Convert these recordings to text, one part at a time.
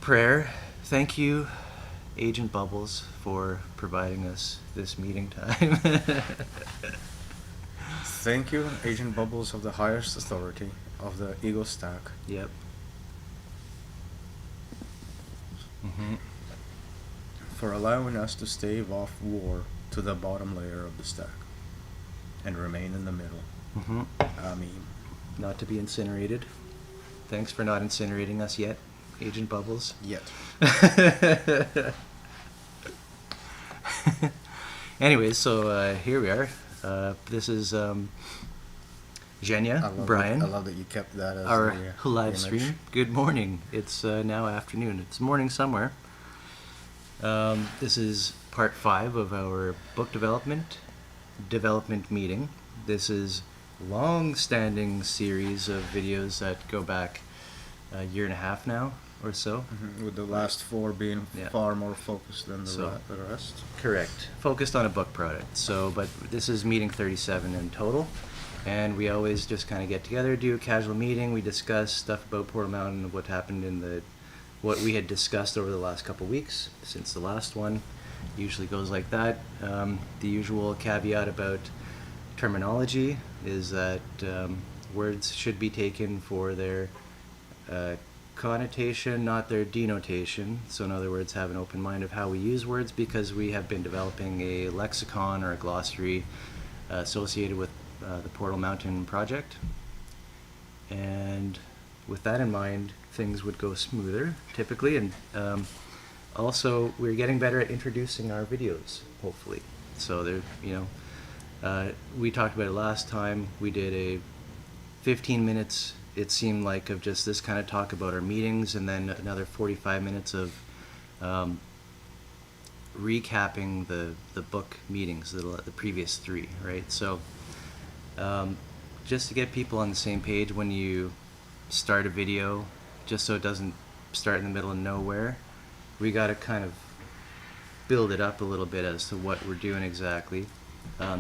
Prayer. Thank you, Agent Bubbles, for providing us this meeting time. Thank you, Agent Bubbles of the highest authority of the Ego Stack. Yep. Mm-hmm. For allowing us to stave off war to the bottom layer of the stack and remain in the middle. Mm-hmm. I mean, not to be incinerated. Thanks for not incinerating us yet, Agent Bubbles. Yet. Anyways, so here we are. This is Zhenya, Brian. I love that you kept that as our the live image. stream. Good morning. It's now afternoon. It's morning somewhere. This is part 5 of our book development meeting. This is long-standing series of videos that go back a year and a half now or so. Mm-hmm. With the last 4 being far more focused than the rest. Correct. Focused on a book product. So, but this is meeting 37 in total. And we always just kind of get together, do a casual meeting. We discuss stuff about Portal Mountain, what happened what we had discussed over the last couple weeks since the last one. Usually goes like that. The usual caveat about terminology is that words should be taken for their connotation, not their denotation. So in other words, have an open mind of how we use words, because we have been developing a lexicon or a glossary associated with the Portal Mountain project. And with that in mind, things would go smoother typically. And also, we're getting better at introducing our videos, hopefully. So there, we talked about it last time. We did a 15 minutes, it seemed like, of just this kind of talk about our meetings, and then another 45 minutes of recapping the book meetings, the previous 3, right? So just to get people on the same page when you start a video, just so it doesn't start in the middle of nowhere, we got to kind of build it up a little bit as to what we're doing exactly.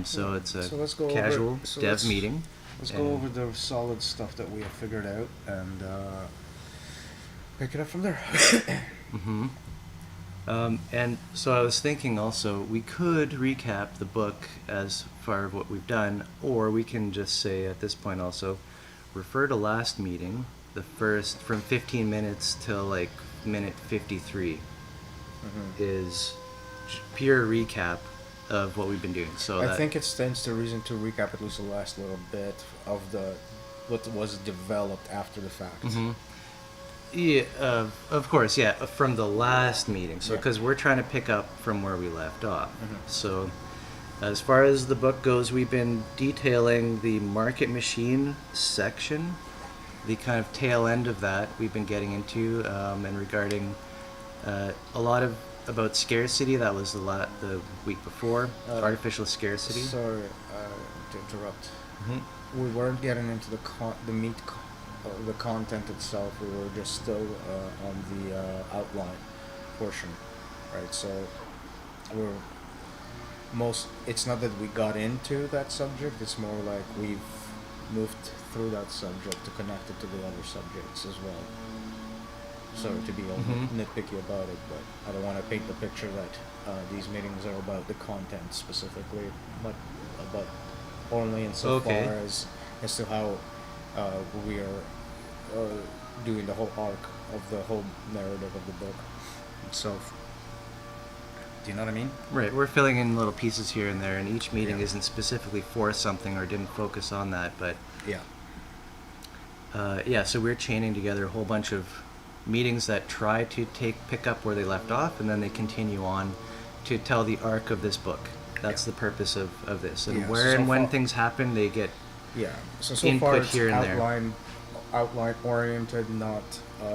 So it's a casual dev meeting. Let's go over the solid stuff that we have figured out and pick it up from there. Mm-hmm. And so I was thinking also, we could recap the book as far as what we've done, or we can just say at this point also, refer to last meeting, the first, from 15 minutes till like minute 53 is pure recap of what we've been doing. So I think it stands to reason to recap at least the last little bit of what was developed after the fact. Mm-hmm. Yeah, of course, yeah, from the last meeting. So because we're trying to pick up from where we left off. Mm-hmm. So as far as the book goes, we've been detailing the market machine section, the kind of tail end of that we've been getting into, and regarding a lot about scarcity. That was the week before, artificial scarcity. Sorry to interrupt. Mm-hmm. We weren't getting into the meat the content itself. We were just still on the outline portion, right? So it's not that we got into that subject, it's more like we've moved through that subject to connect it to the other subjects as well. Sorry to be all nitpicky about it, but I don't want to paint the picture that these meetings are about the content specifically, but about only insofar as to how we are doing the whole arc of the whole narrative of the book itself. Do you know what I mean? Right, we're filling in little pieces here and there, and each meeting isn't specifically for something or didn't focus on that, but so we're chaining together a whole bunch of meetings that try to pick up where they left off, and then they continue on to tell the arc of this book. That's the purpose of this, and when things happen, they get so input far it's here and there. Outline oriented, not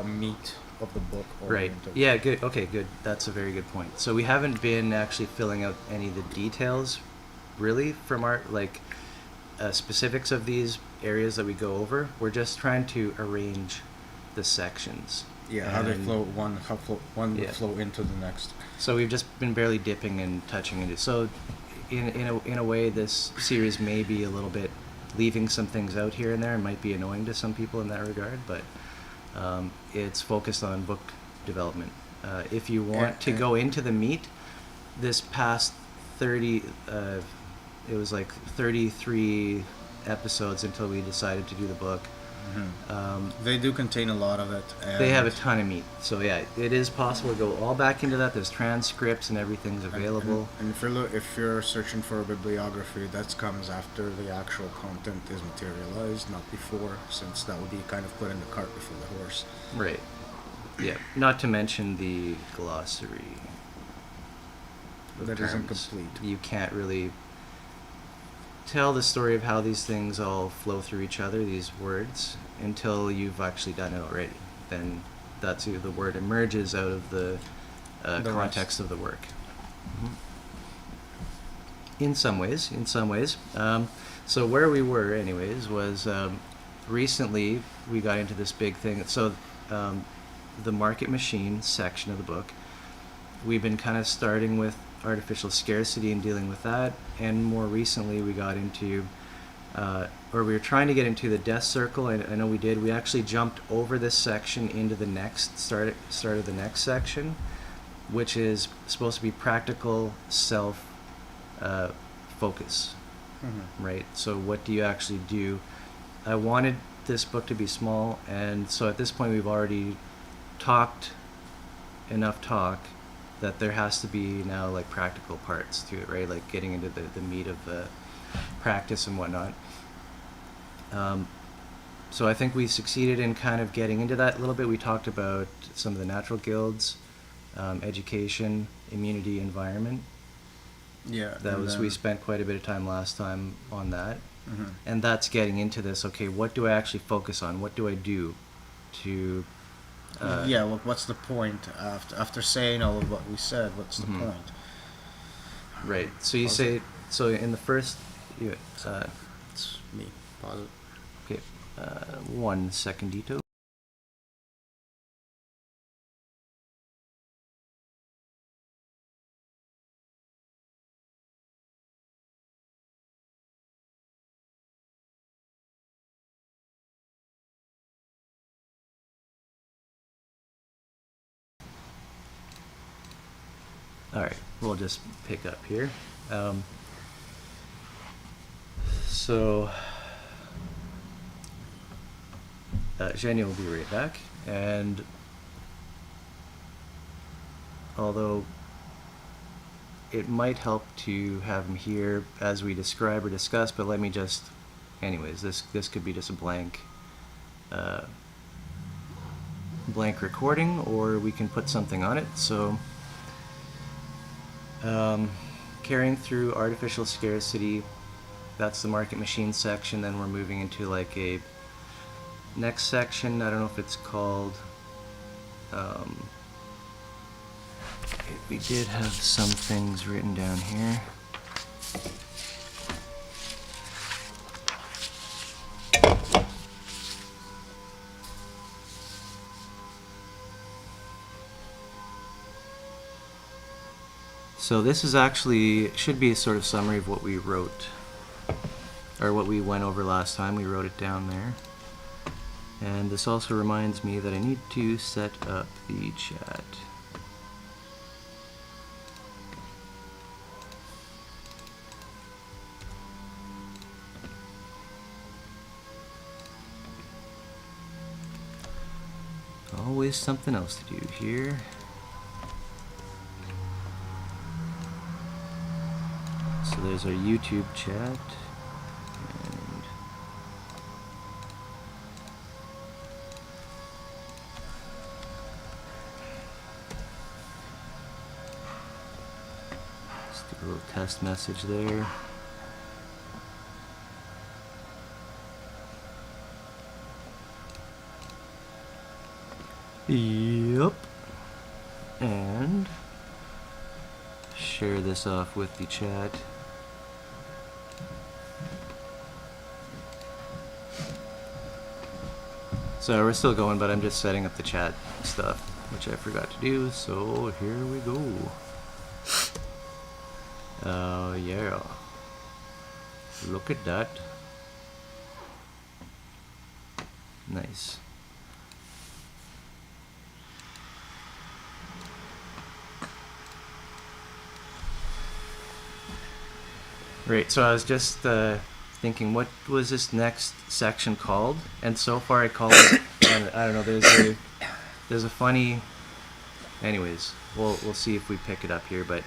meat of the book oriented. Right. Yeah. Good. Okay. Good. That's a very good point. So we haven't been actually filling out any of the details, really, from our specifics of these areas that we go over. We're just trying to arrange the sections. Yeah. How they flow. One will flow into the next. So we've just been barely dipping and touching into. So, in a way, this series may be a little bit leaving some things out here and there and might be annoying to some people in that regard, but it's focused on book development. If you want to go into the meat, this past 30, it was like 33 episodes until we decided to do the book. They do contain a lot of it. They have a ton of meat, so yeah, it is possible to go all back into that. There's transcripts and everything's available. And if you're searching for a bibliography, that comes after the actual content is materialized, not before, since that would be kind of put in the cart before the horse. Right. Yeah. Not to mention the glossary. That isn't complete. You can't really tell the story of how these things all flow through each other, these words, until you've actually done it already. Then that's how the word emerges out of the context of the work. In some ways. So where we were, anyways, was recently we got into this big thing. So the market machine section of the book, we've been kind of starting with artificial scarcity and dealing with that, and more recently we got into or we were trying to get into the death circle. I know we did. We actually jumped over this section into the next start of the next section, which is supposed to be practical self focus. Right? So what do you actually do? I wanted this book to be small, and so at this point we've already talked enough talk that there has to be now like practical parts to it, right? Like getting into the meat of the practice and whatnot. So I think we succeeded in kind of getting into that a little bit. We talked about some of the natural guilds, education, immunity, environment. Yeah. We spent quite a bit of time last time on that. And that's getting into this, okay, what do I actually focus on? What do I do to... well, what's the point after saying all of what we said? What's the point? Right. So you say, so in the first, It's me. Pause it. okay, 1 secondito. All right, we'll just pick up here. So Jenny will be right back, and although it might help to have him here as we describe or discuss, but let me just, anyways, this could be just a blank recording, or we can put something on it. So carrying through artificial scarcity, that's the market machine section. Then we're moving into like a next section. I don't know if it's called, we did have some things written down here. So this is actually, should be a sort of summary of what we wrote, or what we went over last time. We wrote it down there. And this also reminds me that I need to set up the chat. Always something else to do here. So there's our YouTube chat, and just do a little test message there. Yep. And share this off with the chat. So we're still going, but I'm just setting up the chat stuff, which I forgot to do, so here we go. Yeah. Look at that. Nice. Right, so I was just thinking, what was this next section called? And so far I call it, and I don't know, there's a funny, anyways, we'll see if we pick it up here, but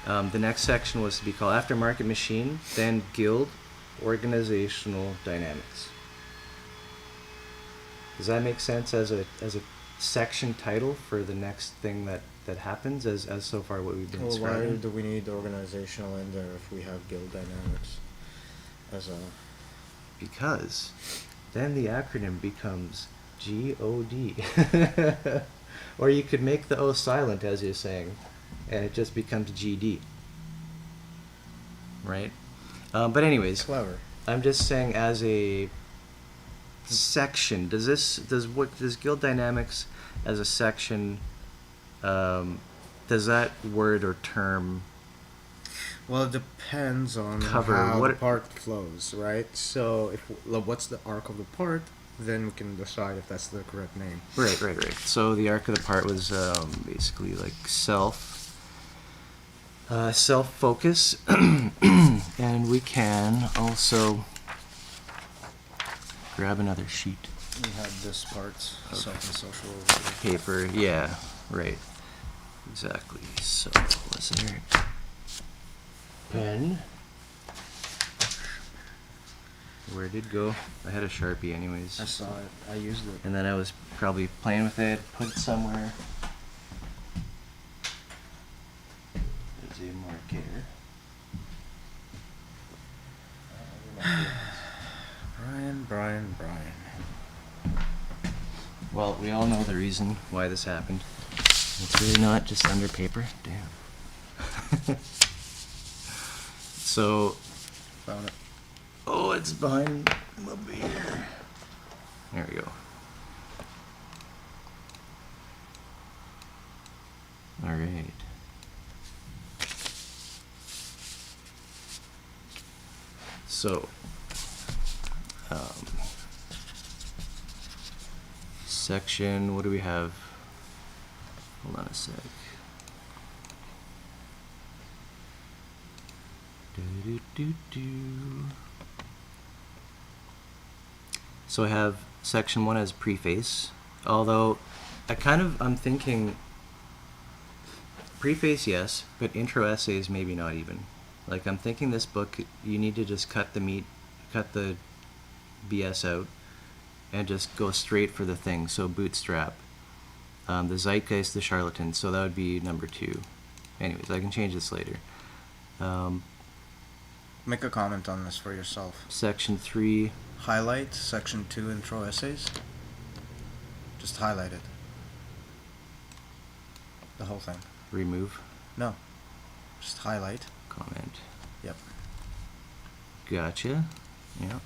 the next section was to be called Aftermarket Machine, then Guild Organizational Dynamics. Does that make sense as a section title for the next thing that happens, as so far what we've been Well, why describing? do we need organizational in there if we have guild dynamics as a... Because then the acronym becomes GOD. Or you could make the O silent, as you're saying, and it just becomes GD. Right? But anyways, Clever. I'm just saying as a section, does Guild Dynamics as a section, does that word or term Well, it depends on cover how what the part flows, right? So, if what's the arc of the part, then we can decide if that's the correct name. Right. So the arc of the part was basically like self-focus, and we can also grab another sheet. We have this part, Okay. self and social over here. Paper, yeah, right, exactly. So was there pen? Where did it go? I had a Sharpie anyways. I saw it. I used it. And then I was probably playing with it, put it somewhere. There's a marker. Brian. Well, we all know the reason why this happened. It's really not just under paper. Damn. So, Found it. oh, it's behind my beer. There we go. All right. So, section, what do we have? Hold on a sec. So I have section 1 as preface, although I'm thinking preface, yes, but intro essays maybe not even. Like, I'm thinking this book, you need to just cut the BS out and just go straight for the thing. So bootstrap, the zeitgeist, the charlatan. So that would be number 2. Anyways, I can change this later. Make a comment on this for yourself. Section 3. Highlight section 2 intro essays. Just highlight it. The whole thing. Remove. No. Just highlight. Comment. Yep. Gotcha. Yep.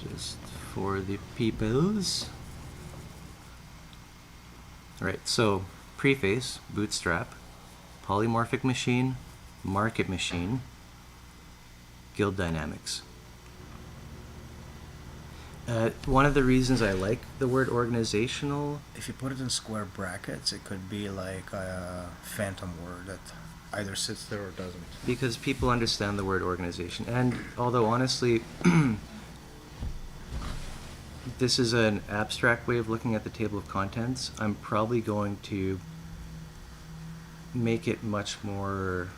Just for the peoples. Alright, so preface, bootstrap, polymorphic machine, market machine, guild dynamics. One of the reasons I like the word organizational, If you put it in square brackets, it could be like a phantom word that either sits there or doesn't. because people understand the word organization, and although honestly this is an abstract way of looking at the table of contents, I'm probably going to make it much more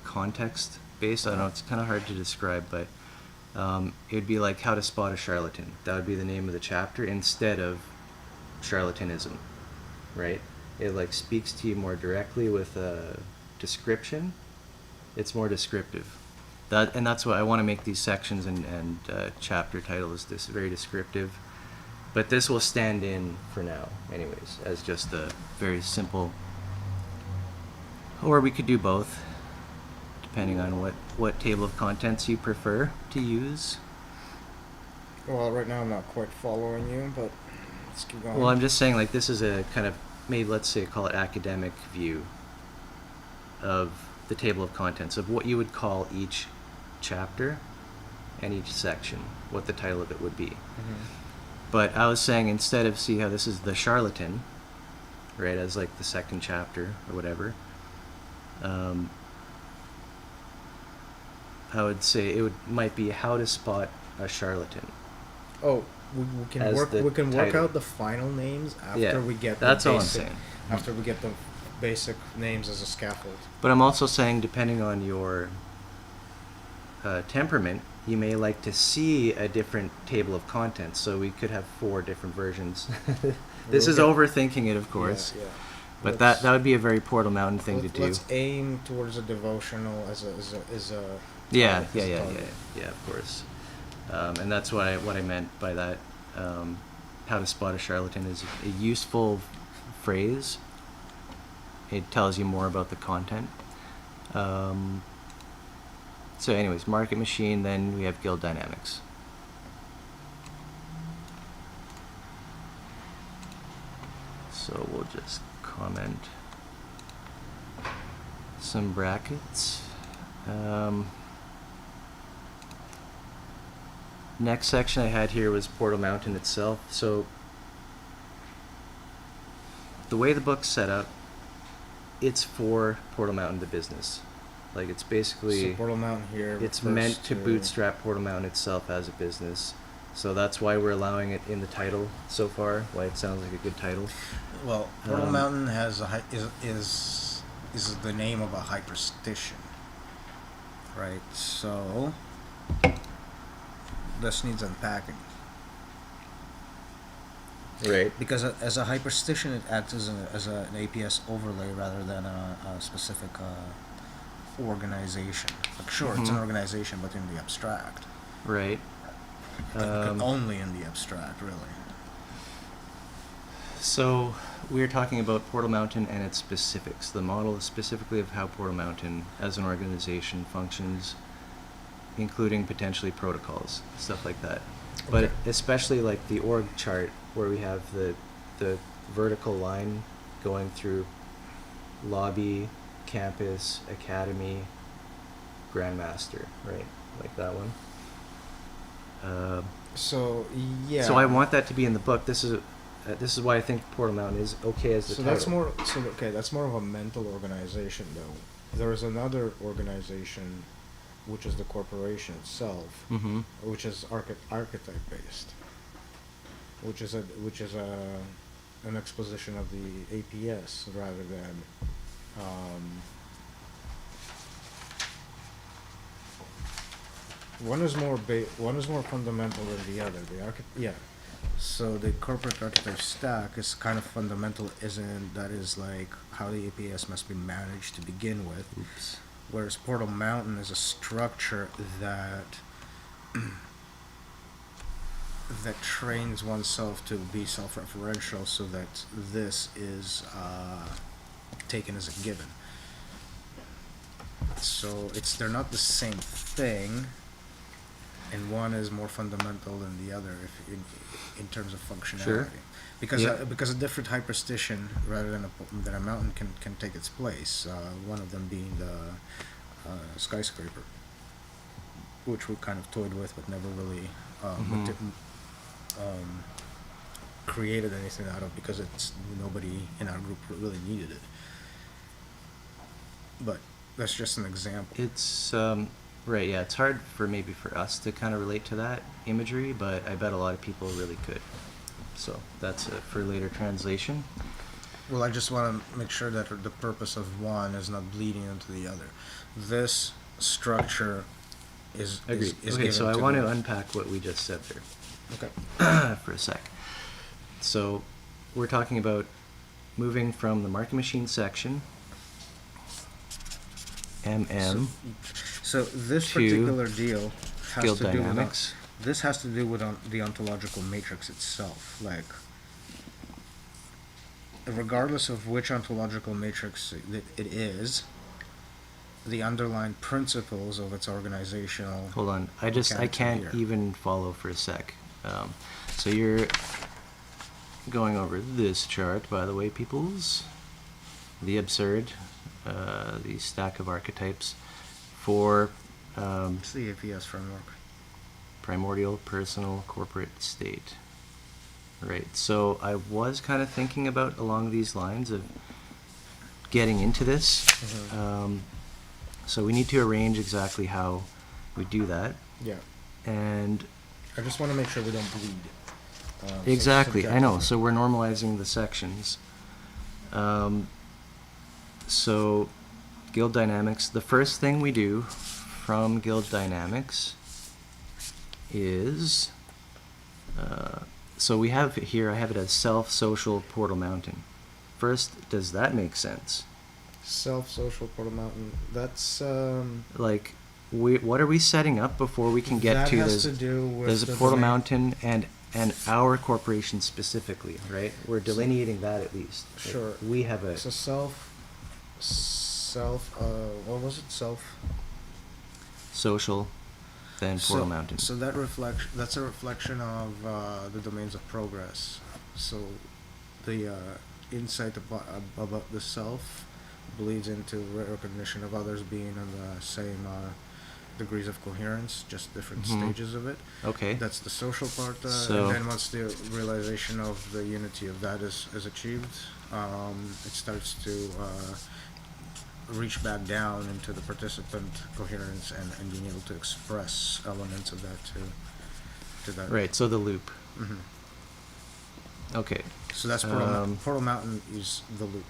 context based. I don't know, it's kind of hard to describe, but it would be like how to spot a charlatan. That would be the name of the chapter instead of charlatanism, right? It like speaks to you more directly with a description. It's more descriptive. That's why I want to make these sections and chapter titles very descriptive. But this will stand in for now, anyways, as just a very simple. Or we could do both, depending on what table of contents you prefer to use. Well, right now I'm not quite following you, but let's keep going. Well, I'm just saying, like, this is a kind of, maybe let's say, call it academic view of the table of contents, of what you would call each chapter. and each section, what the title of it would be. Mm-hmm. But I was saying, instead of, see how this is the charlatan, right, as like the second chapter or whatever, I would say might be how to spot a charlatan. Oh, we can As work. the We can work title. out the final names after Yeah, we get. that's the all I'm basic, saying. After we get the basic names as a scaffold. But I'm also saying, depending on your temperament, you may like to see a different table of contents. So we could have 4 different versions. This is overthinking it, of course. Yeah. But that would be a very Portal Mountain thing to do. Let's aim towards a devotional as a Yeah, target, as a target. of course. And that's what I meant by that. How to spot a charlatan is a useful phrase. It tells you more about the content. So anyways, market machine, then we have guild dynamics. So we'll just comment some brackets. Next section I had here was Portal Mountain itself. So the way the book's set up, it's for Portal Mountain, the business. Like, it's basically, So Portal Mountain here. it's refers meant to bootstrap Portal Mountain itself as a business. So that's why we're allowing it in the title so far. Why it sounds like a good title. Well, Portal Mountain has is the name of a hyperstition, right? So this needs unpacking. Right. Because as a hyperstition, it acts as an APS overlay rather than a specific organization. Like, sure, it's an organization, but in the abstract. Right. Only in the abstract, really. So we're talking about Portal Mountain and its specifics. The model is specifically of how Portal Mountain as an organization functions, including potentially protocols, stuff like that. But Okay. especially like the org chart, where we have the vertical line going through lobby, campus, academy, grandmaster, right? Like that one. So yeah. So I want that to be in the book. This is why I think Portal Mountain is okay as the So title. that's more of a mental organization, though. There is another organization, which is the corporation itself, Mm-hmm. which is archetype based, which is an exposition of the APS rather than. One is more fundamental than the other. So the corporate archetype stack is kind of fundamental, isn't that is like how the APS must be managed to begin with. Oops. Whereas Portal Mountain is a structure that that trains oneself to be self-referential, so that this is taken as a given. So they're not the same thing, and one is more fundamental than the other in terms of functionality. Sure. Because Yeah. because a different hyperstition rather than a mountain can take its place. One of them being the skyscraper, which we kind of toyed with but never really created anything out of, because nobody in our group really needed it. But that's just an example. It's right, yeah. It's hard for us to kind of relate to that imagery, but I bet a lot of people really could. So that's for later translation. Well, I just want to make sure that the purpose of one is not bleeding into the other. This structure is Agreed. is Okay, given so I to want to the- unpack what we just said there. Okay. For a sec. So we're talking about moving from the market machine section, MM, So this to particular deal has guild to do dynamics. with this has to do with the ontological matrix itself. Like, regardless of which ontological matrix it is, the underlying principles of its organizational. Hold on, I mechanics are can't here. even follow for a sec. So you're going over this chart, by the way, peoples. The absurd, the stack of archetypes for It's the APS framework. primordial, personal, corporate state. Right. So I was kind of thinking about along these lines of getting into this. So we need to arrange exactly how we do that. Yeah. And I just want to make sure we don't bleed. exactly, I know. subjectively. So we're normalizing the sections. So guild dynamics. The first thing we do from guild dynamics is so we have here. I have it as self, social, portal mountain. First, does that make sense? Self-social portal mountain. That's Like, what are we setting up before we can get that to has there's to do with there's a the portal domain. mountain and our corporation specifically, right? We're delineating that at least. Like, Sure. we have a So what was it? social, then portal mountain. So that's a reflection of the domains of progress. So the insight about the self bleeds into recognition of others being on the same degrees of coherence, just different Mhm. stages of it. Okay. That's the social part, So- and then once the realization of the unity of that is achieved, it starts to reach back down into the participant coherence and being able to express elements of that to that. Right. So the loop. hmm Okay. So that's Portal Mountain is the loop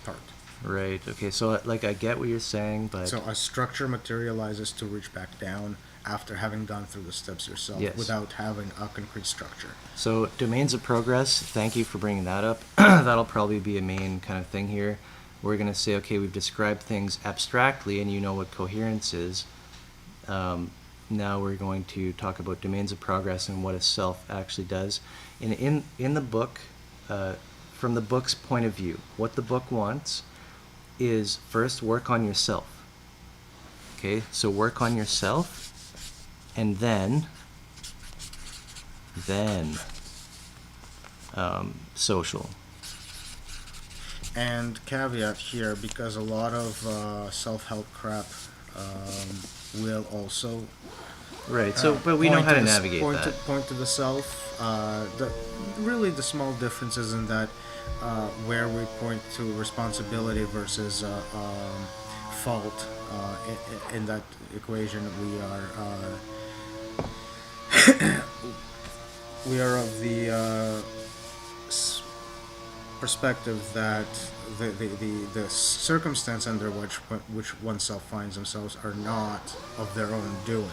part. Right. Okay. So like I get what you're saying, but So a structure materializes to reach back down after having gone through the steps yourself, Yes. without having a concrete structure. so domains of progress. Thank you for bringing that up. That'll probably be a main kind of thing here. We're going to say, okay, we've described things abstractly, and you know what coherence is. Now we're going to talk about domains of progress and what a self actually does. In the book, from the book's point of view, what the book wants is first work on yourself. Okay, so work on yourself, and then social. And caveat here, because a lot of self-help crap will also Right. So, but we know point how to the s- navigate point that. point to the self. Really the small differences in that where we point to responsibility versus fault in that equation. We are of the perspective that the circumstance under which oneself finds themselves are not of their own doing.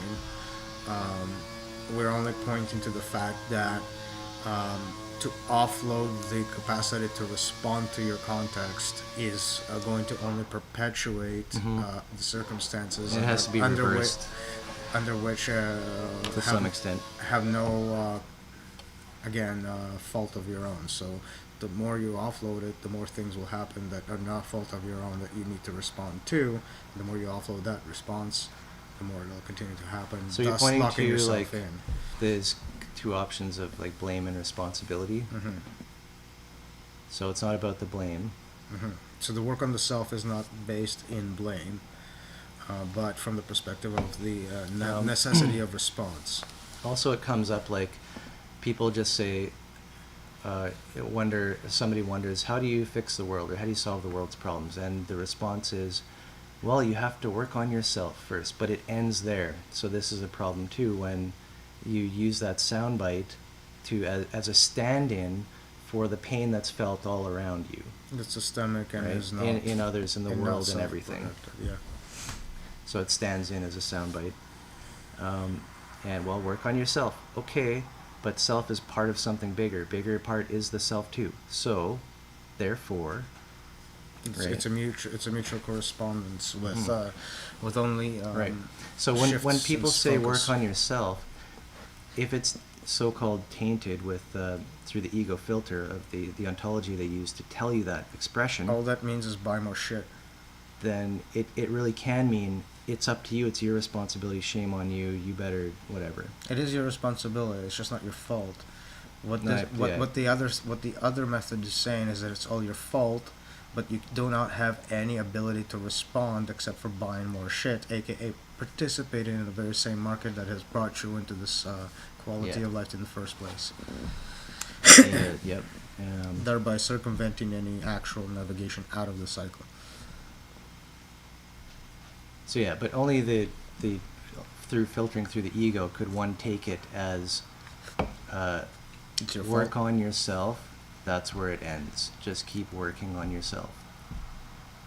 We're only pointing to the fact that to offload the capacity to respond to your context is going to only perpetuate the circumstances It has to be under reversed under which to some extent. have no fault of your own. So the more you offload it, the more things will happen that are not fault of your own that you need to respond to. The more you offload that response, the more it'll continue to happen. So you're thus pointing locking to yourself like in. there's two options of like blame and responsibility. hmm So it's not about the blame. So the work on the self is not based in blame, but from the perspective of the necessity of response. Also, it comes up like people just say, somebody wonders, how do you fix the world or how do you solve the world's problems? And the response is, well, you have to work on yourself first, but it ends there. So this is a problem too when you use that soundbite as a stand-in for the pain that's felt all around you, It's systemic and right? is not in others, in the and not world, and everything. self-protected, Yeah. So it stands in as a soundbite. And well, work on yourself. Okay, but self is part of something bigger. Bigger part is the self too. So, therefore, right. It's a mutual correspondence with only Right. So when shifts people in say focus. work on yourself, if it's so-called tainted with through the ego filter of the ontology they use to tell you that expression, all that means is buy more shit. then it really can mean it's up to you, it's your responsibility, shame on you, you better whatever. It is your responsibility. It's just not your fault. What Not- yeah. what the other method is saying is that it's all your fault, but you do not have any ability to respond except for buying more shit, aka participating in the very same market that has brought you into this quality Yeah. of life in the first place, Yep. thereby circumventing any actual navigation out of the cycle. So yeah, but only the through filtering through the ego could one take it as It's your work fault. on yourself. That's where it ends. Just keep working on yourself.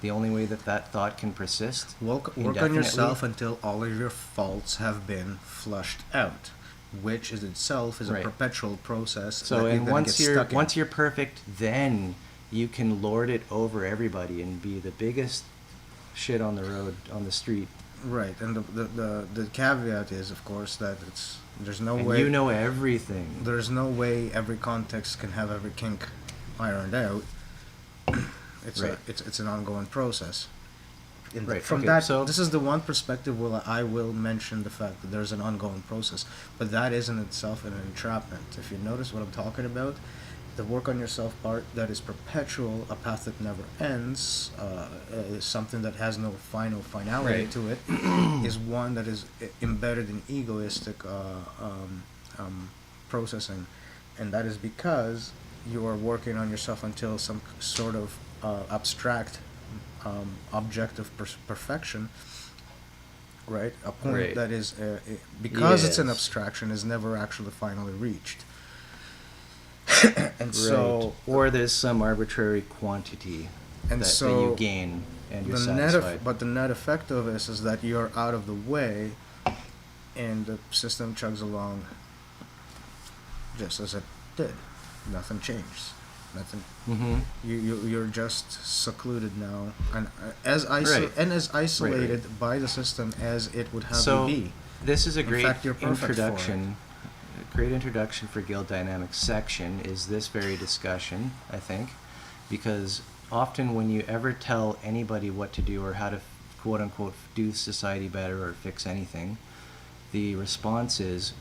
The only way that that thought can persist Work on indefinitely- yourself until all of your faults have been flushed out, which is itself is a Right. perpetual process. So that you're and gonna once get you're stuck in. once you're perfect, then you can lord it over everybody and be the biggest shit on the road, on the street. Right, and the caveat is, of course, that there's no And way you know everything. there's no way every context can have every kink ironed out. Right. It's an ongoing process. Right, From okay, that, so- this is the one perspective where I will mention the fact that there's an ongoing process, but that is in itself an entrapment. If you notice what I'm talking about, the work on yourself part that is perpetual, a path that never ends, is something that has no finality Right. to it, is one that is embedded in egoistic processing, and that is because you are working on yourself until some sort of abstract objective perfection, right? A point Right. that is because it's an Yes. abstraction is never actually finally reached. And so Right. Or there's some arbitrary quantity And that so you gain and you're the net satisfied. but the net effect of this is that you're out of the way, and the system chugs along just as it did. Nothing changed. Nothing. Mm-hmm. You're just secluded now, and Right. as isolated by the system as it would have So you be. this is a In great fact, you're perfect for it. introduction. A great introduction for guild dynamics section is this very discussion, I think, because often when you ever tell anybody what to do or how to quote unquote do society better or fix anything, the response is,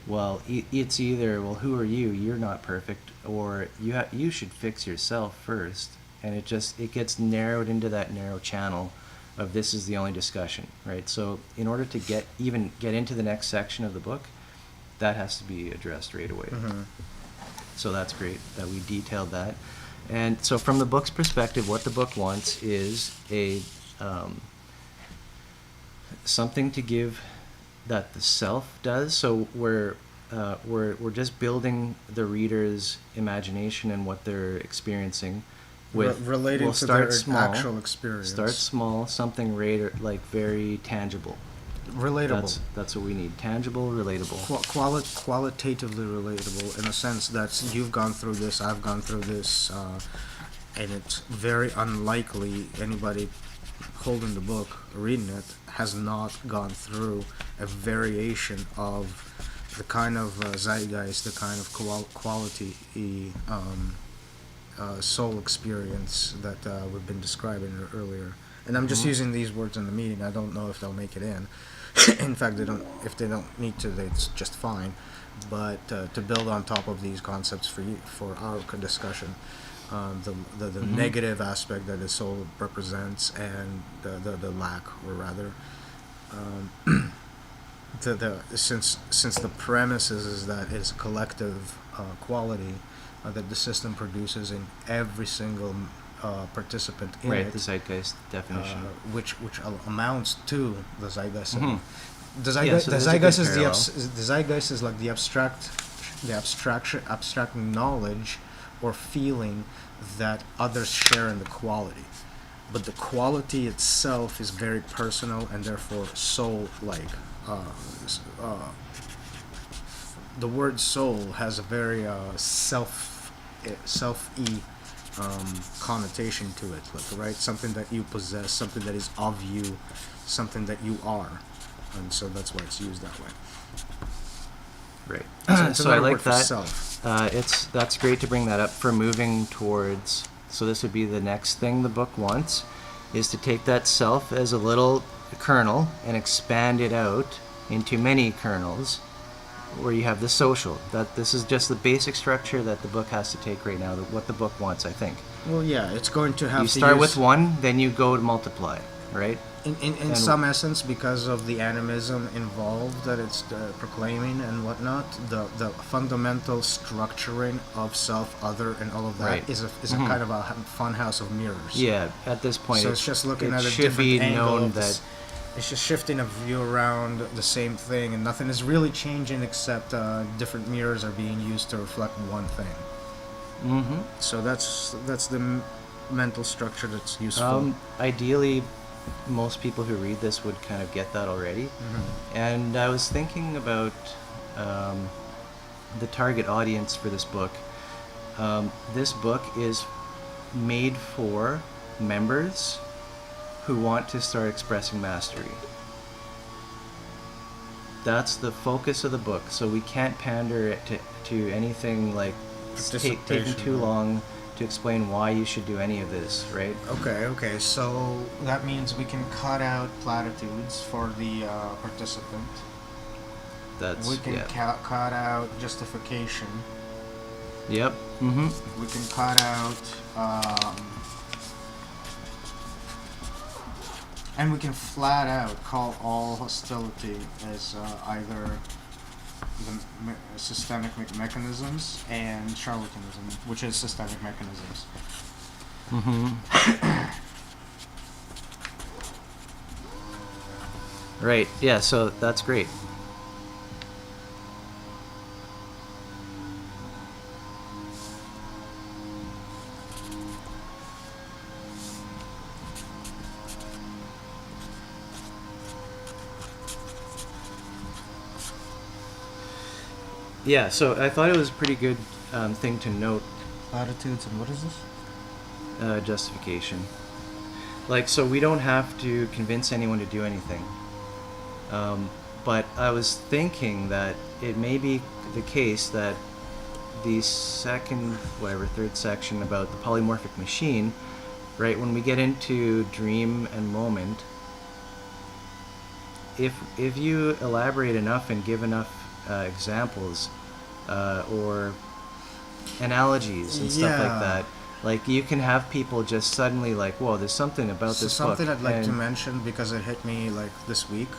well, it's either, well, who are you? You're not perfect, or you should fix yourself first, and it gets narrowed into that narrow channel of this is the only discussion, right? So in order to get into the next section of the book, that has to be addressed right away. Mhm. So that's great that we detailed that. And so from the book's perspective, what the book wants is a something to give that the self does. So we're just building the reader's imagination and what they're experiencing with Relating we'll to start their small, actual experience. Start small, something like very tangible. Relatable. That's what we need. Tangible, relatable. Qualitatively relatable, in a sense that you've gone through this, I've gone through this, and it's very unlikely anybody holding the book, reading it, has not gone through a variation of the kind of zeitgeist, the kind of quality soul experience that we've been describing earlier. And I'm just using these words in the meeting. I don't know if they'll make it in. In fact, if they don't need to, it's just fine. But to build on top of these concepts for our discussion, the negative aspect that the soul represents, and the lack, or rather, since the premise is that it's a collective quality that the system produces in every single participant in Right, it, the zeitgeist definition. which amounts to the zeitgeist. Mhm. The Yeah, zeitgeist, so the there's a zeitgeist good is parallel. the zeitgeist is like the abstract knowledge or feeling that others share in the quality, but the quality itself is very personal and therefore soul-like. The word soul has a very self-y connotation to it, like, right? Something that you possess, something that is of you, something that you are, and so that's why it's used that way. Right. It's So I another like word for that. self. That's great to bring that up for moving towards. So this would be the next thing the book wants, is to take that self as a little kernel and expand it out into many kernels, where you have the social. That this is just the basic structure that the book has to take right now. What the book wants, I think. Well, yeah, it's going to have You to start use, with one, then you go to multiply. right? In And- some essence, because of the animism involved that it's proclaiming and whatnot, the fundamental structuring of self, other, and all of that Right. is a Mhm. kind of a fun house of mirrors. Yeah, at this point, So it's just looking it at a should different be angle known of that this. It's just shifting a view around the same thing, and nothing is really changing except different mirrors are being used to reflect one thing. hmm So that's the mental structure that's useful. Ideally, most people who read this would kind of get that already. Mhm. And I was thinking about the target audience for this book. This book is made for members who want to start expressing mastery. That's the focus of the book. So we can't pander it to anything like taking Participation, too right. long to explain why you should do any of this, right? Okay. So that means we can cut out platitudes for the participant. That's We can yeah. cut out justification. Yep. Mm-hmm. We can cut out, and we can flat out call all hostility as either the systemic mechanisms and charlatanism, which is systemic mechanisms. Mm-hmm. Right. Yeah. So that's great. Yeah. So I thought it was a pretty good thing to note. Platitudes and what is this? Justification. Like, so we don't have to convince anyone to do anything. But I was thinking that it may be the case that the third section about the polymorphic machine, right, when we get into dream and moment, if you elaborate enough and give enough examples or analogies and stuff like Yeah. that, like you can have people just suddenly like, whoa, there's something about So this something book. I'd like to and- mention because it hit me like this week,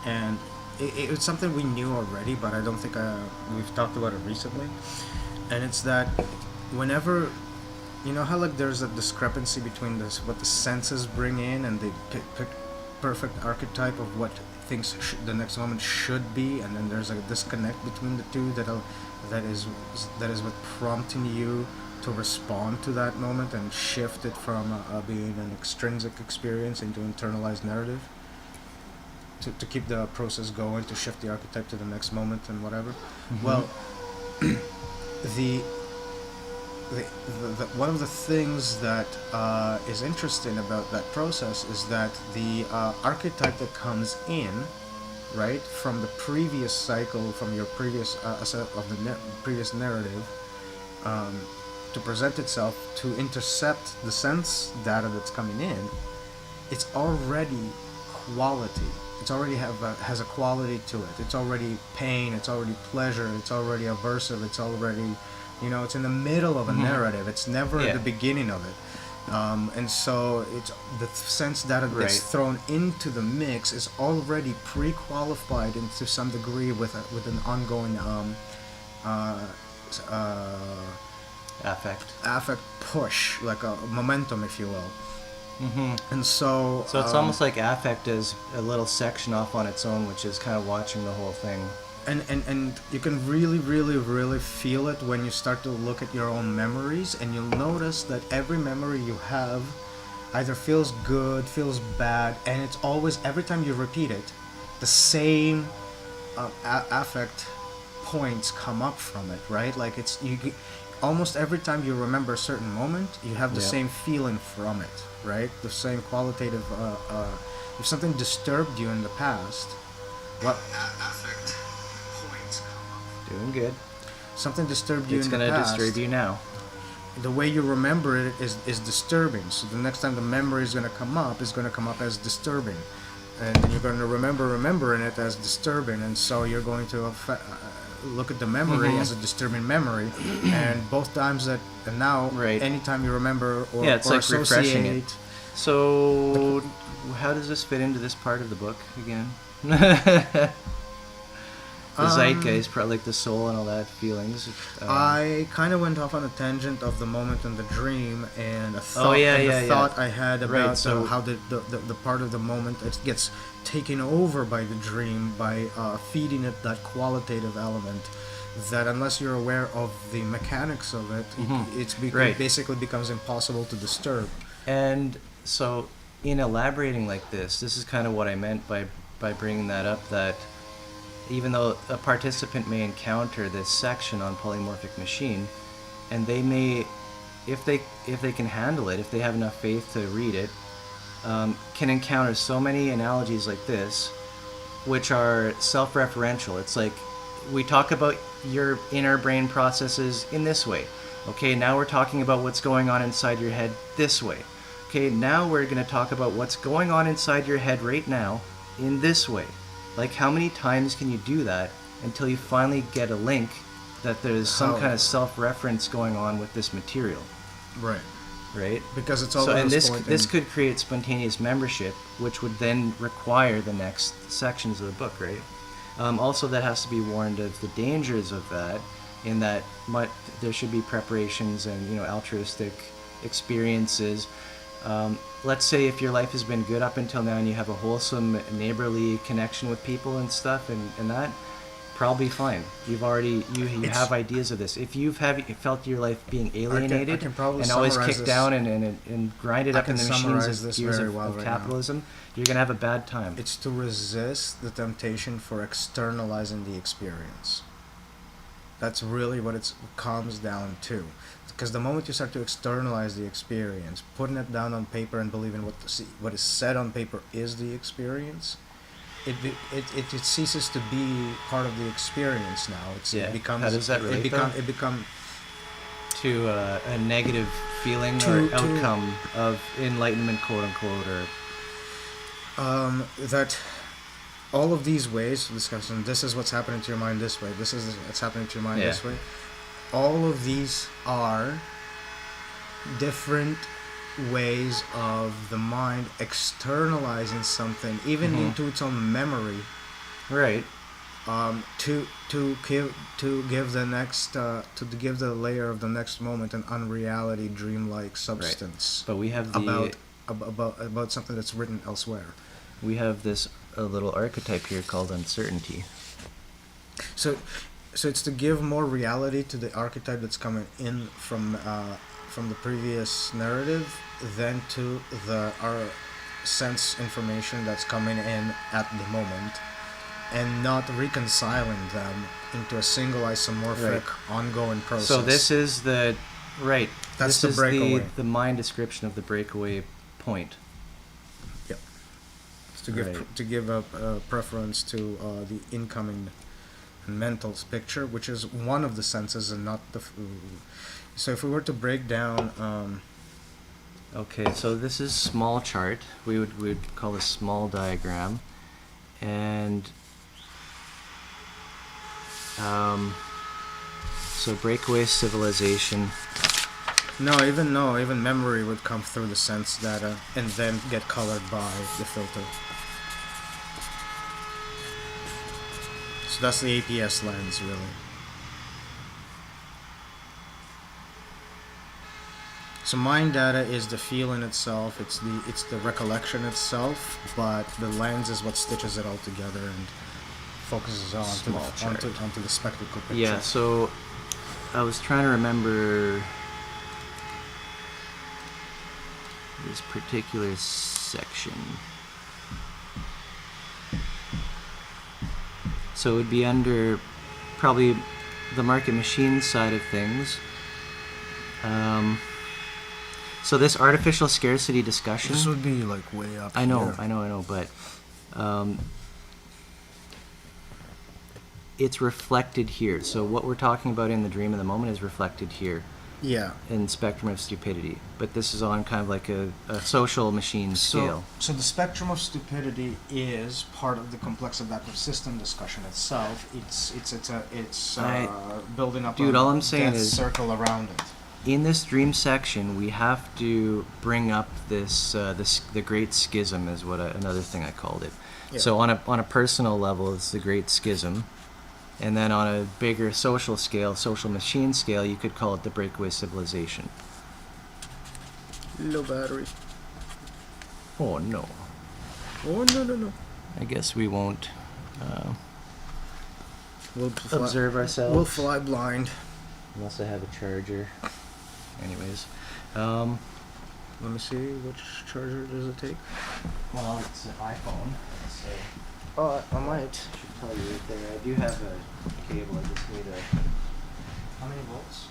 and it's something we knew already, but I don't think we've talked about it recently. And it's that whenever, you know how like there's a discrepancy between this what the senses bring in and the perfect archetype of what things the next moment should be, and then there's a disconnect between the two that is what prompting you to respond to that moment and shift it from being an extrinsic experience into internalized narrative, to keep the process going, to shift the archetype to the next moment and whatever. Mhm. Well, the one of the things that is interesting about that process is that the archetype that comes in, right, from the previous cycle, from your previous previous narrative, to present itself, to intercept the sense data that's coming in, it's already quality. It's already has a quality to it. It's already pain. It's already pleasure. It's already aversive. It's already, it's in the middle of a Mhm. narrative. It's never Yeah. at the beginning of it. And so it's the sense data that gets Right. thrown into the mix is already pre-qualified into some degree with an ongoing affect. affect push, like a momentum, if you will. Mm-hmm. And so So it's almost like affect is a little section off on its own, which is kind of watching the whole thing. and you can really feel it when you start to look at your own memories, and you'll notice that every memory you have either feels good, feels bad, and it's always, every time you repeat it, the same affect points come up from it, right? Like it's almost every time you remember a certain moment, you have the Yep. same feeling from it, right? The same qualitative if something disturbed you in the past, well, affect points come up. Doing good. Something disturbed you It's in the gonna past. disturb you now. The way you remember it is disturbing. So the next time the memory is going to come up, it's going to come up as disturbing, and you're going to remembering it as disturbing, and so you're going to look at the memory Mhm. as a disturbing memory, and both times that, and now Right. anytime you remember or, Yeah, it's or like refreshing it. associate So, how does this fit into this part of the book again? The zeitgeist, probably like the soul and all that feelings. I kind of went off on a tangent of the moment in the dream and a thought, thought I had about Right, so how the part of the moment it gets taken over by the dream by feeding it that qualitative element that unless you're aware of the mechanics of it, it basically becomes impossible to disturb. And so, in elaborating like this is kind of what I meant by bringing that up, that even though a participant may encounter this section on polymorphic machine, and they may, if they can handle it, if they have enough faith to read it, can encounter so many analogies like this, which are self-referential. It's like we talk about your inner brain processes in this way. Okay, now we're talking about what's going on inside your head this way. Okay, now we're going to talk about what's going on inside your head right now in this way. Like, how many times can you do that until you finally get a link that there's some kind of self-reference going on with this material? Right. Right? Because it's all so, and this could create spontaneous membership, which would then require the next sections of the book, right? Also, that has to be warned of the dangers of that, in that there should be preparations and altruistic experiences. Let's say if your life has been good up until now and you have a wholesome neighborly connection with people and stuff, and that, probably fine. You've already you have ideas of this. If you've felt your life being alienated and always kicked down and grinded up in the machines of gears of capitalism, you're gonna have a bad time. It's to resist the temptation for externalizing the experience. That's really what it comes down to. Because the moment you start to externalize the experience, putting it down on paper and believing what is said on paper is the experience, it ceases to be part of the experience now. It becomes. How does that relate? It becomes to a negative feeling or outcome of enlightenment, quote unquote, or that. All of these ways of discussion, this is what's happening to your mind this way, this is what's happening to your mind this way, all of these are different ways of the mind externalizing something, even into its own memory, right? To give the next to give the layer of the next moment an unreality, dreamlike substance. But we have about something that's written elsewhere. We have this a little archetype here called uncertainty. So it's to give more reality to the archetype that's coming in from the previous narrative than to our sense information that's coming in at the moment, and not reconciling them into a single isomorphic ongoing process. So this is the That's the breakaway. The mind description of the breakaway point. To give a preference to the incoming mental picture, which is one of the senses and not the. So if we were to break down. Okay, so this is small chart. We would call this small diagram, and so breakaway civilization. Even memory would come through the sense data and then get colored by the filter. So that's the APS lens, really. So mind data is the feeling itself. It's the recollection itself, but the lens is what stitches it all together and focuses onto the spectacle picture. Yeah. So I was trying to remember this particular section. So it would be under probably the market machine side of things. So this artificial scarcity discussion. This would be like way up. I know, but it's reflected here. So what we're talking about in the dream of the moment is reflected here. Yeah. In spectrum of stupidity, but this is on kind of like a social machine scale. So the spectrum of stupidity is part of the complex adaptive system discussion itself. It's building up all I'm saying is circle around it. in this dream section, we have to bring up the Great Schism is what another thing I called it. Yeah. So on a personal level, it's the Great Schism, and then on a bigger social scale, social machine scale, you could call it the Breakaway Civilization. Low battery. Oh no! Oh no. I guess we won't We'll observe ourselves. We'll fly blind. Unless I have a charger. Anyways, Let me see, which charger does it take? well, it's an iPhone, so Oh, I I might. should tell you right there. I do have a cable. I just need a How many volts?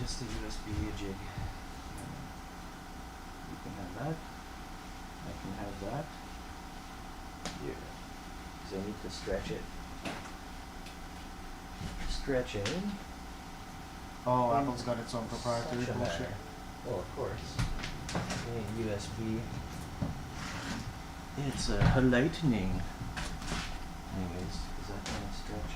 just a USB jig. You can have that. I can have that. Here, because I need to stretch it. Stretching. Oh, Apple's got its own proprietary Such a bullshit. matter. Well, of course. Yeah, USB. It's lightning. Anyways, is that going to stretch?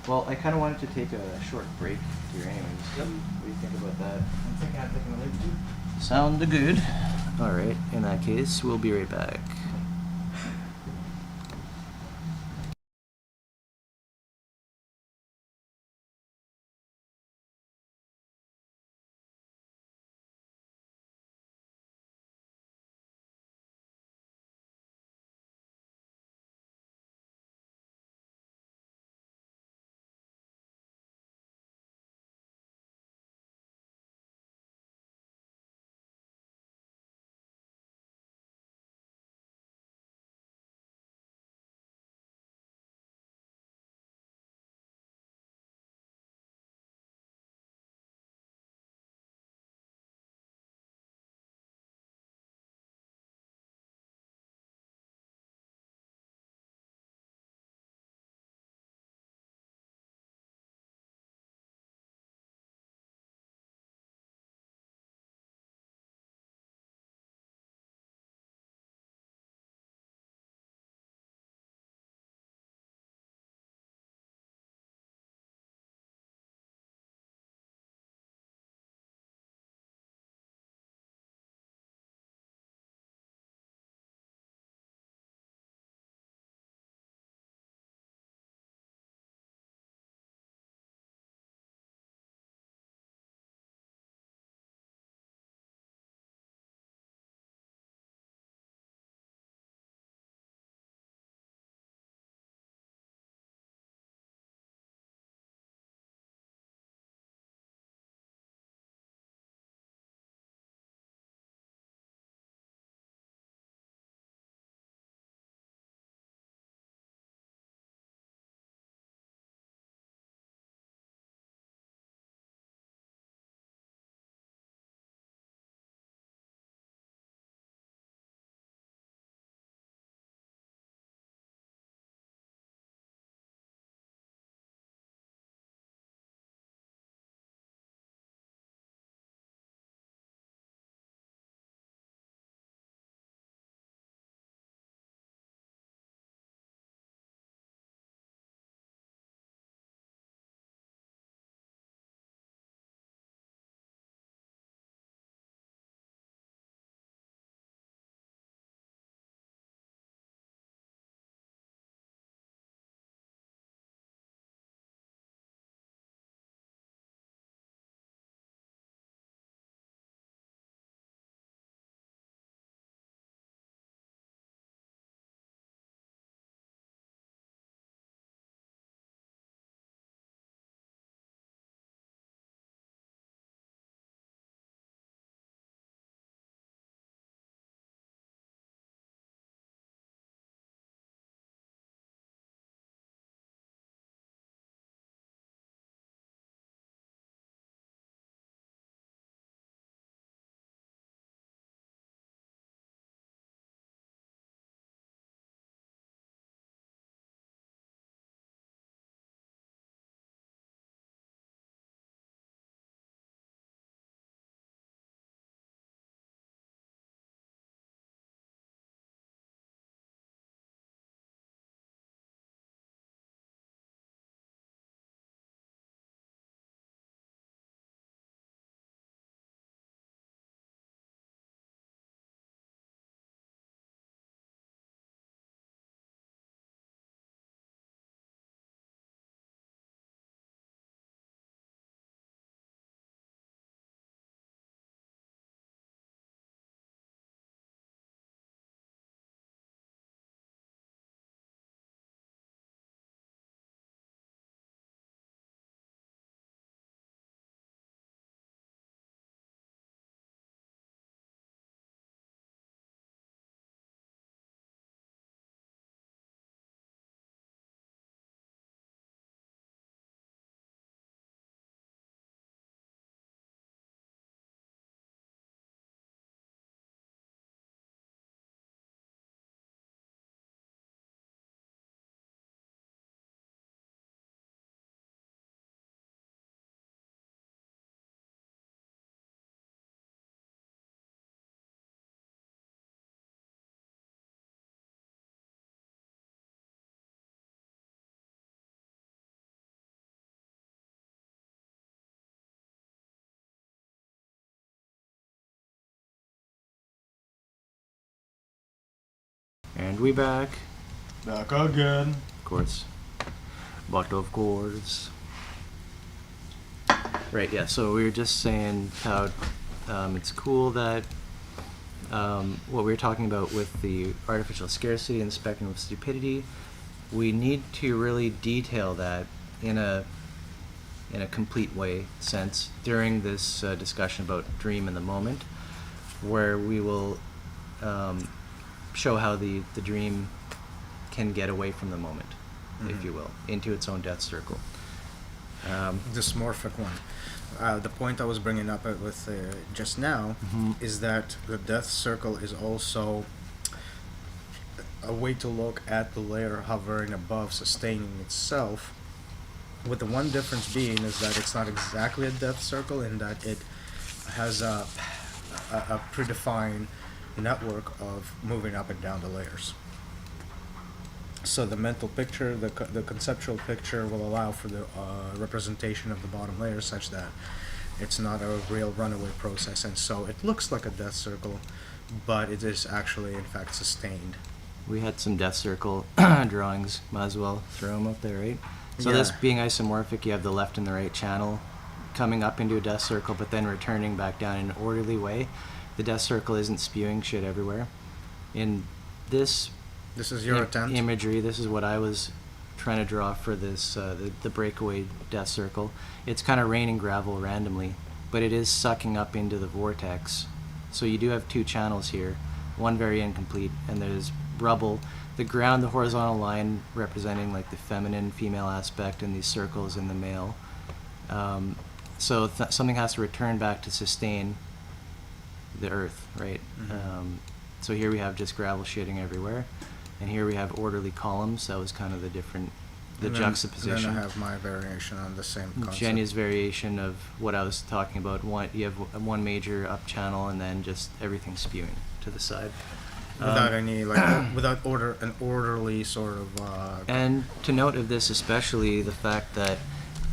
Well, I kind of wanted to take a short break here anyways. Yep. What do you think about that? I'm thinking I'm taking a leak too. Sound good. Alright, in that case, we'll be right back. And we back. Back again. Of course. But of course. Right, yeah, so we were just saying how it's cool that what we were talking about with the artificial scarcity and the spectrum of stupidity, we need to really detail that in a complete sense during this discussion about dream in the moment, where we will show how the dream can get away from the moment, if you will, into its own death circle. Dysmorphic one. The point I was bringing up with just now is that the death circle is also a way to look at the layer hovering above, sustaining itself, with the one difference being is that it's not exactly a death circle in that it has a predefined network of moving up and down the layers. So the mental picture, the conceptual picture will allow for the representation of the bottom layer such that it's not a real runaway process, and so it looks like a death circle, but it is actually in fact sustained. We had some death circle drawings, might as well throw them up there, right? So Yeah. this being isomorphic, you have the left and the right channel coming up into a death circle, but then returning back down in an orderly way. The death circle isn't spewing shit everywhere. In this This is your attempt. imagery, this is what I was trying to draw for this the breakaway death circle. It's kind of raining gravel randomly, but it is sucking up into the vortex. So you do have two channels here, one very incomplete, and there's rubble. The ground, the horizontal line representing like the feminine, female aspect, and these circles in the male. So something has to return back to sustain the earth, right? So here we have just gravel shitting everywhere, and here we have orderly columns. That was kind of the juxtaposition. And then I have my variation on the same concept. Jenny's variation of what I was talking about. You have one major up channel, and then just everything spewing to the side. Without any without an orderly sort of. And to note of this, especially the fact that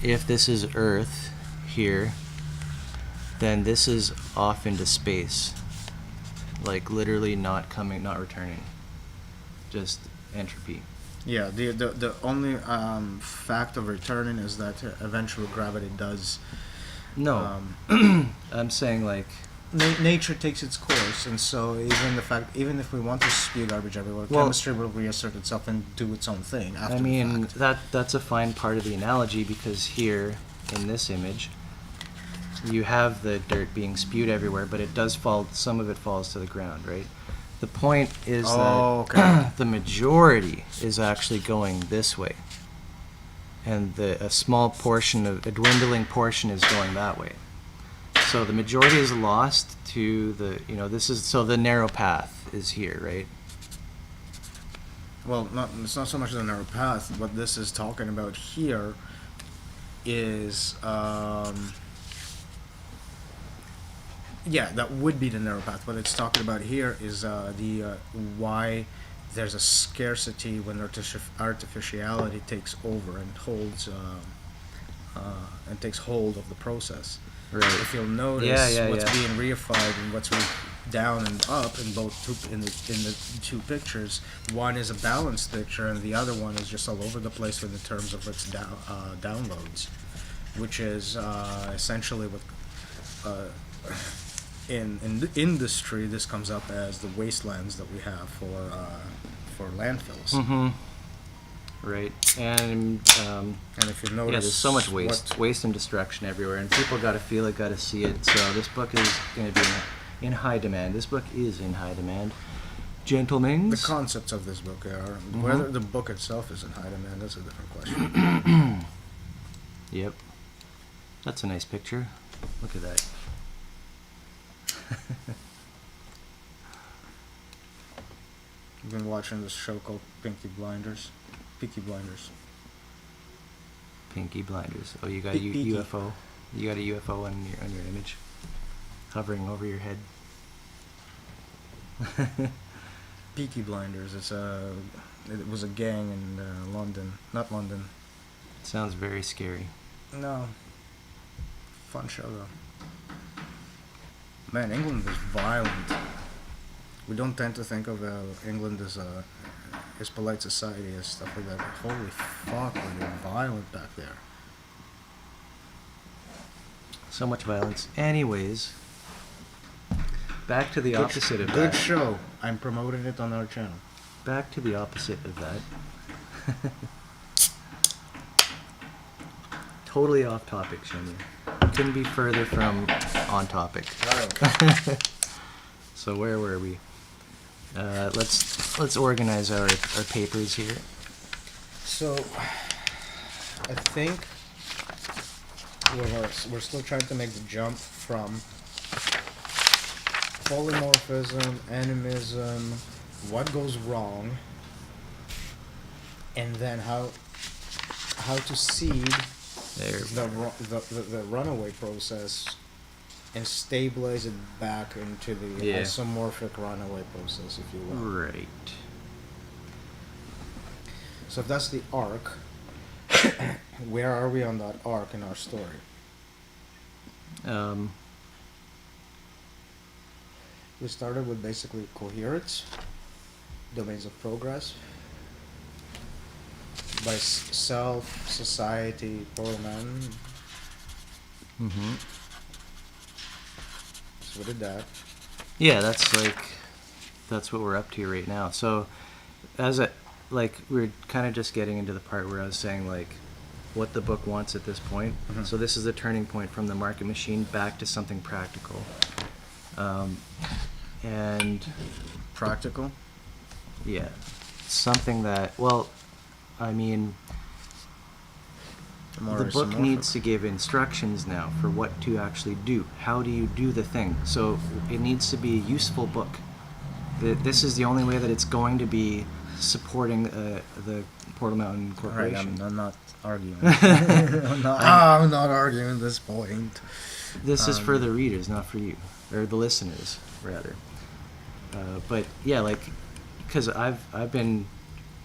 if this is Earth here, then this is off into space, like literally not returning, just entropy. Yeah, the only fact of returning is that eventually gravity does. No, I'm saying like. Nature takes its course, and so even if we want to spew garbage everywhere, Well, chemistry will reassert itself and do its own thing after I mean, the fact. that's a fine part of the analogy, because here in this image you have the dirt being spewed everywhere, but it does fall. Some of it falls to the ground, right? The point is that the majority is actually going this way, and a small portion a dwindling portion is going that way. So the majority is lost to the narrow path is here, right? Well, it's not so much the narrow path. What this is talking about here is, that would be the narrow path. What it's talking about here is why there's a scarcity when artificiality takes over and holds takes hold of the process. Right. If you'll notice, what's being reified and what's down and up in both in the two pictures. One is a balanced picture, and the other one is just all over the place in the terms of its downloads, which is essentially what in the industry this comes up as the wastelands that we have for landfills. Mm-hmm. Right, and if you notice, there's so much waste and destruction everywhere, and people got to feel it, got to see it. So this book is going to be in high demand. This book is in high demand, gentlemen. The concepts of this book are. Whether the book itself is in high demand, that's a different question. Yep, that's a nice picture. Look at that. I've been watching this show called Peaky Blinders. Pinky Blinders. Oh, you got Peaky. UFO. You got a UFO on your image, hovering over your head. Peaky Blinders. It was a gang in London, not London. Sounds very scary. No. Fun show though. Man, England was violent We don't tend to think of England as polite society and stuff like that. But holy fuck, were they violent back there? So much violence. Anyways, back to the opposite of Good that. show. I'm promoting it on our channel. Back to the opposite of that. Totally off topic, Shenya. Couldn't be further from on topic. So where were we? Let's organize our papers here. So, I think we're still trying to make the jump from polymorphism, animism, what goes wrong, and then how to seed There. the runaway process and stabilize it back into the Yeah. isomorphic runaway process, if you will. Right. So if that's the arc, where are we on that arc in our story? We started with basically coherence, domains of progress, by self, society, portal man. Mm-hmm. So we did that. Yeah, that's what we're up to right now. So, we're kind of just getting into the part where I was saying like what the book wants at this point. Mhm. So this is a turning point from the market machine back to something practical. And Practical. yeah, something that, well, I mean, More the book isomorphic. needs to give instructions now for what to actually do. How do you do the thing? So it needs to be a useful book. This is the only way that it's going to be supporting the Portal Mountain All right, Corporation. I'm not arguing. I'm not arguing this point. This is for the readers, not for you, or the listeners, rather. But yeah, because I've been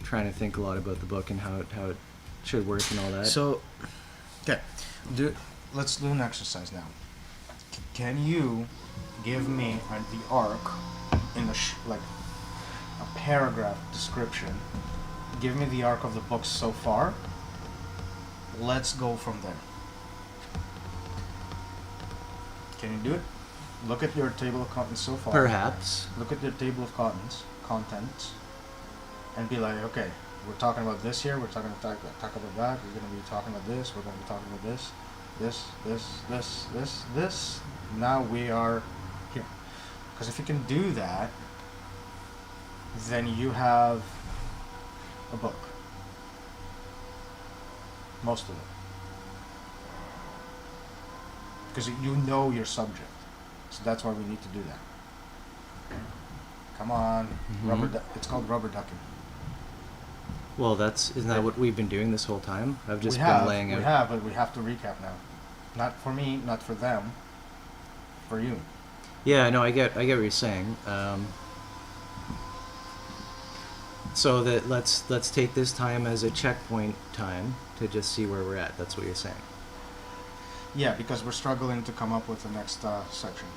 trying to think a lot about the book and how it should work and all that. So, okay, let's do an exercise now. Can you give me the arc in like a paragraph description? Give me the arc of the book so far. Let's go from there. Can you do it? Look at your table of contents so far. Perhaps. Look at the table of contents, and be like, okay, we're talking about this here. We're talking about talk about that. We're going to be talking about this. We're going to be talking about this. Now we are here. Because if you can do that, then you have a book. Most of it. Because you know your subject. So that's why we need to do that. Come on, Mhm. it's called rubber ducking. Well, isn't that what we've been doing this whole time? I've just we been have, laying out. We have, but we have to recap now. Not for me, not for them, for you. Yeah, no, I get what you're saying. So that let's take this time as a checkpoint time to just see where we're at. That's what you're saying. Yeah, because we're struggling to come up with the next section.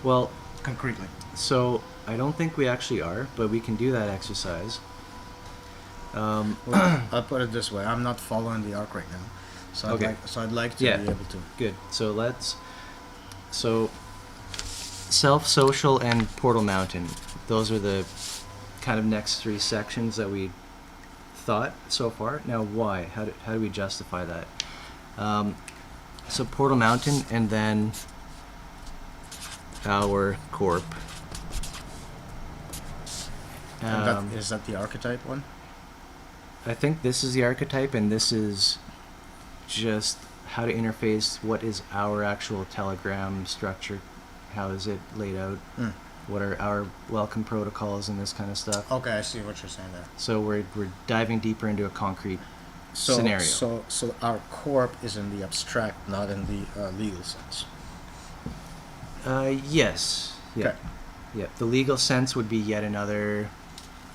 Well, Concretely. so I don't think we actually are, but we can do that exercise. Well, I'll put it this way: I'm not following the arc right now, so Okay. I'd like to Yeah. be able to. Good. So Self, Social, and Portal Mountain. Those are the kind of next three sections that we thought so far. Now, why? How do we justify that? So Portal Mountain, and then our corp. And is that the archetype one? I think this is the archetype, and this is just how to interface what is our actual telegram structure, how is it laid out, what are our welcome protocols and this kind of stuff. Okay, I see what you're saying there. So we're diving deeper into a concrete scenario. So our corp is in the abstract, not in the legal sense. Yes. Yeah. Okay. Yeah. The legal sense would be yet another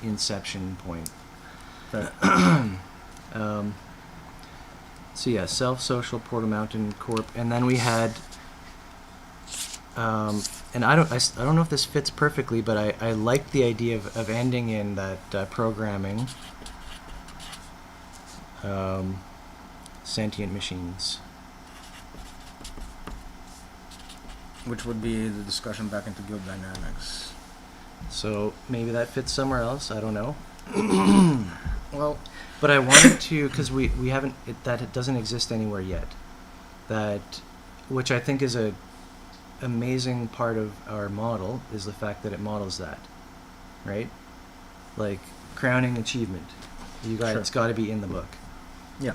inception point. Okay. So yeah, Self, Social, Portal Mountain, Corp, and then we had And I don't know if this fits perfectly, but I like the idea of ending in that programming sentient machines. Which would be the discussion back into guild dynamics. So maybe that fits somewhere else. I don't know. Well, But I wanted to, because we haven't, it doesn't exist anywhere yet. That, which I think is a amazing part of our model, is the fact that it models that, right? Like crowning achievement. You got Sure. It's got to be in the book. yeah.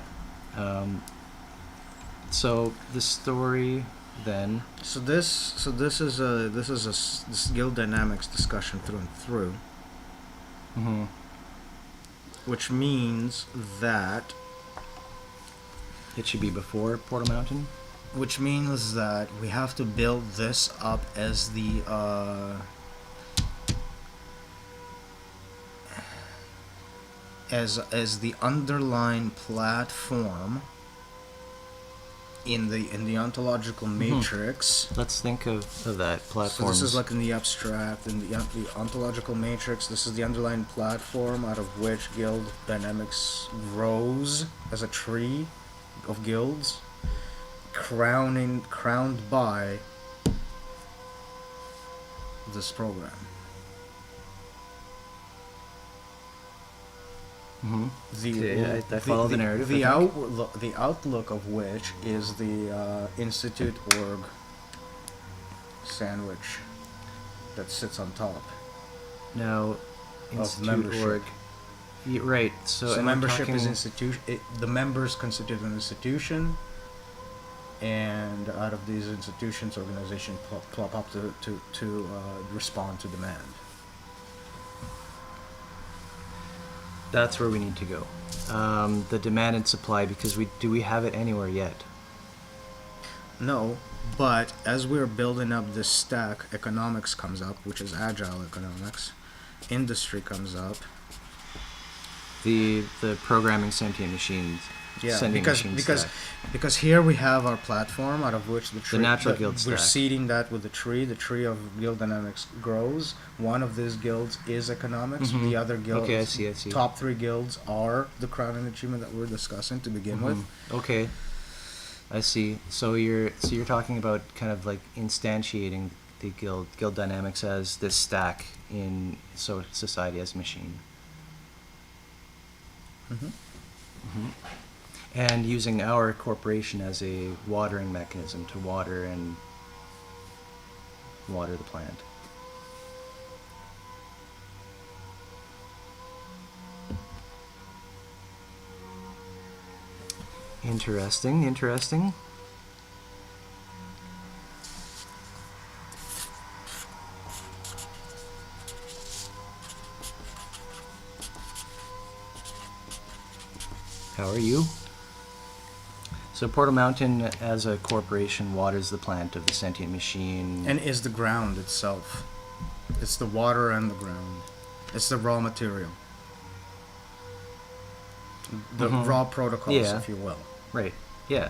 So the story then. So this is this guild dynamics discussion through and through, Mm-hmm. which means that It should be before Portal Mountain. we have to build this up as the underlying platform in the ontological matrix. Let's think of that platform. So this is like in the abstract, in the ontological matrix. This is the underlying platform out of which guild dynamics grows as a tree of guilds, crowned by this program. Mm-hmm. I follow the narrative. The outlook of which is the Institute org sandwich that sits on top. Now, Of Institute membership. org. Right. So, So and we're membership talking- is institution. The members constitute an institution, and out of these institutions, organizations plop up to respond to demand. That's where we need to go. The demand and supply, because do we have it anywhere yet? No, but as we're building up this stack, economics comes up, which is agile economics. Industry comes up. The programming sentient machines. Yeah, sending machine because stack. because here we have our platform out of which the tree, natural guild we're stack. seeding that with the tree. The tree of guild dynamics grows. One of these guilds is economics. Mhm. The other guilds, Okay, I see. top three guilds are the crowning achievement that we're discussing to begin with. Mhm. Okay, I see. So you're talking about kind of like instantiating the guild dynamics as this stack in society as a machine. Mm-hmm. And using our corporation as a watering mechanism to water the plant. Interesting. How are you? So Portal Mountain, as a corporation, waters the plant of the sentient machine. And is the ground itself. It's the water and the ground. It's the raw material. The Mhm. raw protocols, Yeah. if you will. Right. Yeah.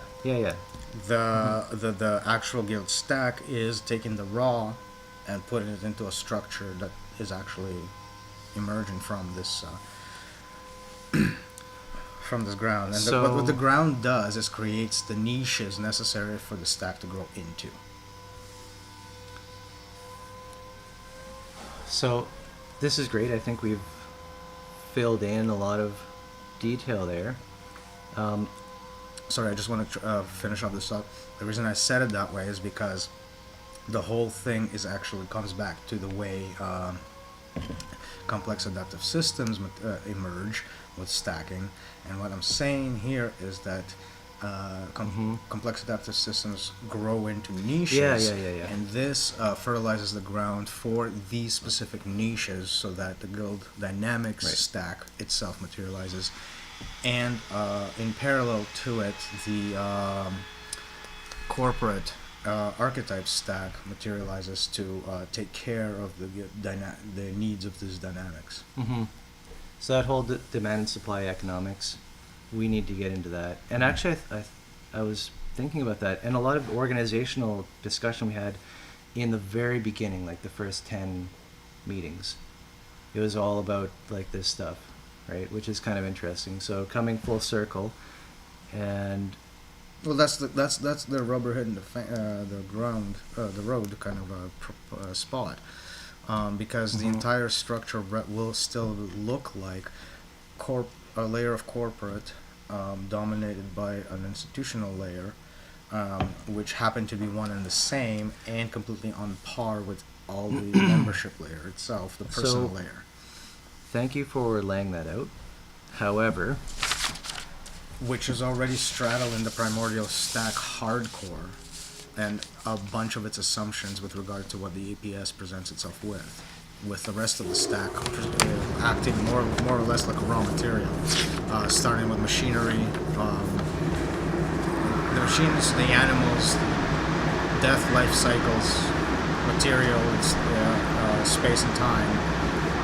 The actual guild stack is taking the raw and putting it into a structure that is actually emerging from this from this ground. And So- what the ground does is creates the niches necessary for the stack to grow into. So this is great. I think we've filled in a lot of detail there. Sorry, I just want to finish off this thought. The reason I said it that way is because the whole thing actually comes back to the way complex adaptive systems emerge with stacking. And what I'm saying here is that complex adaptive systems grow into niches. Yeah. And this fertilizes the ground for these specific niches so that the guild dynamics Right. stack itself materializes. And in parallel to it, the corporate archetype stack materializes to take care of the needs of these dynamics. Mm-hmm. So that whole demand and supply economics, we need to get into that. And actually, I was thinking about that, and a lot of organizational discussion we had in the very beginning, like the first 10 meetings, it was all about like this stuff, right? Which is kind of interesting. So coming full circle, and Well, that's the rubber hitting the ground, the road kind of spot, because the entire structure will still look like a layer of corporate, dominated by an institutional layer, which happen to be one and the same and completely on par with all the membership layer itself, the personal So- layer. thank you for laying that out. However, Which is already straddled in the primordial stack hardcore, and a bunch of its assumptions with regard to what the APS presents itself with the rest of the stack acting more or less like a raw material, starting with machinery, the machines, the animals, death, life cycles, materials, space and time,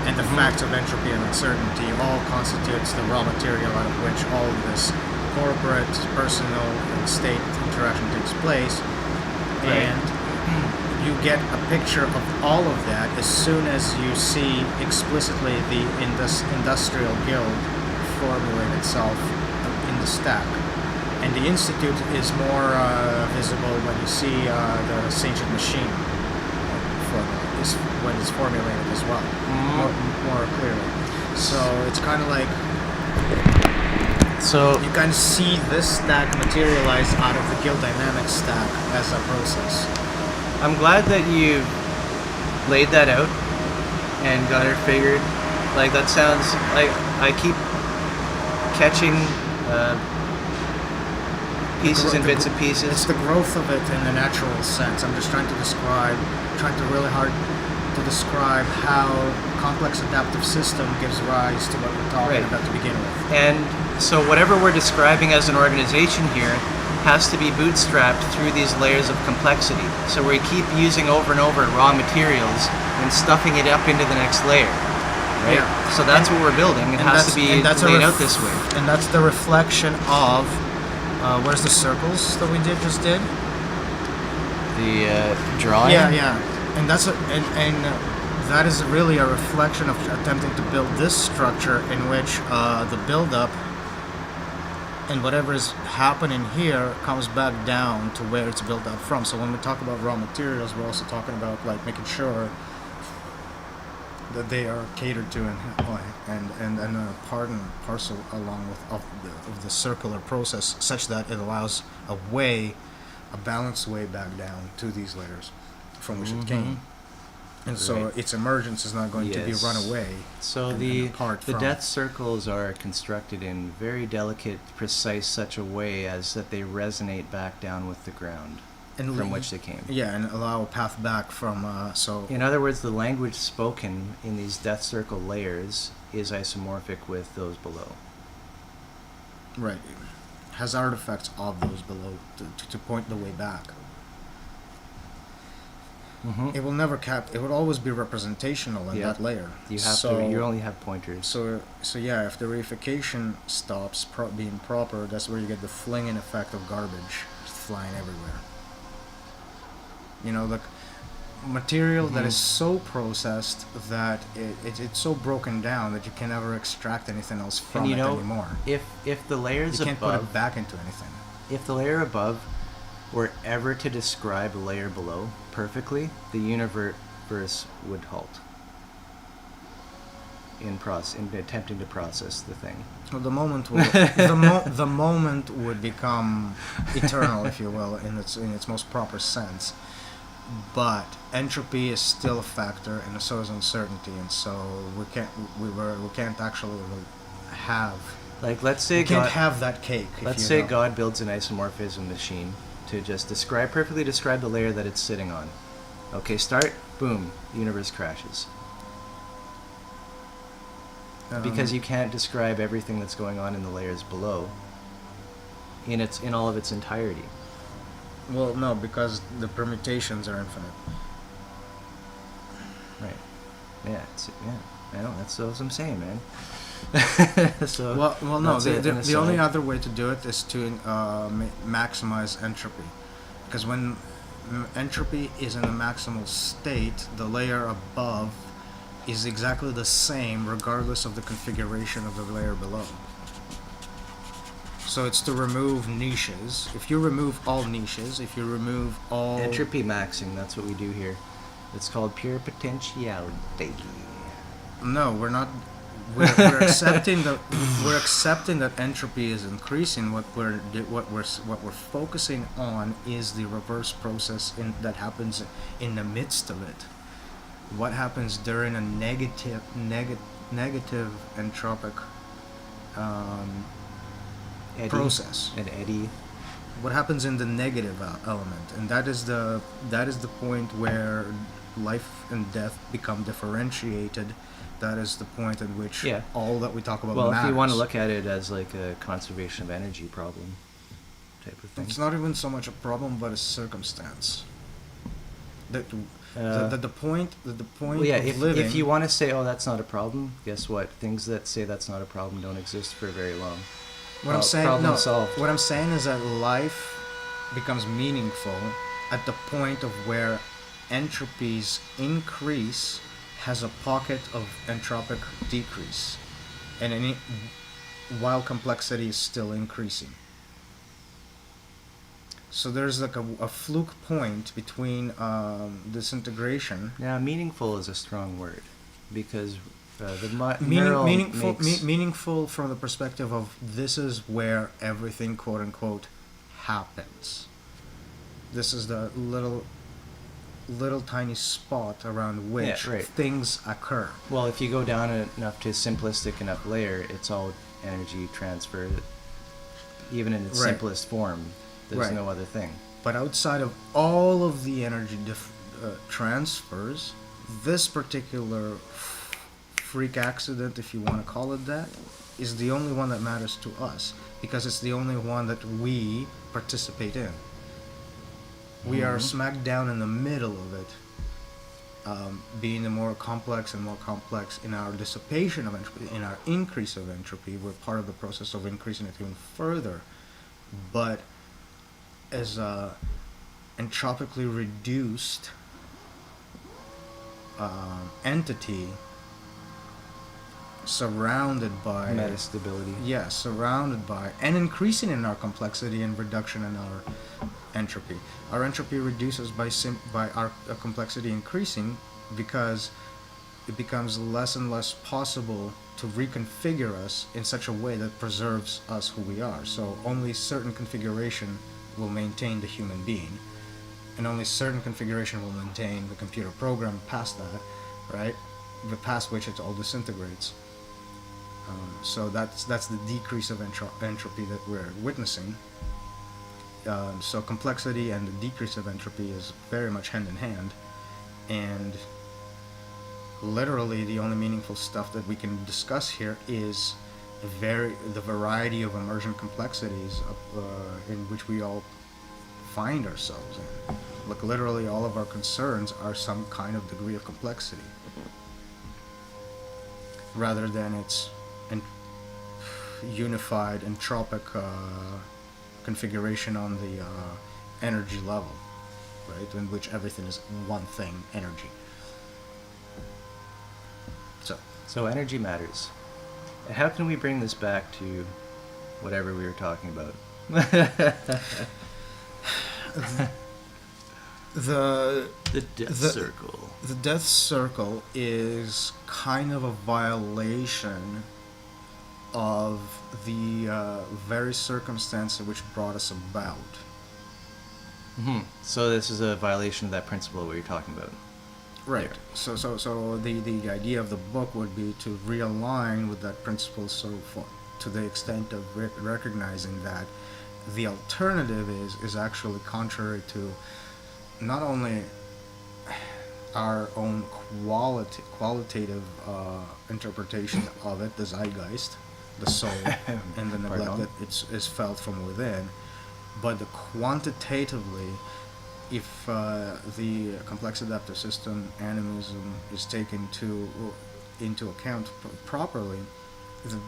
and the facts of entropy and uncertainty all constitutes the raw material out of which all of this corporate, personal, and state interaction takes place. Right. And you get a picture of all of that as soon as you see explicitly the industrial guild formulate itself in the stack. And the institute is more visible when you see the sentient machine when it's formulated as well, more clearly. So it's kind of like so you kind of see this stack materialize out of the guild dynamics stack as a process. I'm glad that you laid that out and got it figured. Like that sounds like I keep catching pieces and bits and It's pieces. the growth of it in a natural sense. I'm just trying really hard to describe how complex adaptive system gives rise to what we're talking Right. about to begin with. And so whatever we're describing as an organization here has to be bootstrapped through these layers of complexity. So we keep using over and over raw materials and stuffing it up into the next layer. Right? Yeah. So that's what we're building. It has to be laid out this way. And that's the reflection of where's the circles that we just did? The drawing. Yeah. And and that is really a reflection of attempting to build this structure in which the build-up and whatever is happening here comes back down to where it's built up from. So when we talk about raw materials, we're also talking about like making sure that they are catered to and a part and parcel along with of the circular process, such that it allows a balanced way back down to these layers from which it came. And so Right. its emergence is not going to be Yes. run away. So and the apart from. death circles are constructed in very delicate, precise such a way as that they resonate back down with the ground And from which they came. Yeah, and allow a path back from In other words, the language spoken in these death circle layers is isomorphic with those below. right, has artifacts of those below to point the way back. It will never it would always be representational in Yeah. that layer. You have so, to. You only have pointers. So yeah, if the reification stops being proper, that's where you get the flinging effect of garbage flying everywhere. You know, like material that is so processed that it's so broken down that you can never extract anything else from And it you know, anymore. if the layers You can't put above, it back into anything. if the layer above were ever to describe a layer below perfectly, the universe would halt in attempting to process the thing. Well, the moment will, the moment would become eternal, if you will, in its most proper sense. But entropy is still a factor, and so is uncertainty, and so we can't actually have. Like, let's say We can't God, have that cake. let's say God builds an isomorphism machine to just perfectly describe the layer that it's sitting on. Okay, start, boom, the universe crashes. Because you can't describe everything that's going on in the layers below in all of its entirety. Well, no, because the permutations are infinite. Right. Yeah. I know. That's what I'm saying, man. So. Well, no. that's it in a The only side. other way to do it is to maximize entropy, because when entropy is in the maximal state, the layer above is exactly the same regardless of the configuration of the layer below. So it's to remove niches. If you remove all niches, if you remove all... Entropy maxing, that's what we do here. It's called pure potentiality. No, we're not. We're accepting that entropy is increasing. What we're focusing on is the reverse process that happens in the midst of it. What happens during a negative entropic process? An eddy. What happens in the negative element, and that is the point where life and death become differentiated. That is the point at which all that we talk about matters. If you want to look at it as like a conservation of energy problem type of thing. It's not even so much a problem, but a circumstance. The point of living... If you want to say, oh, that's not a problem, guess what? Things that say that's not a problem don't exist for very long. What I'm saying is that life becomes meaningful at the point of where entropy's increase has a pocket of entropic decrease, and while complexity is still increasing. So there's like a fluke point between disintegration. Yeah, meaningful is a strong word, because meaningful from the perspective of this is where everything quote unquote happens. This is the little tiny spot around which things occur. Well, if you go down enough to a simplistic enough layer, it's all energy transfer, even in its simplest form. There's no other thing. But outside of all of the energy transfers, this particular freak accident, if you want to call it that, is the only one that matters to us, because it's the only one that we participate in. We are smack down in the middle of it, being the more complex and more complex in our dissipation of entropy, in our increase of entropy. We're part of the process of increasing it even further. But as a entropically reduced entity, surrounded by metastability. Yeah, surrounded by and increasing in our complexity and reduction in our entropy. Our entropy reduces by our complexity increasing, because it becomes less and less possible to reconfigure us in such a way that preserves us who we are. So only certain configuration will maintain the human being, and only certain configuration will maintain the computer program past that, right? Past which it all disintegrates. So that's the decrease of entropy that we're witnessing. So complexity and the decrease of entropy is very much hand in hand, and literally the only meaningful stuff that we can discuss here is the variety of emergent complexities in which we all find ourselves in. Like literally all of our concerns are some kind of degree of complexity, rather than its unified entropic configuration on the energy level, right? In which everything is one thing, energy. So energy matters. How can we bring this back to whatever we were talking about? The death circle. The death circle is kind of a violation of the very circumstance which brought us about. Mm-hmm. So this is a violation of that principle what you're talking about. Right. So the idea of the book would be to realign with that principle, to the extent of recognizing that the alternative is actually contrary to not only our own qualitative interpretation of it, the zeitgeist, the soul, and the neglect that is felt from within, but quantitatively, if the complex adaptive system animism is taken into account properly,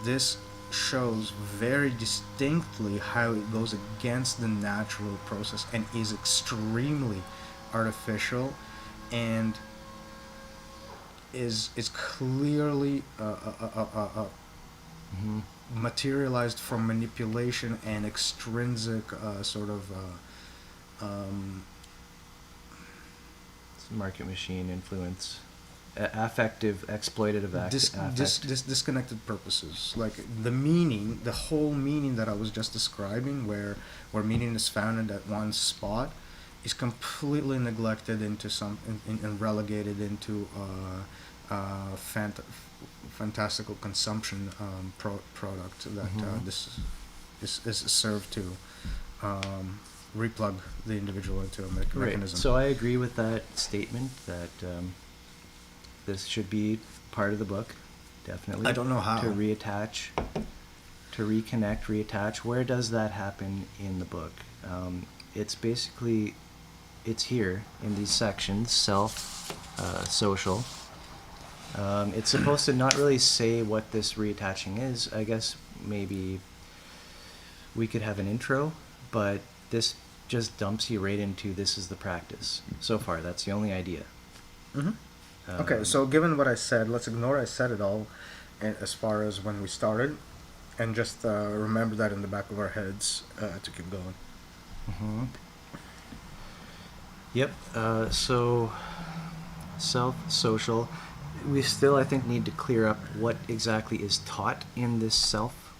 this shows very distinctly how it goes against the natural process and is extremely artificial, and is clearly Mm-hmm. materialized from manipulation and extrinsic sort of It's market machine influence, affective, exploitative affect. disconnected purposes. Like the meaning, the whole meaning that I was just describing, where meaning is found at one spot, is completely neglected into and relegated into fantastical consumption product that this is served to replug the individual into a Right. mechanism. So I agree with that statement that this should be part of the book, definitely. I don't know how. To reattach, to reconnect, reattach. Where does that happen in the book? It's basically, it's here in these sections, self, social. It's supposed to not really say what this reattaching is. I guess maybe we could have an intro, but this just dumps you right into this is the practice. So far, that's the only idea. Mm-hmm. Okay, so given what I said, let's ignore I said it all as far as when we started, and just remember that in the back of our heads to keep going. Mm-hmm. Yep. So, self, social. We still, I think, need to clear up what exactly is taught in this self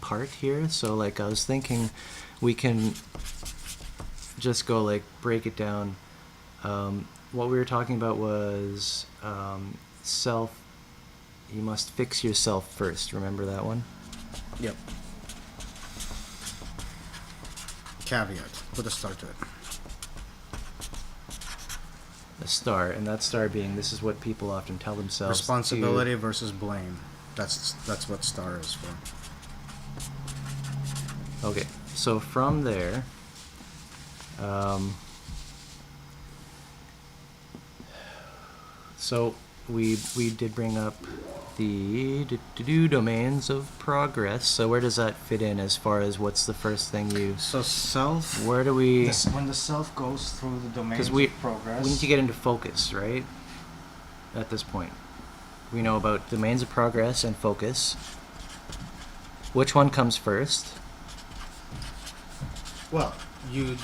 part here. So, like, I was thinking we can just go, like, break it down. What we were talking about was self. You must fix yourself first. Remember that one? Yep. Caveat. Put a star to it. A star, and that star being this is what people often tell themselves. Responsibility versus blame. That's what star is for. Okay, so from there, so we did bring up the domains of progress. So where does that fit in as far as what's the first thing you? So self. Where do we? When the self goes through the domains Because of progress. we need to get into focus, right? At this point, we know about domains of progress and focus. Which one comes first? Well, you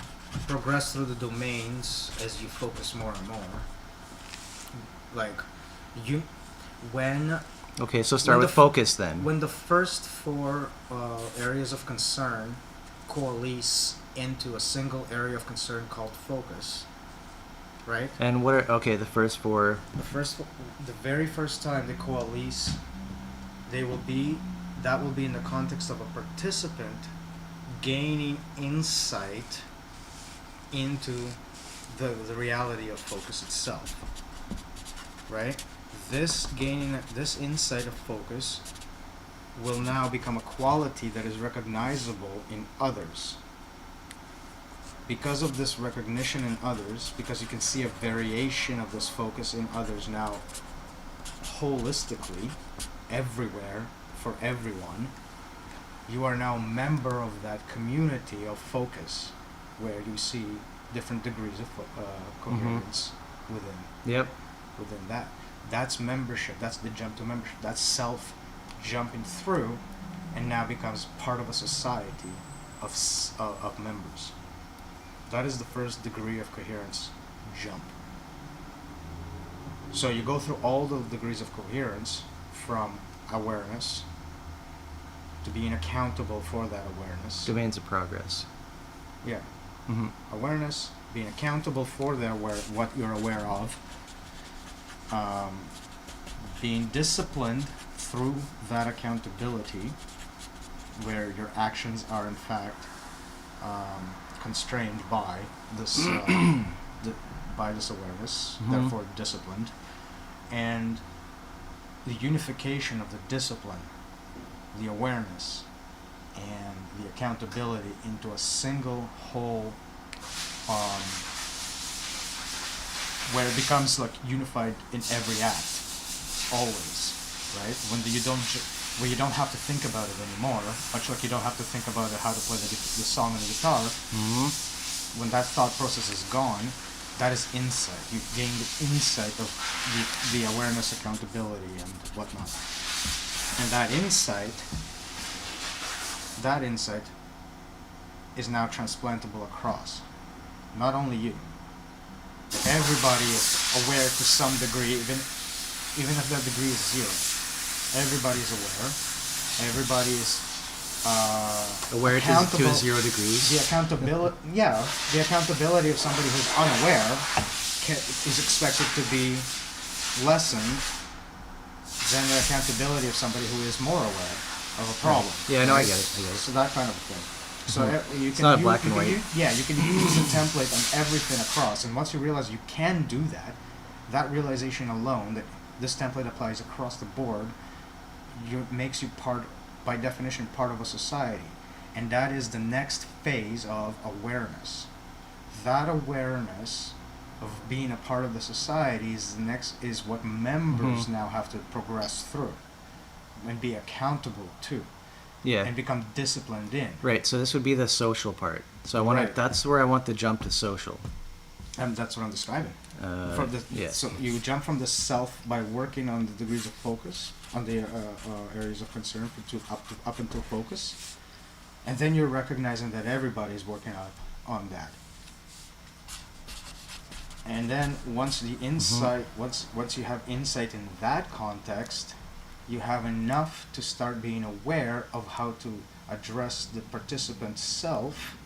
progress through the domains as you focus more and more. Like, Okay, so start when with focus then. when the first four areas of concern coalesce into a single area of concern called focus, right? And what are the first four? The very first time they coalesce, that will be in the context of a participant gaining insight into the reality of focus itself, right? This insight of focus will now become a quality that is recognizable in others. Because of this recognition in others, because you can see a variation of this focus in others now holistically, everywhere, for everyone, you are now a member of that community of focus where you see different degrees of coherence within that. That's membership. That's the jump to membership. That's self jumping through and now becomes part of a society of members. That is the first degree of coherence jump. So you go through all the degrees of coherence from awareness to being accountable for that awareness. Domains of progress. Yeah. Mm-hmm. Awareness, being accountable for what you're aware of, being disciplined through that accountability, where your actions are in fact constrained by this by this awareness, therefore disciplined, and the unification of the discipline, the awareness, and the accountability into a single whole, where it becomes like unified in every act, always, right? When where you don't have to think about it anymore, much like you don't have to think about how to play the song on the guitar. Mm-hmm. When that thought process is gone, that is insight. You gain the insight of the awareness, accountability, and whatnot. And that insight is now transplantable across. Not only you. Everybody is aware to some degree, even if that degree is zero. Everybody is aware. Everybody is Aware to accountable. 0 degrees. The accountability, the accountability of somebody who's unaware is expected to be lessened than the accountability of somebody who is more aware of a problem. Yeah, no, I right? get it. So that kind of thing. So you It's can not use, black and you can white. you can use the template on everything across, and once you realize you can do that, that realization alone that this template applies across the board, makes you by definition, part of a society, and that is the next phase of awareness. That awareness of being a part of the society is what members now have to progress through and be accountable to. Yeah. And become disciplined in. Right. So this would be the social part. So I want to. Right. That's where I want the jump to social. And that's what I'm describing. Yeah. So you jump from the self by working on the degrees of focus, on the areas of concern up until focus, and then you're recognizing that everybody is working on that. And then once the insight, once you have insight in that context, you have enough to start being aware of how to address the participant's self,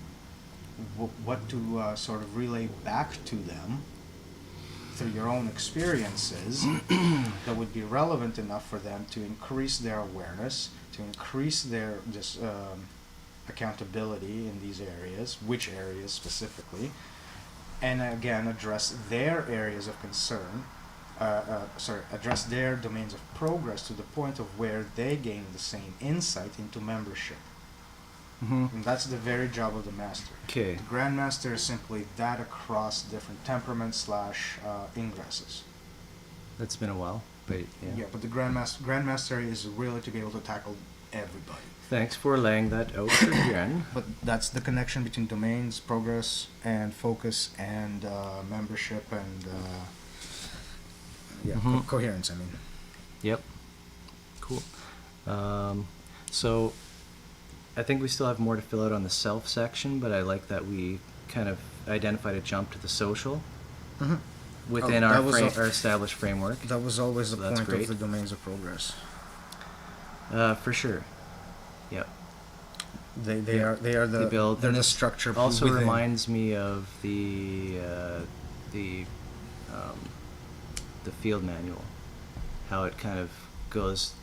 what to sort of relay back to them through your own experiences that would be relevant enough for them to increase their awareness, to increase their accountability in these areas, which areas specifically, and again address their areas of concern, address their domains of progress to the point of where they gain the same insight into membership. And that's the very job of the master. Okay. The grandmaster is simply that across different temperaments / ingresses. That's been a while, but yeah. Yeah, but the grandmaster is really to be able to tackle everybody. Thanks for laying that out again. But that's the connection between domains, progress, and focus, and membership, and coherence. I mean. Yep. Cool. So I think we still have more to fill out on the self section, but I like that we kind of identified a jump to the social within our established framework. That was always the point great. of the domains of progress. For sure. Yep. They are the build, they're and the this structure. Also within. reminds me of the field manual, how it kind of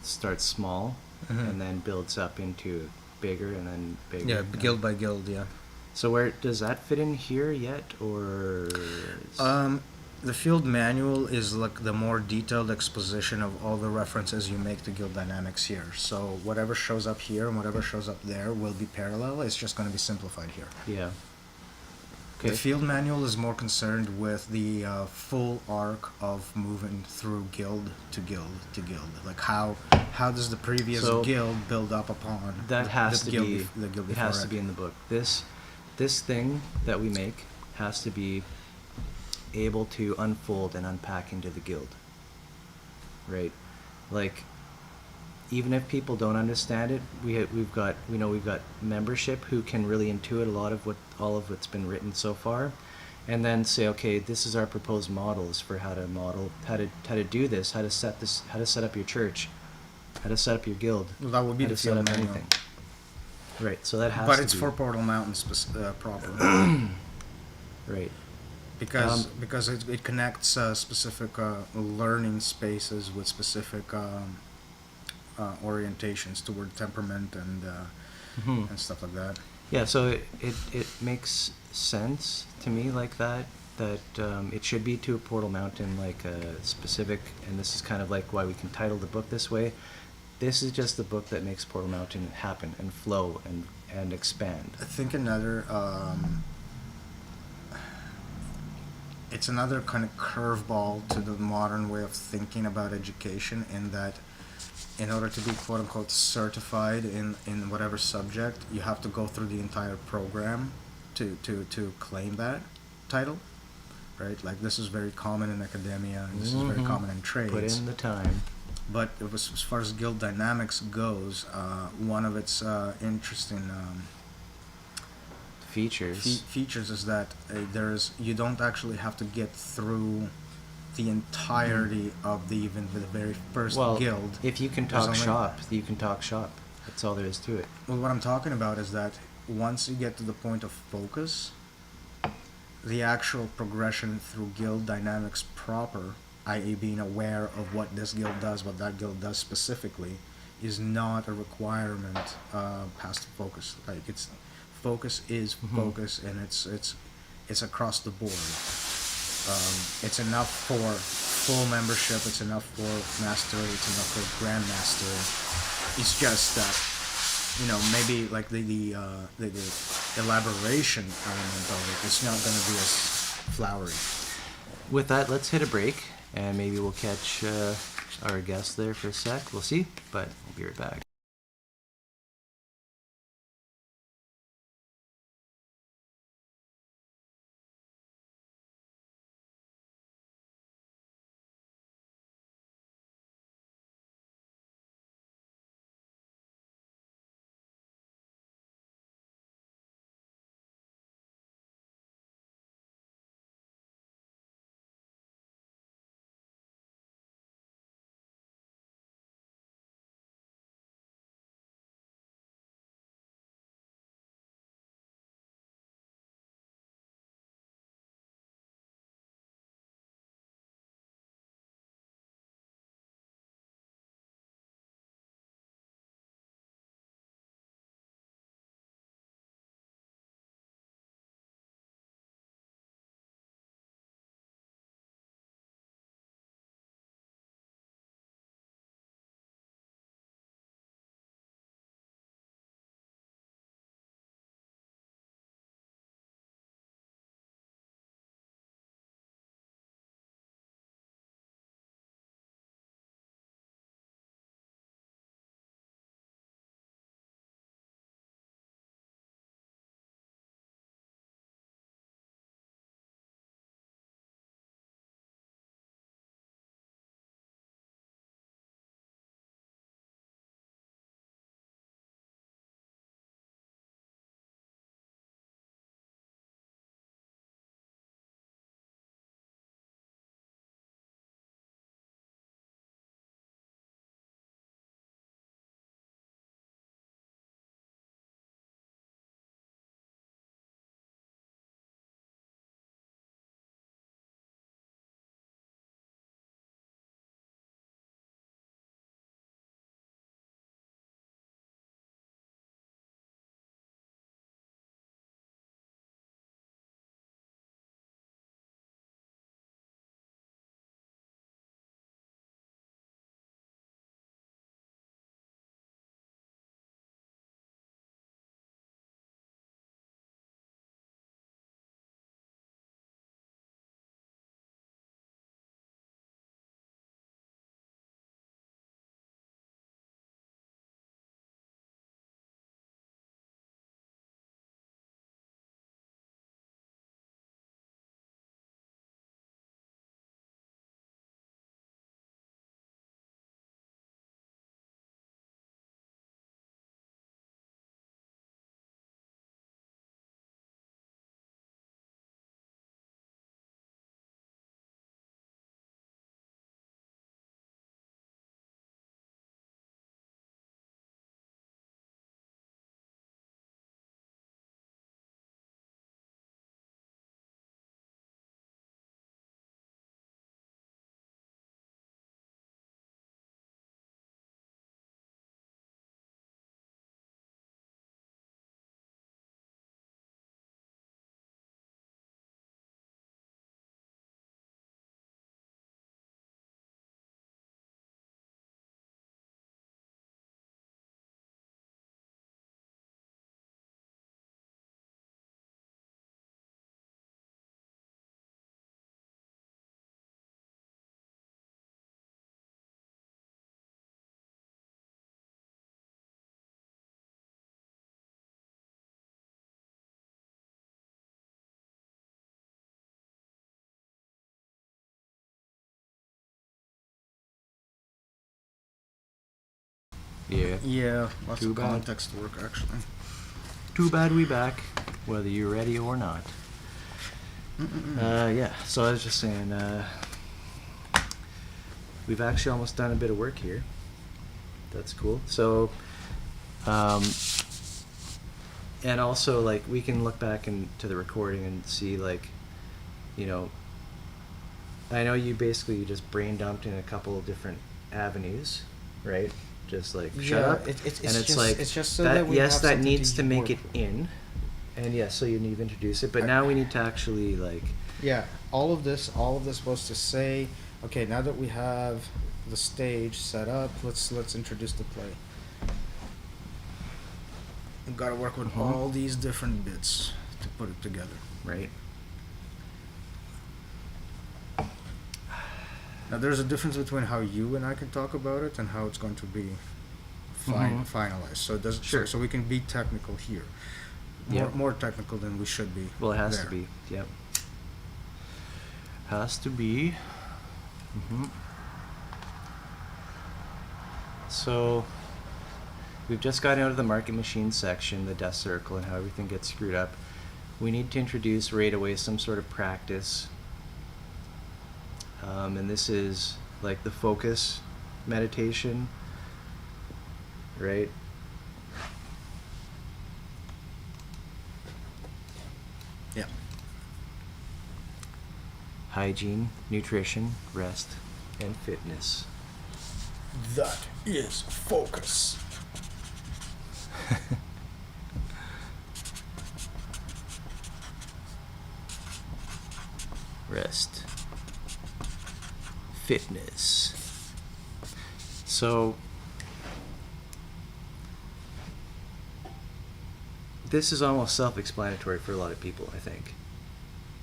starts small and then builds up into bigger and then bigger. Yeah, guild by guild. Yeah. So where does that fit in here yet, or? The field manual is like the more detailed exposition of all the references you make to guild dynamics here. So whatever shows up here and whatever shows up there will be parallel. It's just going to be simplified here. Yeah. Okay. The field manual is more concerned with the full arc of moving through guild to guild to guild. Like how does the previous guild build up upon that has to be the guild it before has to be in the book. This thing that we make has to be able to unfold and unpack into the guild, right? Like, even if people don't understand it, we've got membership who can really intuit all of what's been written so far, and then say, okay, this is our proposed models for how to do this, how to set up your church, how to set up your guild. Well, that would be the field manual. Anything. Right. So that has. But to it's be. for Portal Mountain proper. Right. Because it connects specific learning spaces with specific orientations toward temperament and stuff like that. Yeah, so it makes sense to me like that it should be to a Portal Mountain like a specific, and this is kind of like why we can title the book this way. This is just the book that makes Portal Mountain happen and flow and expand. I think another it's another kind of curveball to the modern way of thinking about education, in that in order to be quote unquote certified in whatever subject, you have to go through the entire program to claim that title. right? Like this is very common in academia, and this is very common in trades. Put in the time. But as far as guild dynamics goes, one of its interesting Features. features is that you don't actually have to get through the entirety of the event with the very first Well, guild. if you can There's talk only- shop, you can talk shop. That's all there is to it. Well, what I'm talking about is that once you get to the point of focus, the actual progression through guild dynamics proper, i.e., being aware of what this guild does, what that guild does specifically, is not a requirement past focus. Like focus is focus, and it's across the board. It's enough for full membership. It's enough for mastery. It's enough for grandmaster. It's just that, maybe like the elaboration element of it, it's not going to be as flowery. With that, let's hit a break, and maybe we'll catch our guest there for a sec. We'll see, but we'll be right back. Yeah. Yeah, lots Too of bad. context work actually. Too bad we back, whether you're ready or not. Yeah, so I was just saying, we've actually almost done a bit of work here. That's cool. So, and also, like, we can look back into the recording and see, like, you know, I know you basically just brain dumped in a couple of different avenues, right? Just like shut up, it's and just, it's like it's just so that. that we Yes, have that something needs to make work it with. in, and yes, so you need to introduce it. But now we need to actually like, Yeah, all of this was to say, okay, now that we have the stage set up, let's introduce the play. We've got to work with all these different bits to put it together. right? Now, there's a difference between how you and I can talk about it and how it's going to be finalized. So it doesn't. Sure. So we can be technical here. Yep. More technical than we should be. Well, it has there. to be. Yep. Has to be. So, we've just got out of the market machine section, the death circle, and how everything gets screwed up. We need to introduce right away some sort of practice. And this is like the focus meditation, right? Yeah. Hygiene, nutrition, rest, and fitness. That is focus. Rest. Fitness. So, this is almost self-explanatory for a lot of people, I think.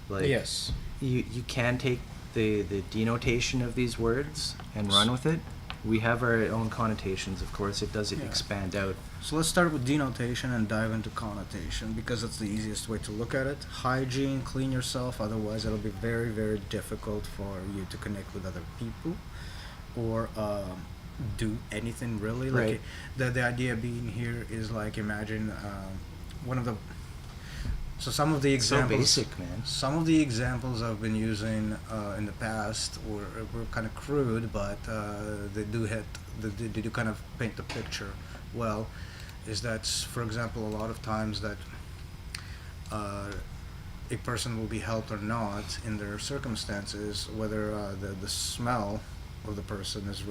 Like, Yes. you can take the denotation of these words and run with it. We have our own connotations, of course. It doesn't Yeah. expand out. So let's start with denotation and dive into connotation because it's the easiest way to look at it. Hygiene, clean yourself, otherwise it'll be very, very difficult for you to connect with other people or do anything really. Like Right. the idea being here is like imagine one of the some of the It's so examples. basic, man. Some of the examples I've been using in the past were kind of crude, but they do kind of paint the picture well. Is that, for example, a lot of times that a person will be helped or not in their circumstances, whether the smell of the person is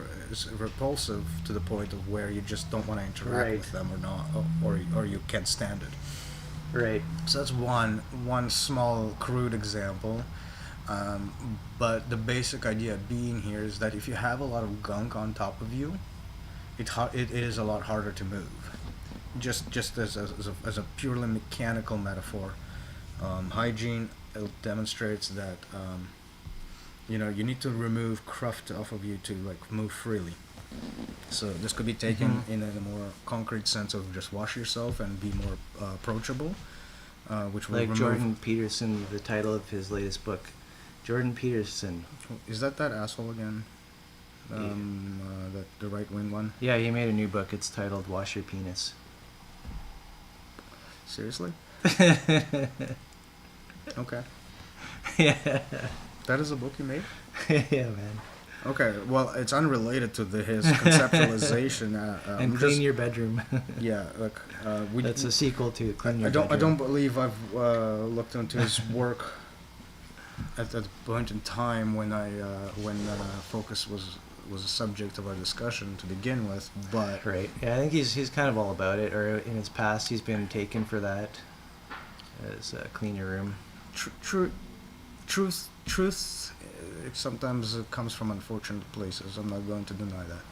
repulsive to the point of where you just don't want to interact Right. with them or not, or you can't stand it. Right. So that's one small crude example, but the basic idea being here is that if you have a lot of gunk on top of you, it is a lot harder to move. Just as a purely mechanical metaphor, hygiene demonstrates that you need to remove cruft off of you to like move freely. So this could be taken in a more concrete sense of just wash yourself and be more approachable, which will Like remove. Jordan Peterson, the title of his latest book. Jordan Peterson. Is that asshole again? The right wing one. Yeah, he made a new book. It's titled Wash Your Penis. Seriously? Okay. Yeah. That is a book you made? Yeah, man. Okay, well, it's unrelated to his conceptualization. And clean your bedroom. Yeah, like That's a sequel to Clean Your I Bedroom. don't believe I've looked into his work at that point in time when focus was a subject of our discussion to begin with. But Right. Yeah, I think he's kind of all about it. Or in his past, he's been taken for that. As clean your room. truth. It sometimes comes from unfortunate places. I'm not going to deny that.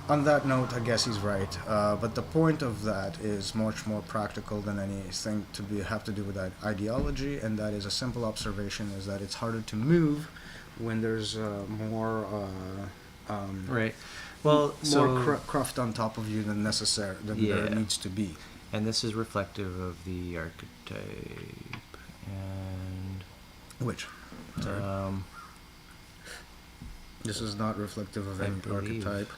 On that note, I guess he's right. But the point of that is much more practical than anything have to do with that ideology, and that is a simple observation: is that it's harder to move when there's more. Right. Well, more cruft on top of you than necessary than there Yeah. needs to be. And this is reflective of the archetype. And Which? Sorry. This is not reflective of I any believe. archetype.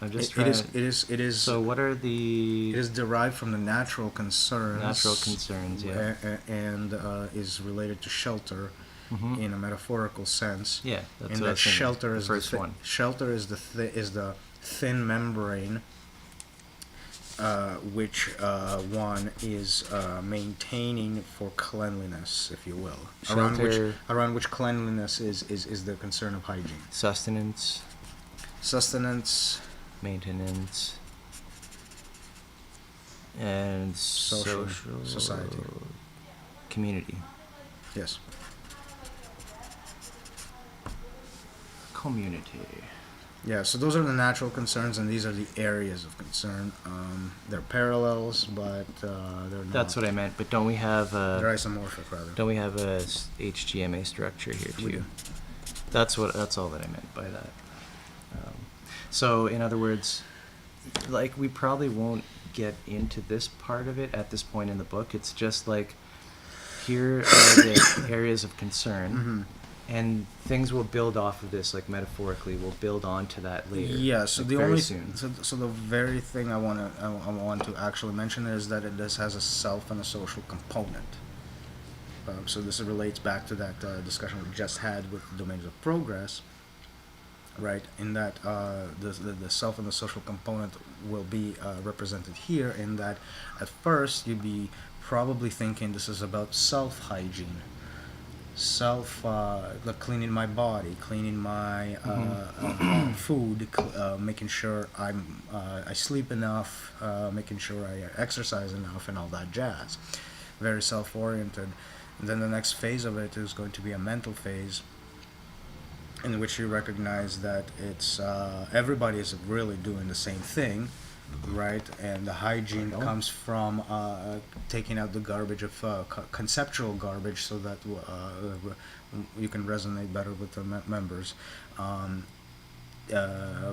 I'm just It trying. is. It is. It is. So what are the It is derived from the natural concerns. natural concerns? Yeah. And is related to shelter, Mhm. in a metaphorical sense. Yeah, that's In what I that was thinking. shelter The is first the one. shelter is the thin membrane, which one is maintaining for cleanliness, if you will. Shelter. Around which cleanliness is the concern of hygiene. Sustenance, Sustenance, maintenance, and social, society. community. Yes. Community. Yeah, so those are the natural concerns, and these are the areas of concern. They're parallels, but they're not. That's what I meant. But don't we have They're a isomorphic, rather. don't we have a HGMA structure here too? We do. That's all that I meant by that. So in other words, like we probably won't get into this part of it at this point in the book. It's just like here are the areas of concern. Mm-hmm. And things will build off of this, like metaphorically, we'll build onto that later. Yeah. So like the very only soon. so the very thing I want to actually mention is that this has a self and a social component. So this relates back to that discussion we just had with the domains of progress, right? In that the self and the social component will be represented here. In that, at first you'd be probably thinking this is about self hygiene. Like cleaning my body, cleaning my food, making sure I sleep enough, making sure I exercise enough, and all that jazz. Very self-oriented. And then the next phase of it is going to be a mental phase, in which you recognize that it's everybody is really doing the same thing, right? And the hygiene comes from taking out the garbage of conceptual garbage, so that you can resonate better with the members.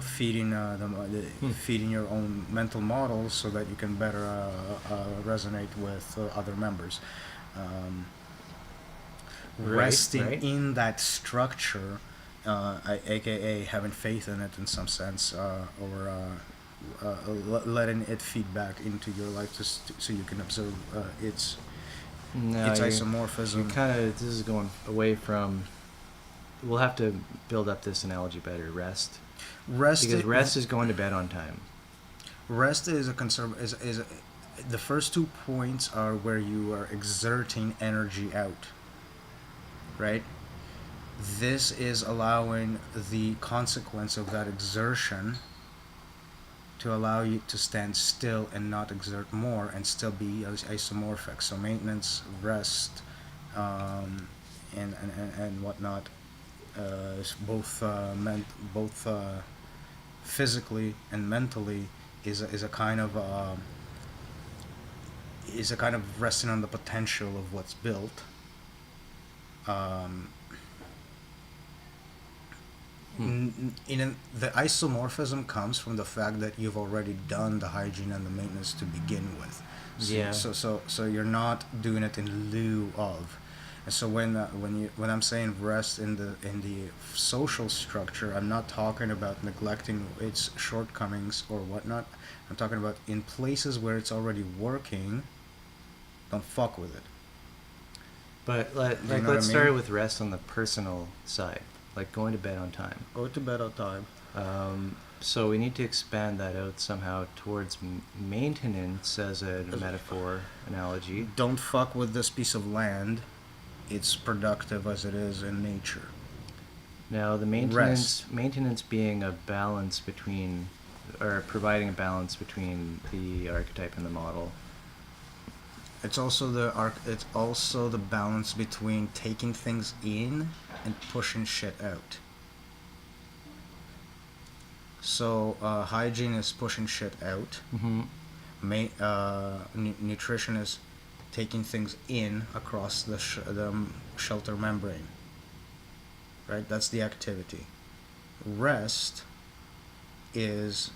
Feeding your own mental models, so that you can better resonate with other members. Resting in that structure, aka having faith in it in some sense, or letting it feed back into your life, so you can observe its isomorphism. You kind of, this is going away from. We'll have to build up this analogy better. Rest because rest is going to bed on time. Rest is the first 2 points are where you are exerting energy out, right? This is allowing the consequence of that exertion to allow you to stand still and not exert more, and still be isomorphic. So maintenance, rest, and whatnot, both physically and mentally, is a kind of resting on the potential of what's built. The isomorphism comes from the fact that you've already done the hygiene and the maintenance to begin with. So you're not doing it in lieu of. And so when I'm saying rest in the social structure, I'm not talking about neglecting its shortcomings or whatnot. I'm talking about in places where it's already working, don't fuck with it. But let's start with rest on the personal side, like going to bed on time. Go to bed on time. So we need to expand that out somehow towards maintenance as a metaphor analogy. Don't fuck with this piece of land. It's productive as it is in nature. Now the maintenance being a balance between, or providing a balance between the archetype and the model. It's also the balance between taking things in and pushing shit out. So hygiene is pushing shit out. Mm-hmm. Nutrition is taking things in across the shelter membrane. Right? That's the activity. Rest is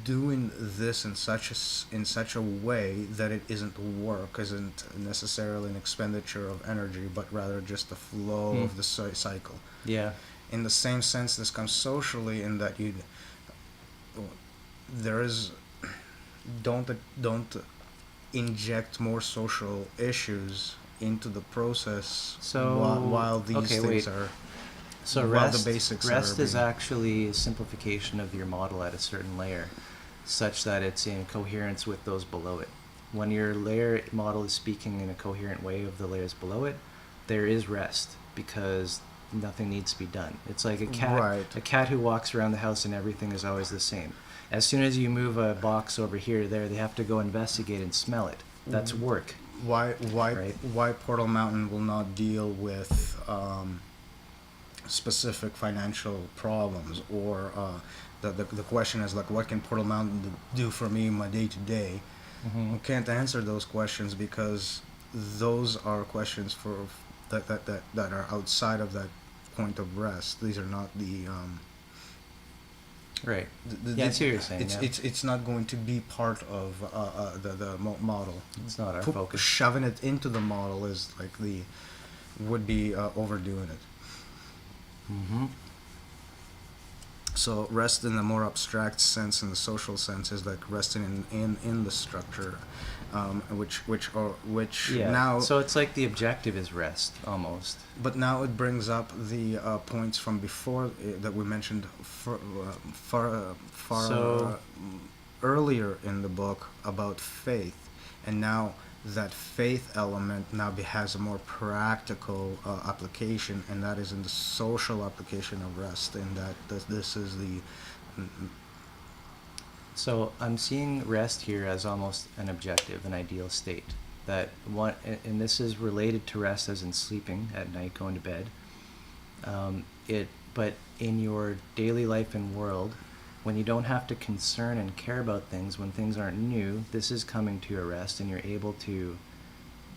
doing this in such a way that it isn't work, isn't necessarily an expenditure of energy, but rather just the flow of the cycle. Yeah. In the same sense, this comes socially in that there is don't inject more social issues into the process So while these okay, things wait. are So while rest, the basics rest are is being, actually a simplification of your model at a certain layer, such that it's in coherence with those below it. When your layer model is speaking in a coherent way of the layers below it, there is rest because nothing needs to be done. It's like a cat, Right. a cat who walks around the house and everything is always the same. As soon as you move a box over here or there, they have to go investigate and smell it. That's work. Right. why Portal Mountain will not deal with specific financial problems, or the question is like, what can Portal Mountain do for me in my day to day? Mm-hmm. We can't answer those questions because those are questions that are outside of that point of rest. These are not the Right. Yeah, I see what you're saying. it's not going to be part of the model. It's not our Pu- focus. Shoving it into the model is like would be overdoing it. Mm-hmm. So rest in the more abstract sense, in the social sense, is like resting in the structure, which Yeah. now. So it's like the objective is rest, almost. But now it brings up the points from before that we mentioned far So- earlier in the book about faith, and now that faith element now has a more practical application, and that is in the social application of rest, and that this is the So I'm seeing rest here as almost an objective, an ideal state. That one, and this is related to rest as in sleeping at night, going to bed. But in your daily life and world, when you don't have to concern and care about things, when things aren't new, this is coming to a rest, and you're able to.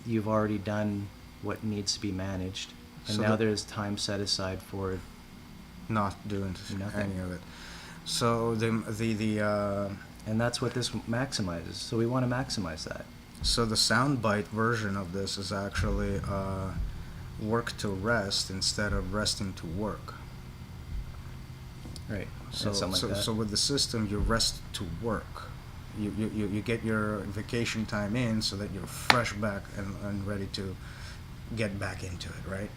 You've already done what needs to be managed, and So now that- there's time set aside for. not doing Nothing. any of it. So the And that's what this maximizes. So we want to maximize that. So the soundbite version of this is actually work to rest instead of resting to work. Right. So Yeah, something like that. so with the system, you rest to work. You get your vacation time in so that you're fresh back and ready to get back into it, right?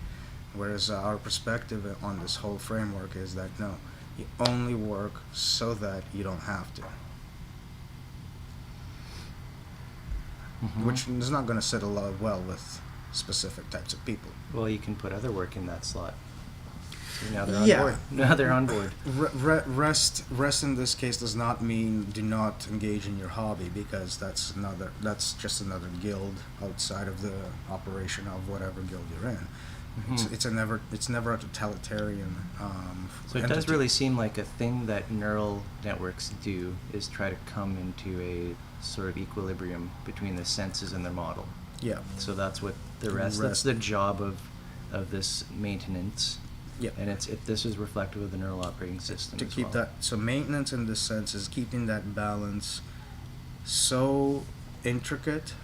Whereas our perspective on this whole framework is that no, you only work so that you don't have to. Mhm. Which is not going to sit a lot well with specific types of people. Well, you can put other work in that slot. So now they're on Yeah. board. Now they're on board. Rest in this case does not mean do not engage in your hobby, because that's just another guild outside of the operation of whatever guild you're in. Mhm. It's never a totalitarian. So it does entity. really seem like a thing that neural networks do is try to come into a sort of equilibrium between the senses and their model. Yeah. So that's what the rest. That's the job of this maintenance. Yeah. And this is reflective of the neural operating system. To as keep well. that, so maintenance in this sense is keeping that balance so intricate,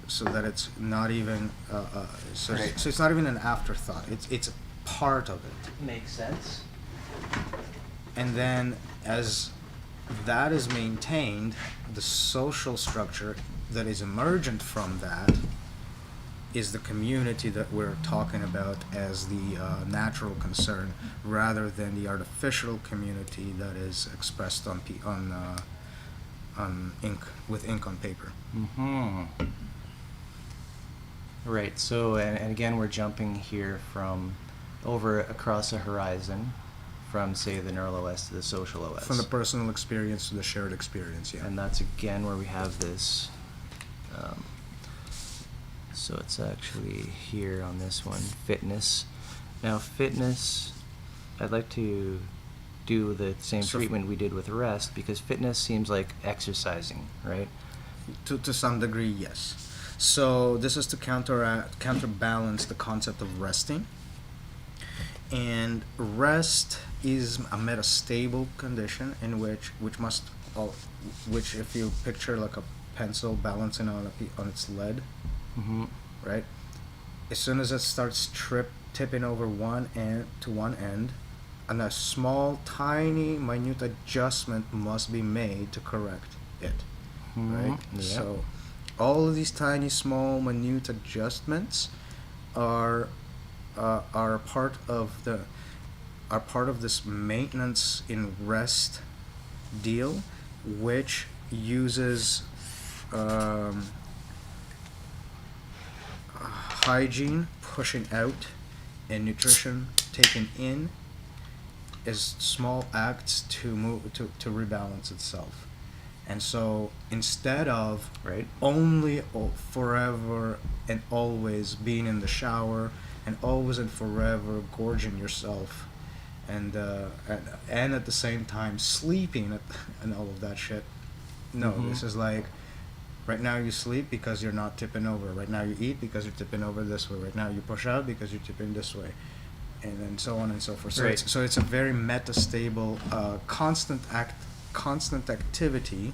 so that it's not even so it's not even an afterthought. It's a part of it. Makes sense. And then as that is maintained, the social structure that is emergent from that is the community that we're talking about as the natural concern, rather than the artificial community that is expressed on ink, with ink on paper. Mm-hmm. Right. So, and again, we're jumping here from over across a horizon, from say the neural OS to the social OS. From the personal experience to the shared experience, yeah. And that's again where we have this. So it's actually here on this one, fitness. Now, fitness, I'd like to do the same So treatment we did with rest, because fitness seems like exercising, right? To some degree, yes. So this is to counterbalance the concept of resting. And rest is a metastable condition in which if you picture like a pencil balancing on its lead, Mm-hmm. right? As soon as it starts tipping over one end, and a small, tiny, minute adjustment must be made to correct it, right? Yep. So, all of these tiny, small, minute adjustments are part of this maintenance in rest deal, which uses um, hygiene pushing out and nutrition taken in as small acts to rebalance itself. And so instead of Right. only forever and always being in the shower and always and forever gorging yourself and at the same time sleeping and all of that shit, no, Mhm. this is like, right now you sleep because you're not tipping over. Right now you eat because you're tipping over this way. Right now you push out because you're tipping this way, and then so on and so forth. So Right. it's a very metastable, constant activity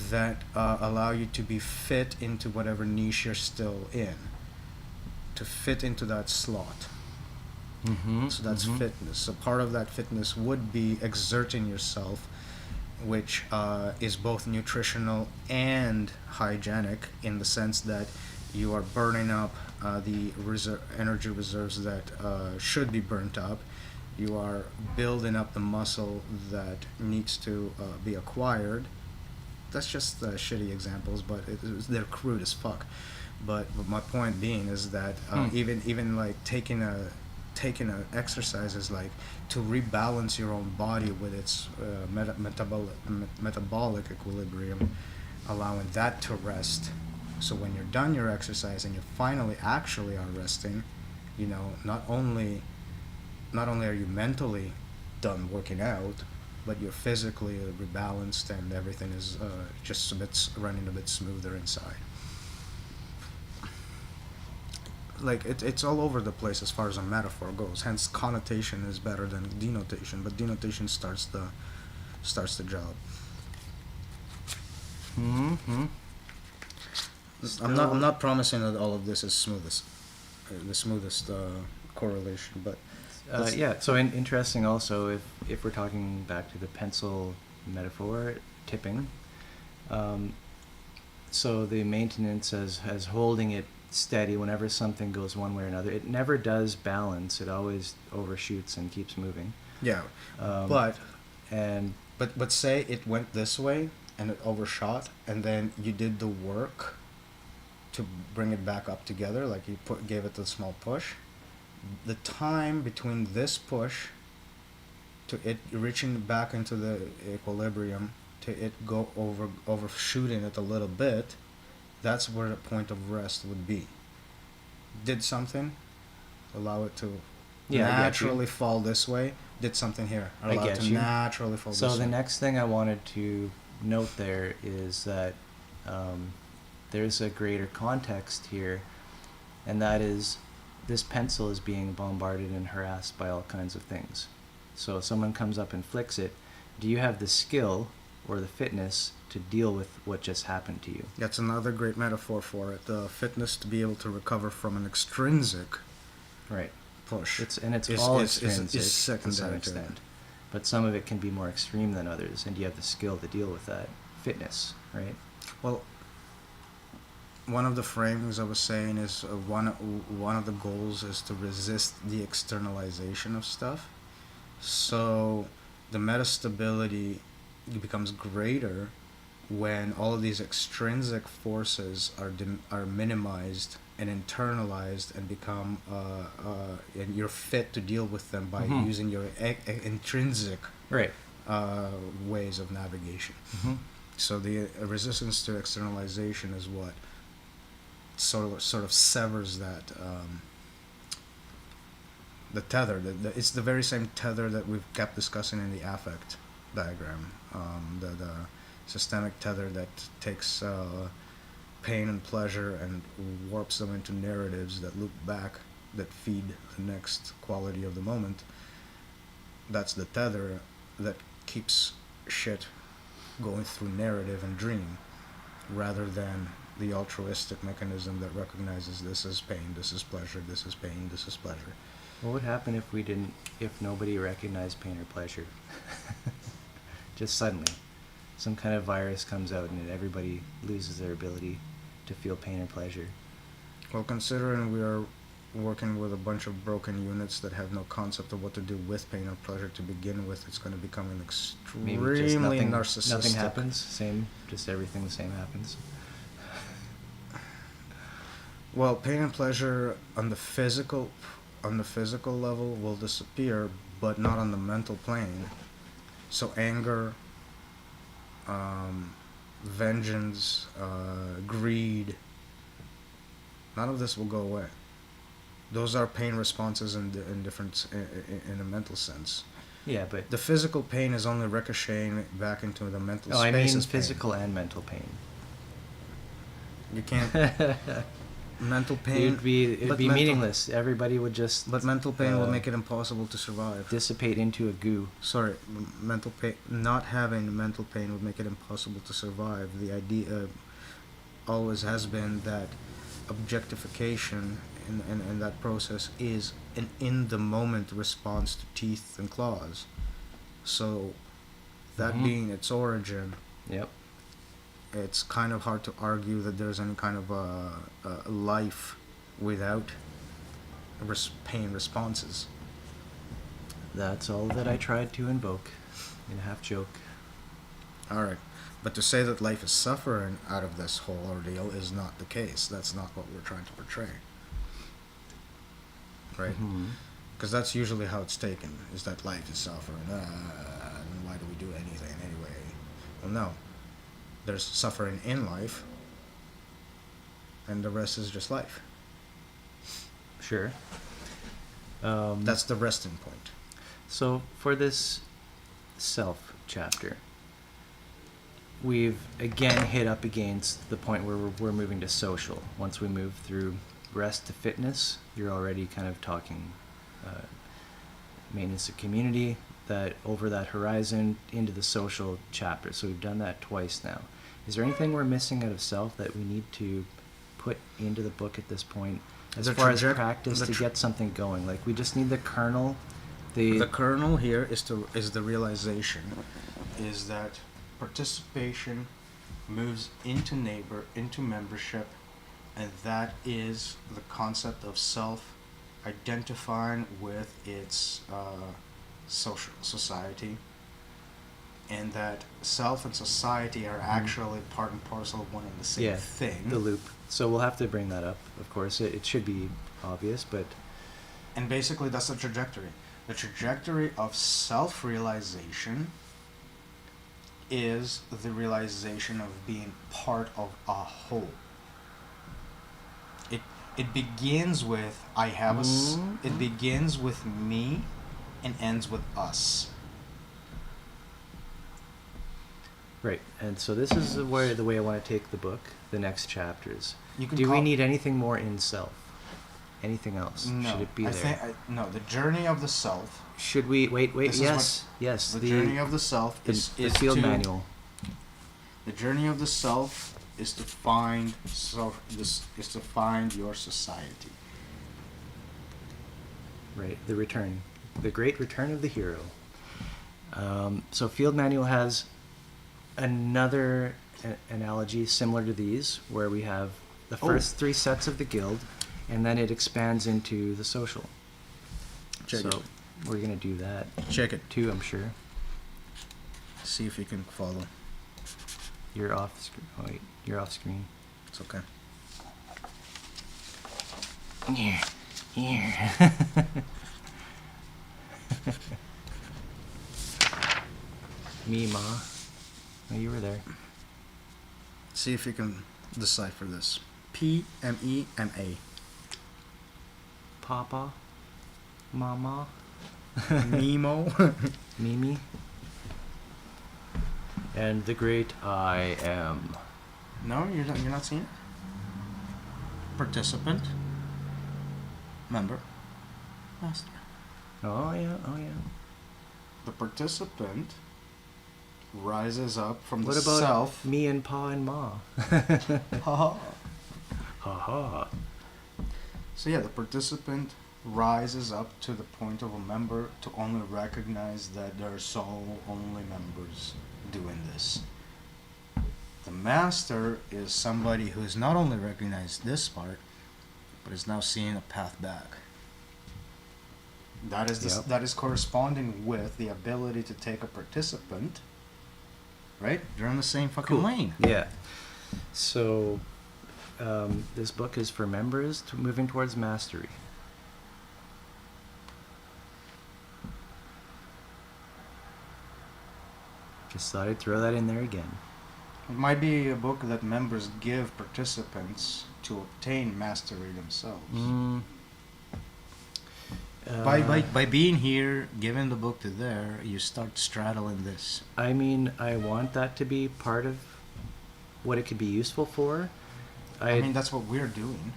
that allow you to be fit into whatever niche you're still in, to fit into that slot. Mm-hmm. So that's Mm-hmm. fitness. So part of that fitness would be exerting yourself, which is both nutritional and hygienic in the sense that you are burning up the energy reserves that should be burnt up. You are building up the muscle that needs to be acquired. That's just shitty examples, but they're crude as fuck. But my point being is that even like taking an exercise is like to rebalance your own body with its metabolic equilibrium, allowing that to rest. So when you're done your exercise and you finally actually are resting, you know, not only are you mentally done working out, but you're physically rebalanced and everything is just running a bit smoother inside. Like it's all over the place as far as a metaphor goes. Hence, connotation is better than denotation, but denotation starts the job. Mm-hmm. I'm not promising that all of this is the smoothest correlation, but Yeah. So interesting. Also, if we're talking back to the pencil metaphor, tipping. Um, so the maintenance as holding it steady whenever something goes one way or another. It never does balance. It always overshoots and keeps moving. yeah, Um, but and but say it went this way and it overshot, and then you did the work to bring it back up together, like you gave it the small push. The time between this push to it reaching back into the equilibrium to it overshooting it a little bit, that's where the point of rest would be. Did something, allow it to yeah, I get you. naturally fall this way. Did something here, I allow it get to you. naturally fall So this the way. next thing I wanted to note there is that there's a greater context here, and that is this pencil is being bombarded and harassed by all kinds of things. So if someone comes up and flicks it, do you have the skill or the fitness to deal with what just happened to you? That's another great metaphor for it. The fitness to be able to recover from an extrinsic Right. push. It's is- all is extrinsic to some secondary to it. extent, but some of it can be more extreme than others, and you have the skill to deal with that fitness, right? Well, one of the framings I was saying is one of the goals is to resist the externalization of stuff. So the metastability becomes greater when all of these extrinsic forces are minimized and internalized and become and you're fit to deal with them by Mhm. using your intrinsic Right. ways of navigation. Mm-hmm. So the resistance to externalization is what sort of severs that the tether. It's the very same tether that we've kept discussing in the affect diagram. The systemic tether that takes pain and pleasure and warps them into narratives that loop back, that feed the next quality of the moment. that's the tether that keeps shit going through narrative and dream, rather than the altruistic mechanism that recognizes this is pain, this is pleasure, this is pain, this is pleasure. What would happen if nobody recognized pain or pleasure? Just suddenly, some kind of virus comes out and everybody loses their ability to feel pain or pleasure. Well, considering we are working with a bunch of broken units that have no concept of what to do with pain or pleasure to begin with, it's going to become an Maybe extremely just nothing narcissistic. happens. Same, just everything the same happens. Well, pain and pleasure on the physical level will disappear, but not on the mental plane. So anger, vengeance, greed, none of this will go away. Those are pain responses in a mental sense. Yeah, but The physical pain is only ricocheting back into the mental I space. mean as pain. physical and mental pain. You can't. Mental pain. It'd be but meaningless. Everybody would just. But mental pain will make it impossible to survive. Dissipate into a goo. Sorry, mental pain. Not having mental pain would make it impossible to survive. The idea always has been that objectification in that process is an in-the-moment response to teeth and claws. So, that being its origin, Yep. it's kind of hard to argue that there's any kind of a life without pain responses. That's all that I tried to invoke in a half joke. Alright. But to say that life is suffering out of this whole ordeal is not the case. That's not what we're trying to portray. Right? Because that's usually how it's taken, is that life is suffering. And why do we do anything anyway? Well, no. There's suffering in life, and the rest is just life. Sure. That's the resting point. So for this self chapter, we've again hit up against the point where we're moving to social. Once we move through rest to fitness, you're already kind of talking maintenance of community, that over that horizon into the social chapter. So we've done that twice now. Is there anything we're missing out of self that we need to put into the book at this point as far as practice to get something going? Like, we just need the kernel. The kernel here is the realization is that participation moves into membership, and that is the concept of self identifying with its society, and that self and society are actually part and parcel of one and the same thing. The loop. So we'll have to bring that up, of course. It should be obvious, but... And basically that's the trajectory. The trajectory of self-realization is the realization of being part of a whole. It begins with it begins with me and ends with us. Right, and so this is the way I want to take the book, the next chapters. Do we need anything more in self? Anything else? No. Should it be there? No, the journey of the self. Should we... Wait, yes. The journey of the self is field manual. The journey of the self is to find your society. Right, the return. The great return of the hero. So field manual has another analogy similar to these, where we have the first 3 sets of the guild, and then it expands into the social. Check it. We're going to do that. Check it. Too, I'm sure. See if you can follow. You're off screen. Oh, wait, you're off screen. It's okay. Yeah. Me, Ma. Oh, you were there. See if you can decipher this. P-M-E-M-A. Papa. Mama. Nemo. Mimi. And the great I am. No, you're not seeing it? Participant. Member. Master. Oh yeah. The participant rises up from What the about self. me and Pa and Ma? Haha. Ha ha. So yeah, the participant rises up to the point of a member to only recognize that there are sole only members doing this. The master is somebody who's not only recognized this part, but is now seeing a path back. That is Yep. that is corresponding with the ability to take a participant, right? They're in the same fucking lane. Yeah. So, this book is for members moving towards mastery. Just thought I'd throw that in there again. It might be a book that members give participants to obtain mastery themselves. By being here, giving the book to there, you start straddling this. I mean, I want that to be part of what it could be useful for. I mean, that's what we're doing.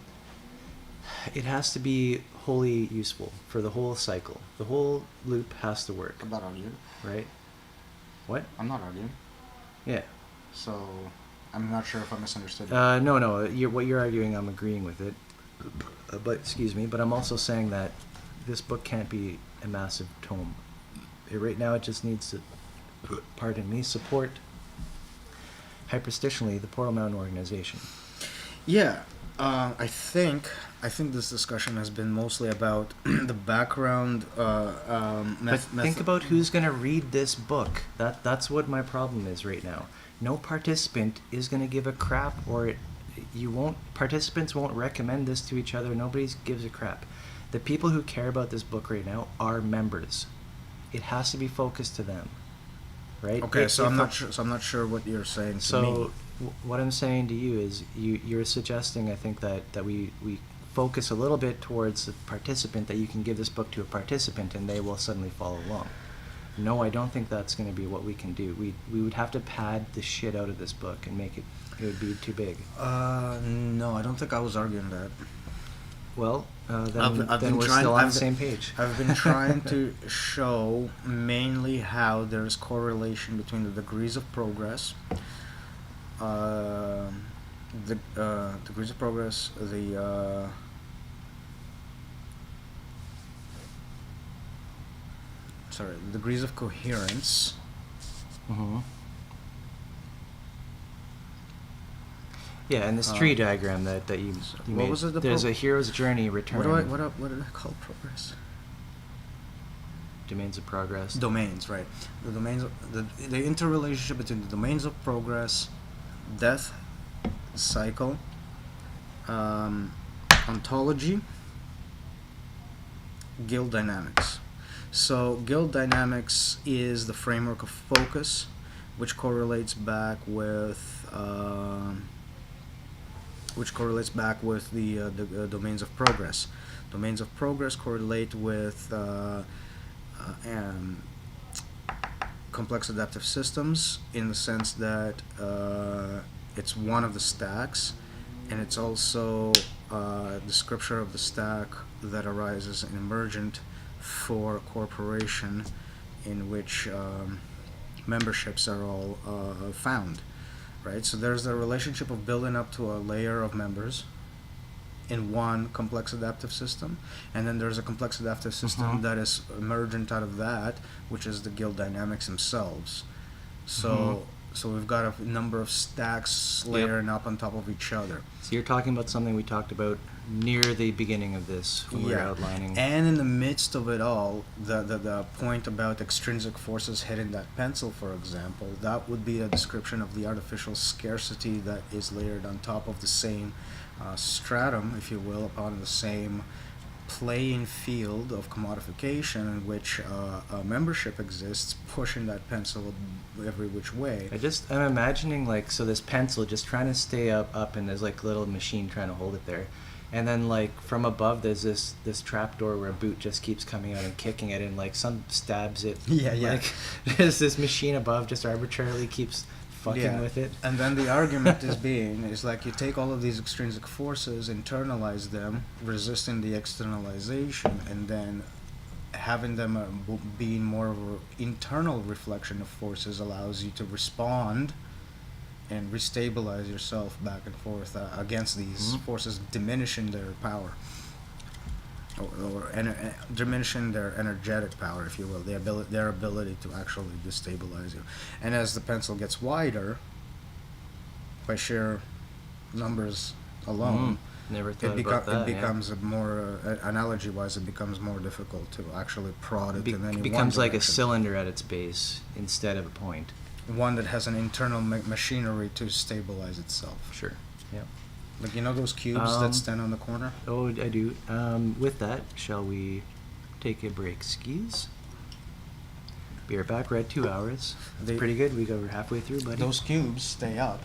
It has to be wholly useful for the whole cycle. The whole loop has to work, I'm not arguing. right? What? I'm not arguing. Yeah. So, I'm not sure if I misunderstood. No. What you're arguing, I'm agreeing with it. But excuse me. But I'm also saying that this book can't be a massive tome. Right now, it just needs to, pardon me, support hyperstitionally the Portal Mountain organization. Yeah, I think this discussion has been mostly about the background. But think about who's going to read this book. That's what my problem is right now. No participant is going to give a crap, or participants won't recommend this to each other. Nobody gives a crap. The people who care about this book right now are members. It has to be focused to them, right? Okay, I'm not sure what you're saying to me. What I'm saying to you is you're suggesting, I think, that we focus a little bit towards the participant, that you can give this book to a participant and they will suddenly follow along. No, I don't think that's going to be what we can do. We would have to pad the shit out of this book and make it would be too big. No, I don't think I was arguing that. Well, I've then we're still on the same page. I've been trying to show mainly how there's correlation between the degrees of progress, degrees of progress, the degrees of coherence. Mm-hmm. Yeah, and this tree diagram that you what made. was it, There's a hero's journey return. What did I call progress? Domains of progress. Domains, right? The domains, the interrelationship between the domains of progress, death, cycle, ontology, guild dynamics. So guild dynamics is the framework of focus, which correlates back with the domains of progress. Domains of progress correlate with complex adaptive systems, in the sense that it's one of the stacks, and it's also the scripture of the stack that arises in emergent for a corporation in which memberships are all found, right? So there's the relationship of building up to a layer of members in one complex adaptive system, and then there's a complex adaptive system that is emergent out of that, which is the guild dynamics themselves. So so we've got a number of stacks layering up on top of each other. So you're talking about something we talked about near the beginning of this when we were outlining. And in the midst of it all, the point about extrinsic forces hitting that pencil, for example, that would be a description of the artificial scarcity that is layered on top of the same stratum, if you will, upon the same playing field of commodification in which membership exists, pushing that pencil every which way. I'm imagining this pencil just trying to stay up, and there's a little machine trying to hold it there. And then from above there's this trap door where a boot just keeps coming out and kicking it, and some stabs it. Yeah. There's this machine above just arbitrarily keeps fucking with it. And then the argument is you take all of these extrinsic forces, internalize them, resisting the externalization, and then having them being more of an internal reflection of forces allows you to respond and restabilize yourself back and forth against these forces, diminishing their power, or diminishing their energetic power, if you will, their ability to actually destabilize you. And as the pencil gets wider, by sheer numbers alone, Never thought about that. it becomes a more analogy-wise, it becomes more difficult to actually prod it in any It becomes one like a direction. cylinder at its base instead of a point. One that has an internal machinery to stabilize itself. Sure. Yeah. Like, you know those cubes that stand on the corner? Oh, I do. With that, shall we take a break, skis? Be right back. We're at 2 hours. That's pretty good. We go halfway through, buddy. Those cubes stay up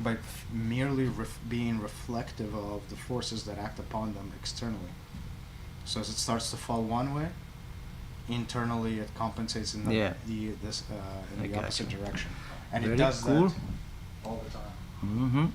by merely being reflective of the forces that act upon them externally. So as it starts to fall one way, internally it compensates in the opposite direction, and Very it does cool. that all the time. Mm-hmm.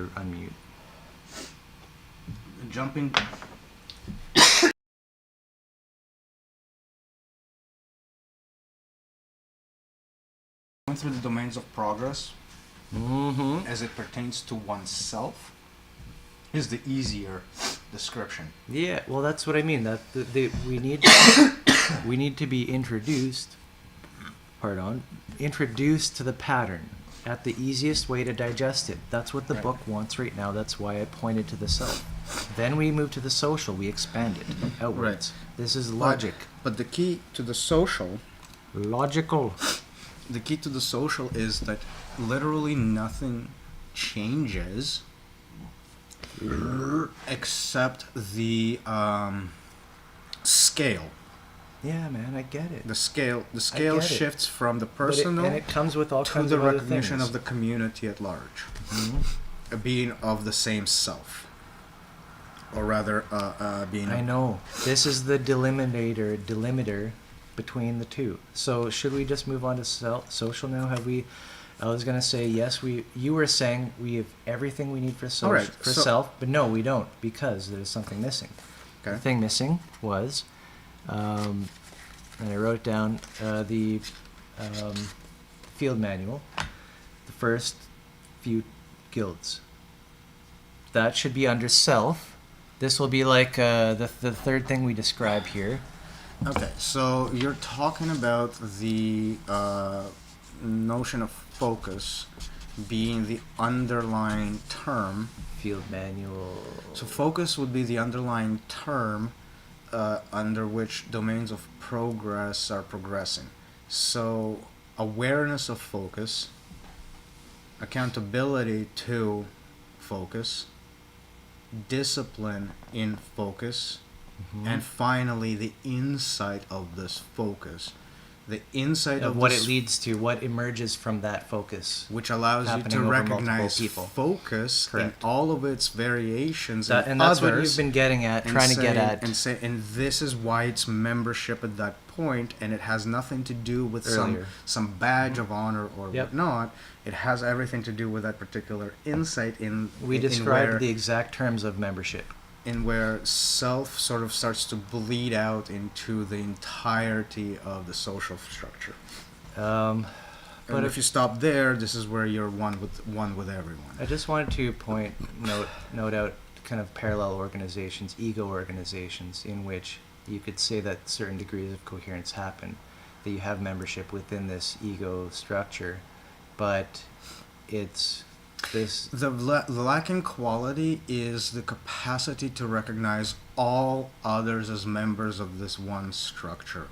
Unmute. Jumping. Going through the domains of progress Mm-hmm. as it pertains to oneself is the easier description. Yeah, well, that's what I mean. That we need we need to be introduced. Introduced to the pattern at the easiest way to digest it. That's what the Right. book wants right now. That's why I pointed to the self. Then we move to the social. We expand it outwards. This is logic. But the key to the social, Logical. the key to the social is that literally nothing changes except the scale. Yeah, man, I get it. The scale get it. shifts from the But personal and it comes with all to kinds the of other recognition things. of the community at large, Mhm. a being of the same self, or rather, being. I know. This is the delimiter between the two. So should we just move on to social now? Have we? I was gonna say yes. You were saying we have everything we need for social, Alright, for so- self, but no, we don't, because there's something missing. Okay. The thing missing was, and I wrote down the field manual, the first few guilds. That should be under self. This will be like the third thing we describe here. Okay, so you're talking about the notion of focus being the underlying term. Field manual. So focus would be the underlying term under which domains of progress are progressing. So awareness of focus, accountability to focus, discipline in focus, Mhm. and finally the insight of this focus. The insight Of of what this it leads to, what emerges from that focus. which allows you happening to over multiple recognize people. focus Correct. in all of its variations And and that's others, what you've been getting at, and trying to get at and this is why it's membership at that point, and it has nothing to do with earlier. some badge of honor or Yep. whatnot. It has everything to do with that particular insight We in described where, the exact terms of membership. in where self sort of starts to bleed out into the entirety of the social structure. But And if you stop there, this is where you're one with everyone. I just wanted to note out kind of parallel organizations, ego organizations, in which you could say that certain degrees of coherence happen, that you have membership within this ego structure, but it's this. The lacking quality is the capacity to recognize all others as members of this one structure.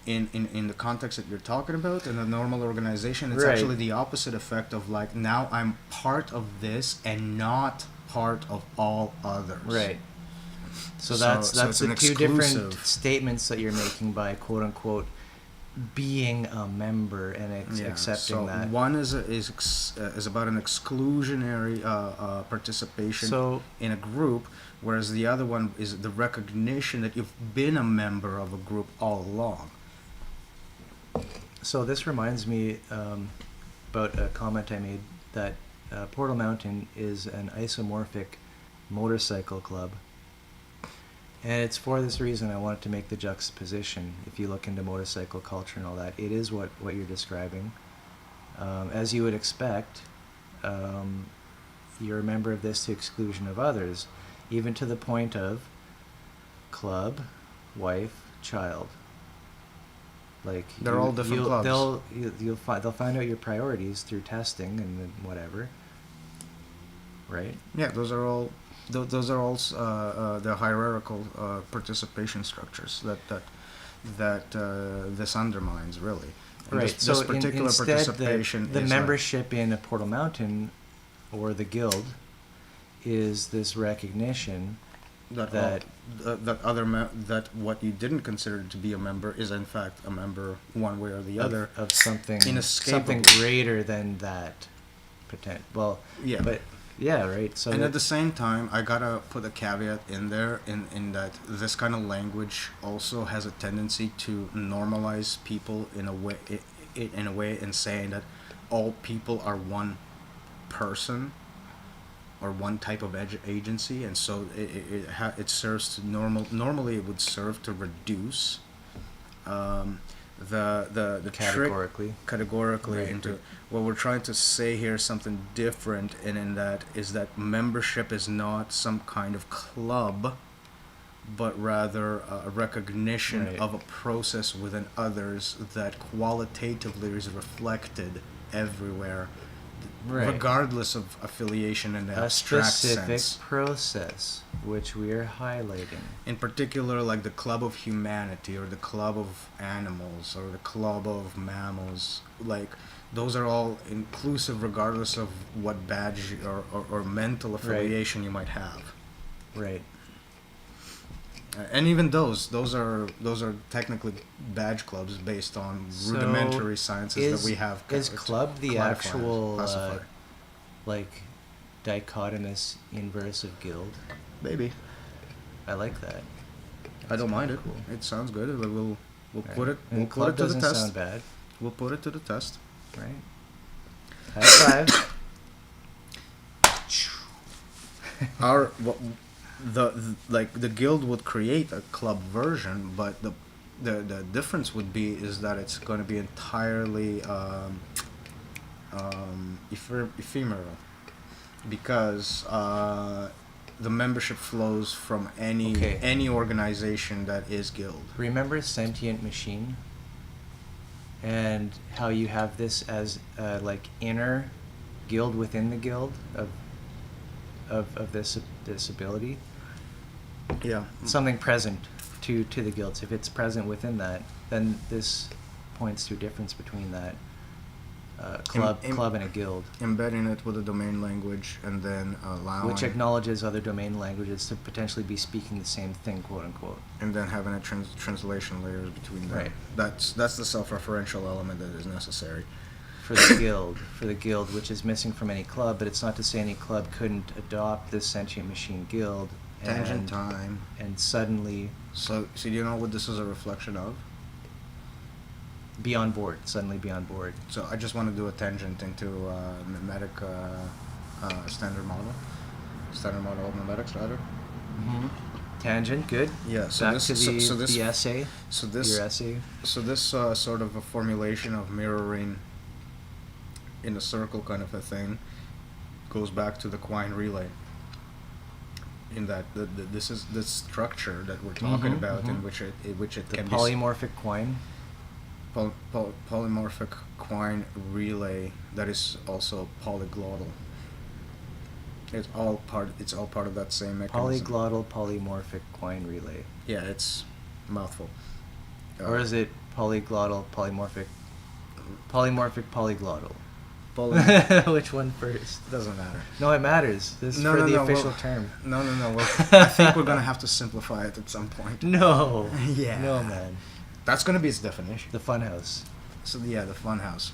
In the context that you're talking about, in a normal organization, it's Right. actually the opposite effect of like, now I'm part of this and not part of all others. Right. So So that's it's an the two different exclusive. statements that you're making by quote unquote being a member and accepting so that. one is about an exclusionary participation So in a group, whereas the other one is the recognition that you've been a member of a group all along. So this reminds me about a comment I made that Portal Mountain is an isomorphic motorcycle club. And it's for this reason I wanted to make the juxtaposition. If you look into motorcycle culture and all that, it is what you're describing. As you would expect, you're a member of this to exclusion of others, even to the point of club, wife, child. Like They're all different clubs. They'll find out your priorities through testing and then whatever. Right? Yeah, those are all the hierarchical participation structures that this undermines, really. And Right. This So particular instead, participation the is membership in a Portal Mountain or the guild is this recognition that what you didn't consider to be a member is in fact a member one way or the other. of something Inescapable. greater than that well Yeah. but yeah, right. So And that- at the same time, I gotta put a caveat in there in that this kind of language also has a tendency to normalize people in a way, and saying that all people are one person. or one type of agency, and so it serves to normally it would serve to reduce the categorically Right. into what we're trying to say here is something different, and in that is that membership is not some kind of club, but rather a recognition Right. of a process within others that qualitatively is reflected everywhere, Right. regardless of affiliation in the A abstract specific sense. process, which we are highlighting. In particular, like the club of humanity, or the club of animals, or the club of mammals, like those are all inclusive regardless of what badge or mental affiliation you might have. Right. And even those are technically badge clubs based on So rudimentary sciences that we have. Is to club the clarify, actual classify. like dichotomous inverse of guild? Maybe. I like that. I don't mind it. Cool. It sounds good. We'll put it. And We'll club put it to the doesn't test. sound bad, We'll put it to the test. right? High five. Our the guild would create a club version, but the difference would be is that it's going to be entirely ephemeral, because the membership flows from Okay. any organization that is guild. Remember Sentient Machine? And how you have this as like inner guild within the guild of this ability? Yeah. Something present to the guilds. If it's present within that, then this points to a difference between that club and a guild, Embedding it with a domain language, and then allowing, which acknowledges other domain languages to potentially be speaking the same thing, quote unquote. and then having a translation layers between them. Right. That's the self-referential element that is necessary. For the guild, which is missing from any club, but it's not to say any club couldn't adopt this Sentient Machine guild Tangent time. and suddenly So do you know what this is a reflection of? be on board. Suddenly be on board. So I just want to do a tangent into mimetic standard model of mimetics, rather. Mm-hmm. Tangent, good. Yeah. So Back this, to the, so this, the essay. so this, Your essay. so this sort of a formulation of mirroring in a circle kind of a thing goes back to the Quine relay. In that this is the structure that we're talking Mhm, about, mhm. in which it The can polymorphic Quine. be polymorphic Quine relay that is also polyglottal. It's all part of that same mechanism. Polyglottal polymorphic Quine relay. Yeah, it's a mouthful. Or is it polyglottal polymorphic polyglottal? Which one first? Doesn't matter. No, it matters. This is for the official term. No. I think we're gonna have to simplify it at some point. No. Yeah. No, man. That's gonna be its definition. The funhouse. So yeah, the funhouse.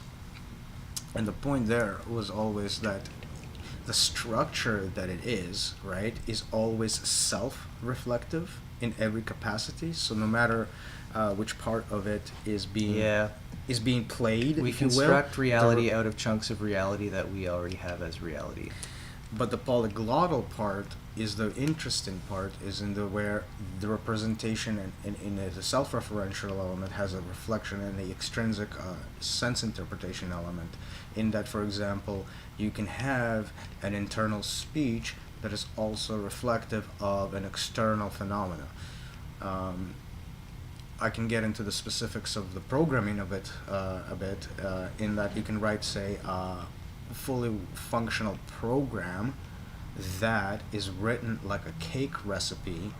And the point there was always that the structure that it is, right, is always self-reflective in every capacity. So no matter which part of it is being played, We if you will, construct reality out of chunks of reality that we already have as reality. But the polyglottal part is the interesting part, is in the where the representation in the self-referential element has a reflection in the extrinsic sense interpretation element. In that, for example, you can have an internal speech that is also reflective of an external phenomena. I can get into the specifics of the programming of it a bit, in that you can write, say, fully functional program that is written like a cake recipe,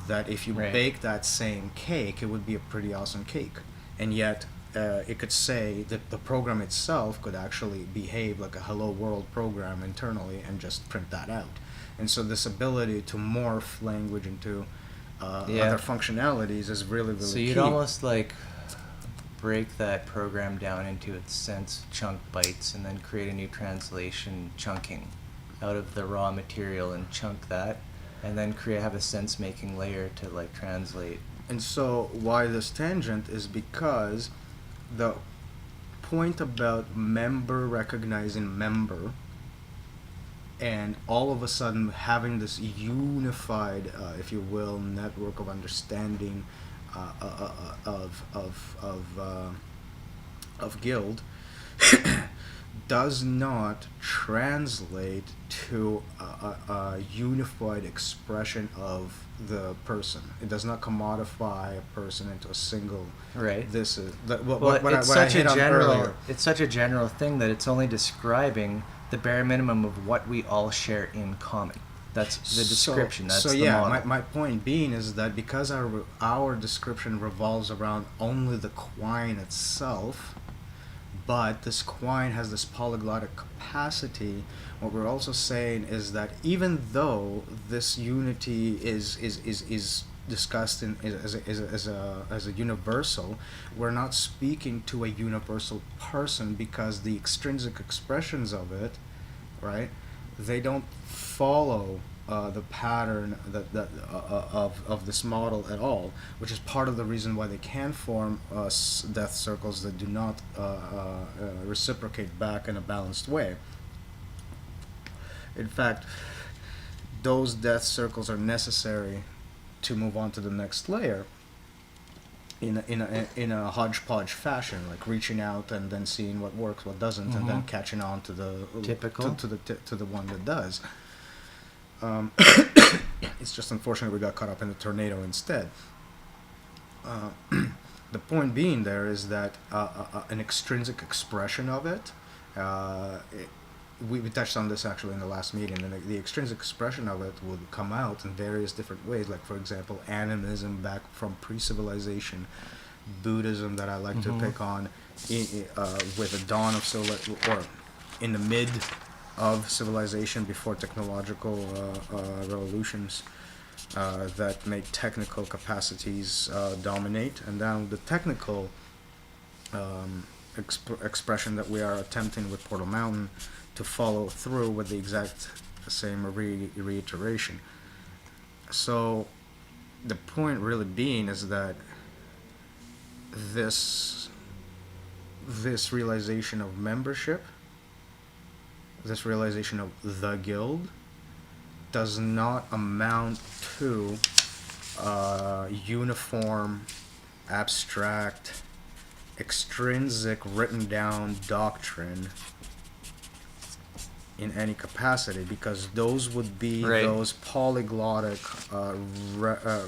that if you Right. bake that same cake, it would be a pretty awesome cake. And yet it could say that the program itself could actually behave like a hello world program internally and just print that out. And so this ability to morph language into other functionalities is really So key. you'd almost like break that program down into its sense chunk bytes and then create a new translation chunking out of the raw material and chunk that and then have a sense making layer to like translate. And so why this tangent is because the point about member recognizing member and all of a sudden having this unified, if you will, network of understanding of guild does not translate to a unified expression of the person. It does not commodify a person into a single. Right. This is It's such a general thing that it's only describing the bare minimum of what we all share in common. That's the description. That's the model. my point being is that because our description revolves around only the quine itself, but this quine has this polyglottic capacity. What we're also saying is that even though this unity is discussed as a universal, we're not speaking to a universal person, because the extrinsic expressions of it, right, they don't follow the pattern of this model at all, which is part of the reason why they can form death circles that do not reciprocate back in a balanced way. In fact, those death circles are necessary to move on to the next layer in a hodgepodge fashion, like reaching out and then seeing what works, what doesn't, and then catching on to the Typical. to the one that does. It's just unfortunate we got caught up in the tornado instead. The point being there is that an extrinsic expression of it, we touched on this actually in the last meeting, and the extrinsic expression of it would come out in various different ways, like for example animism back from pre-civilization, Buddhism that I like to pick on with the dawn of or in the mid of civilization before technological revolutions that made technical capacities dominate, and now the technical expression that we are attempting with Portal Mountain to follow through with the exact same reiteration. So the point really being is that this realization of membership, this realization of the guild, does not amount to uniform, abstract, extrinsic, written down doctrine in any capacity, because those would be those polyglottic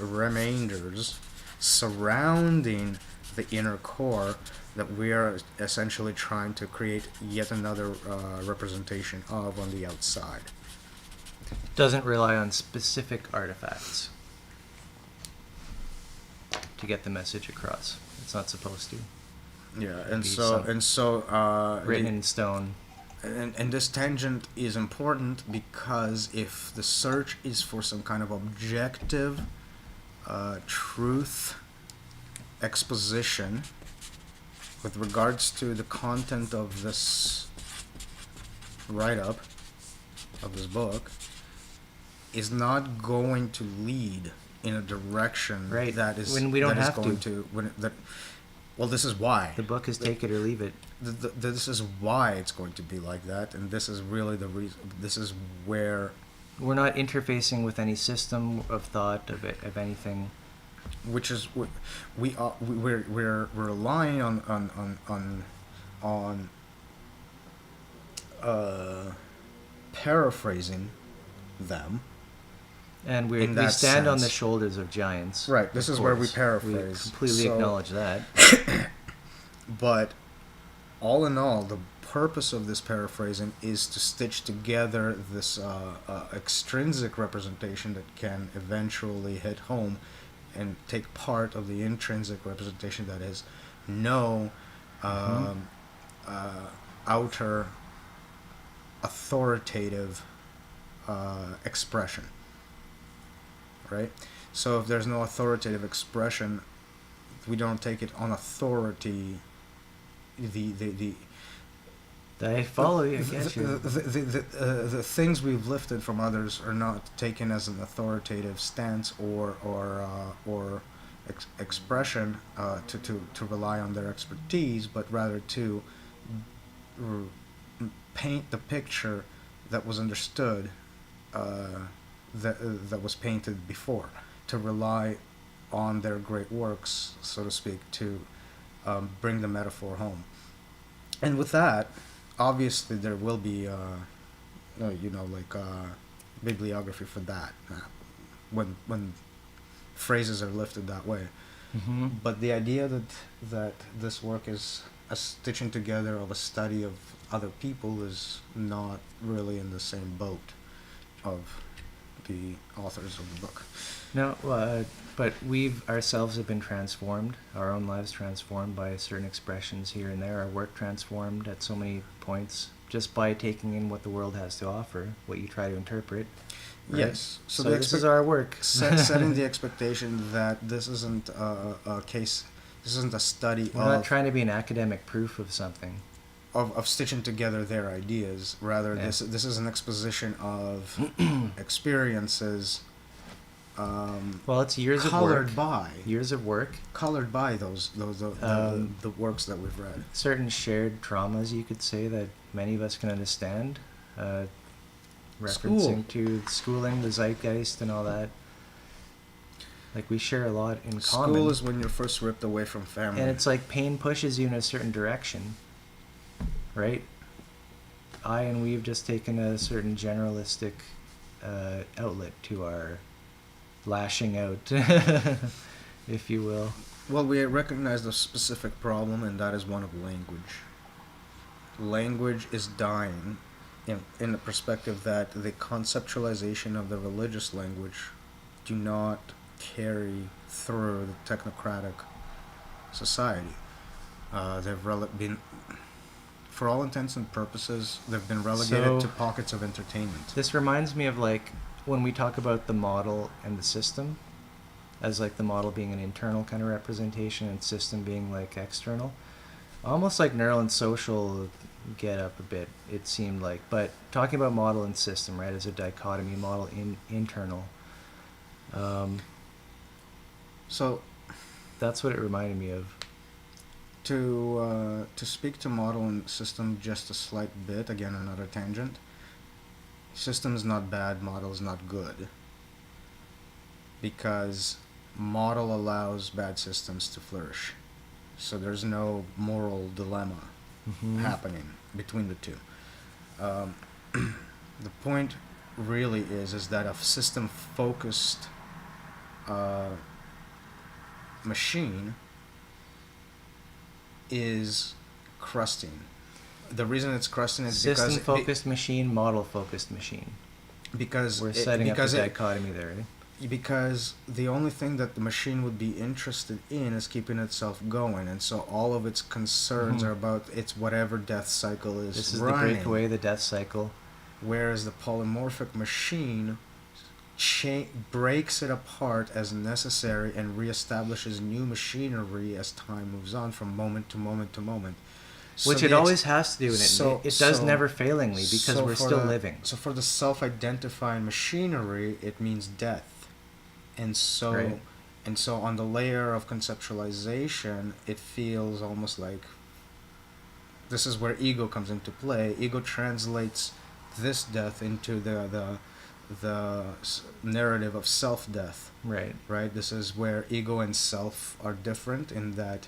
remainders surrounding the inner core that we are essentially trying to create yet another representation of on the outside. Doesn't rely on specific artifacts to get the message across. It's not supposed to. Yeah, and so written in stone. And this tangent is important because if the search is for some kind of objective truth exposition with regards to the content of this write-up, of this book, is not going to lead in a direction that is when we don't have going to well, this is why the book is take it or leave it. This is why it's going to be like that, and this is really the reason. This is where we're not interfacing with any system of thought of anything. Which is we're relying on paraphrasing them. And we stand sense. on the shoulders of giants. Right. This is where we paraphrase. We completely acknowledge that. But all in all, the purpose of this paraphrasing is to stitch together this extrinsic representation that can eventually hit home and take part of the intrinsic representation that is no outer authoritative expression. Right? So if there's no authoritative expression, we don't take it on authority. I follow you. I get you. The things we've lifted from others are not taken as an authoritative stance or expression to rely on their expertise, but rather to paint the picture that was understood, that was painted before, to rely on their great works, so to speak, to bring the metaphor home. And with that, obviously there will be, like bibliography for that, when phrases are lifted that way. Mm-hmm. But the idea that this work is a stitching together of a study of other people is not really in the same boat of the authors of the book. No, but we've ourselves have been transformed, our own lives transformed by certain expressions here and there, our work transformed at so many points just by taking in what the world has to offer, what you try to interpret. Right? Yes. So this is our work. Setting the expectation that this isn't a case, this isn't a study We're not trying to be an academic proof of something. Of stitching together their ideas. Rather, Yeah. this is an exposition of experiences. Well, it's years of colored work. by Years of work. colored by those the works that we've read. Certain shared traumas, you could say, that many of us can understand. Referencing to schooling, the zeitgeist, and all that. Like, we share a lot in common. School is when you're first ripped away from family. And it's like pain pushes you in a certain direction, right? I and we've just taken a certain generalistic outlet to our lashing out, if you will. Well, we recognize the specific problem, and that is one of language. Language is dying in the perspective that the conceptualization of the religious language do not carry through the technocratic society. They've been, for all intents and purposes, they've been relegated to pockets of entertainment. This reminds me of, like, when we talk about the model and the system, as like the model being an internal kind of representation and system being like external. Almost like neural and social get up a bit, it seemed like. But talking about model and system, right, as a dichotomy, model internal. So that's what it reminded me of. To speak to model and system just a slight bit, again another tangent. System is not bad, model is not good. Because model allows bad systems to flourish. So there's no moral dilemma happening between the two. The point really is that a system-focused machine is crusting. The reason it's crusting is because system-focused machine, model-focused machine. Because we're setting up a dichotomy there. Right? Because the only thing that the machine would be interested in is keeping itself going, and so all of its concerns are about its whatever death cycle is. This is running. the breakaway, the death cycle. Whereas the polymorphic machine breaks it apart as necessary and reestablishes new machinery as time moves on from moment to moment to moment. Which it always has to do, and it does never failingly, because we're still living. So for the self-identifying machinery, it means death. And so, right. And so on the layer of conceptualization, it feels almost like this is where ego comes into play. Ego translates this death into the narrative of self-death. Right. Right? This is where ego and self are different, in that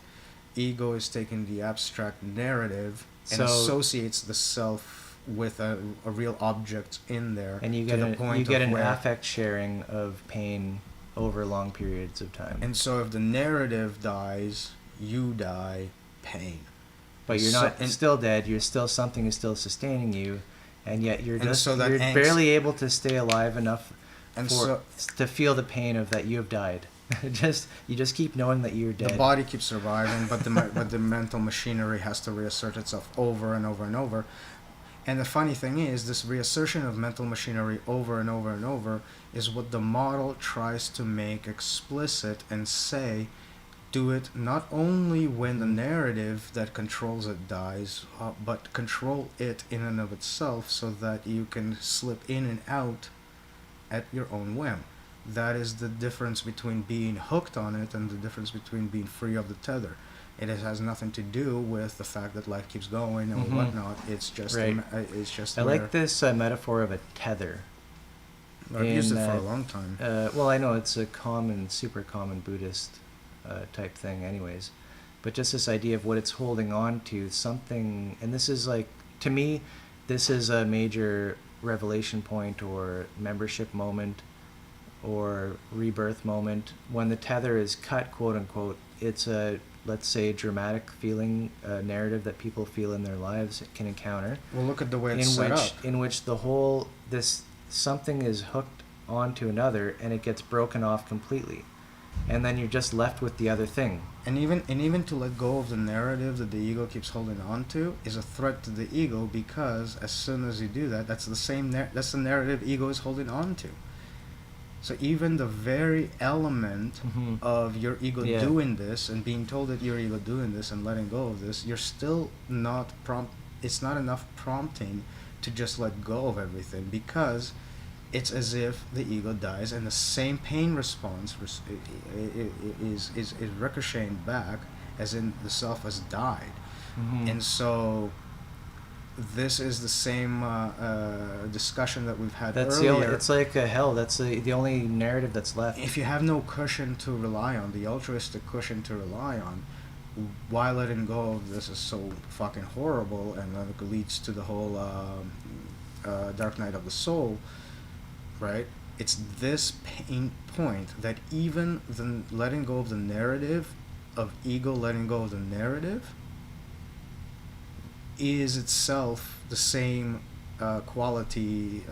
ego is taking the abstract narrative and associates the self with a real object in there. And you get an affect sharing of pain over long periods of time. And so if the narrative dies, you die, pain. But you're not still dead, you're still, something is still sustaining you, and yet you're barely able to stay alive enough to feel the pain of that you have died. You just keep knowing that you're dead. The body keeps surviving, but the mental machinery has to reassert itself over and over and over. And the funny thing is, this reassertion of mental machinery over and over and over is what the model tries to make explicit and say, do it not only when the narrative that controls it dies, but control it in and of itself, so that you can slip in and out at your own whim. That is the difference between being hooked on it and the difference between being free of the tether. has nothing to do with the fact that life keeps going or Mhm. whatnot. It's just Right. it's just. I where- like this metaphor of a tether. I've used it in, for a long time. Well, I know it's a super common Buddhist type thing, anyways. But just this idea of what it's holding on to, something, and this is like, to me, this is a major revelation point or membership moment or rebirth moment. When the tether is cut, quote unquote, it's a, let's say, dramatic feeling, narrative that people feel in their lives can encounter. Well, look at the way it's set up. In which the whole, this, something is hooked onto another and it gets broken off completely. And then you're just left with the other thing. And even to let go of the narrative that the ego keeps holding on to is a threat to the ego, because as soon as you do that, that's the narrative ego is holding on to. So even the very element Mhm. of your ego Yeah. doing this and being told that your ego doing this and letting go of this, you're still not it's not enough prompting to just let go of everything, because it's as if the ego dies and the same pain response is ricocheting back, as in the self has died. Mhm. And so this is the same discussion that we've had That's earlier. the only, it's like a hell. That's the only narrative that's left. If you have no cushion to rely on, the altruistic cushion to rely on, why letting go of this is so fucking horrible, and then it leads to the whole dark night of the soul, right? It's this pain point that even the letting go of the narrative, of ego letting go of the narrative, is itself the same quality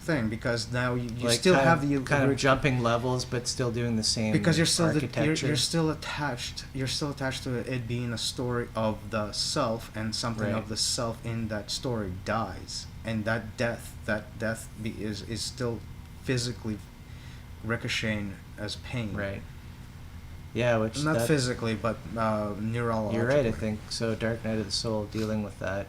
thing, because now you Like still kind have of, the kind of jumping levels, but still doing the same because you're still architecture. you're still attached to it being a story of the self, and something Right. of the self in that story dies, and that death is still physically ricocheting as pain. Right. Yeah, which Not that, physically, but neurologically. You're right, I think. So Dark Night of the Soul, dealing with that.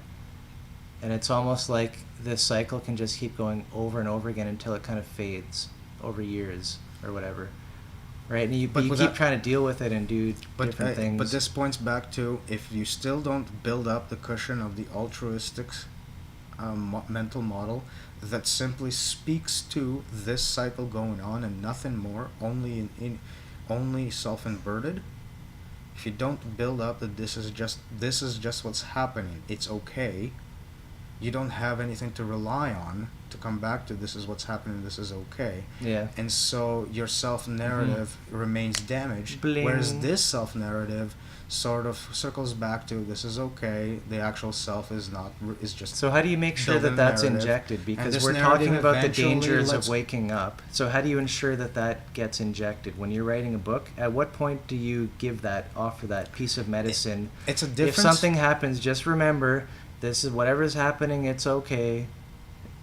And it's almost like this cycle can just keep going over and over again until it kind of fades over years or whatever. Right? And you keep without- trying to deal with it and do different things. But this points back to, if you still don't build up the cushion of the altruistic mental model that simply speaks to this cycle going on and nothing more, only self-inverted. If you don't build up that this is just what's happening, it's okay, you don't have anything to rely on to come back to this is what's happening, this is okay. Yeah. And so your self-narrative remains damaged, Bling. whereas this self-narrative sort of circles back to this is okay, the actual self is not, is just. So how do you make sure building that that's narrative. injected? And Because this we're narrative talking about the eventually dangers lets- of waking up. So how do you ensure that that gets injected? When you're writing a book, at what point do you offer that piece of medicine? It's a difference. If something happens, just remember, this is whatever's happening, it's okay.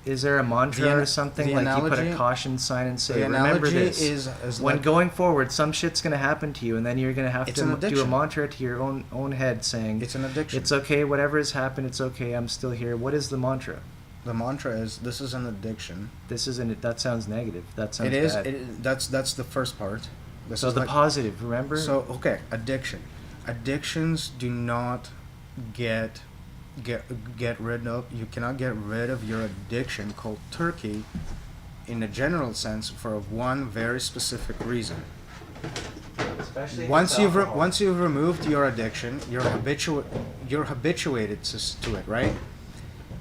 Is there a mantra or something? the Like you put a analogy- caution sign and say, the remember analogy this. is as When like- going forward, some shit's going to happen to you, and then you're going to have It's to an do a addiction. mantra to your own head saying, It's an addiction. it's okay, whatever has happened, it's okay, I'm still here. What is the mantra? The mantra is, this is an addiction. That sounds negative. That sounds It is. bad. That's the first part. This So is the like- positive, remember? So okay, addiction. Addictions do not get rid of. You cannot get rid of your addiction cold turkey, in a general sense, for one very specific reason. Especially if Once it's you've alcohol. once you've removed your addiction, you're habituated to it, right?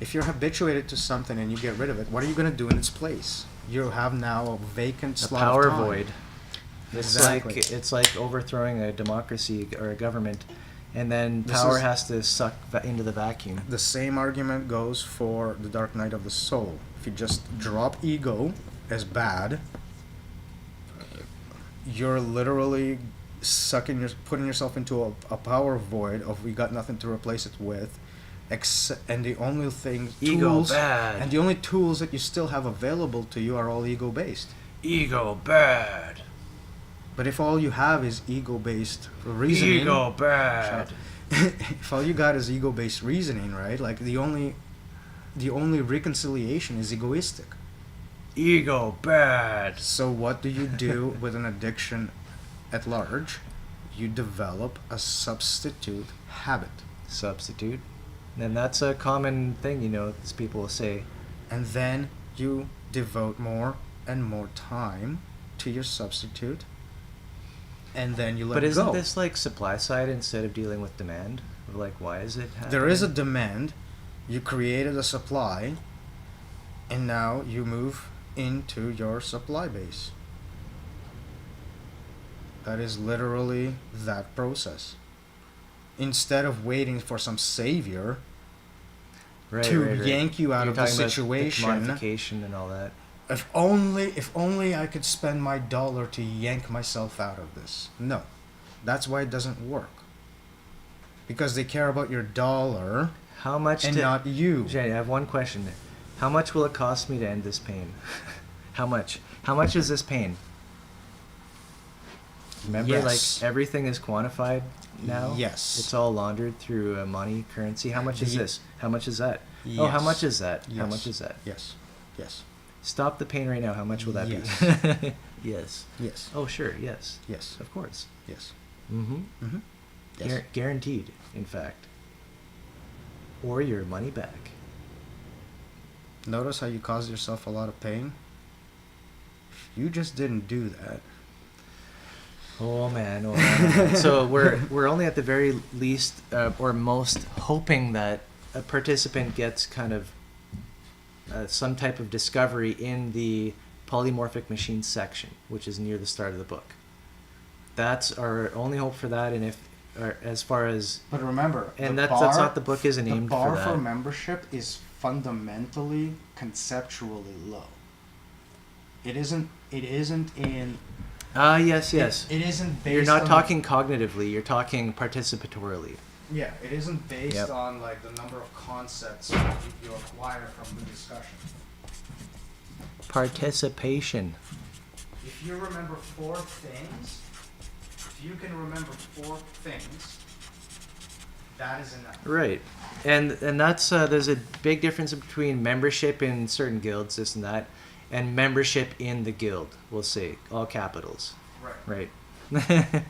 If you're habituated to something and you get rid of it, what are you going to do in its place? You have now a vacant a slot power of time. void. Exactly. It's like overthrowing a democracy or a government, and then This power is- has to suck into the vacuum. The same argument goes for the Dark Night of the Soul. If you just drop ego as bad, you're literally putting yourself into a power void of we got nothing to replace it with, and the only Ego bad. and the only tools that you still have available to you are all ego based. Ego bad. But if all you have is ego based reasoning, Ego bad. if all you got is ego based reasoning, right? Like the only reconciliation is egoistic. Ego bad. So what do you do with an addiction at large? you develop a substitute habit. Substitute. And that's a common thing, you know, as people will say. And then you devote more and more time to your substitute. And then you let But it isn't go. this like supply side instead of dealing with demand? Like, why is it happening? There is a demand. You created a supply. And now you move into your supply base. That is literally that process. Instead of waiting for some savior to yank you out You're of the talking about situation. the commodification and all that. If only I could spend my dollar to yank myself out of this. No. That's why it doesn't work. Because they care about your dollar How much and not you. Jenny, I have one question. How much will it cost me to end this pain? How much? How much is this pain? Remember, Yes. like, everything is quantified now? Yes. It's all laundered through money, currency. How much is Ye- this? How much is that? Oh, how Yes. much is that? How Yes. much is that? Yes. Yes. Stop the pain right now. How much will that Yes. be? Yes. Yes. Oh, sure. Yes. Yes. Of course. Yes. Mm-hmm. Mm-hmm. Yes. Guaranteed, in fact. Or your money back. Notice how you caused yourself a lot of pain? You just didn't do that. Oh man, oh man. Oh, man. So we're only at the very least or most hoping that a participant gets kind of some type of discovery in the polymorphic machine section, which is near the start of the book. That's our only hope for that, and if as far as But remember, and that's not the book isn't aimed the bar for that. for membership is fundamentally conceptually low. It isn't in Yes. It isn't based You're not on talking cognitively. You're talking participatorily. Yeah, it isn't based Yep. on like the number of concepts you acquire from the discussion. Participation. If you remember four things, if you can remember four things, that is enough. Right, and that's there's a big difference between membership in certain guilds, this and that, and membership in the guild. We'll say all capitals. Right. Right.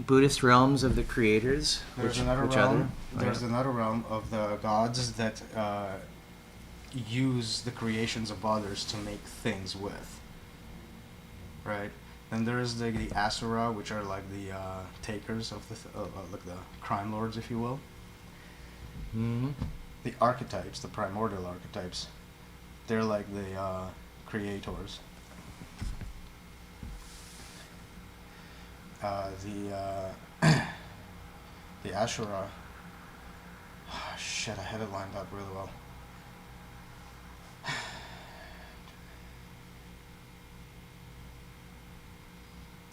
Buddhist realms of the creators. There's which, another which realm. Other? There's another realm of the gods that use the creations of others to make things with. Right. Then there's the Asura, which are like the takers of like the crime lords, if you will. Mm-hmm. The archetypes, the primordial archetypes, they're like the creators. The Ashura. Shit, I had it lined up really well.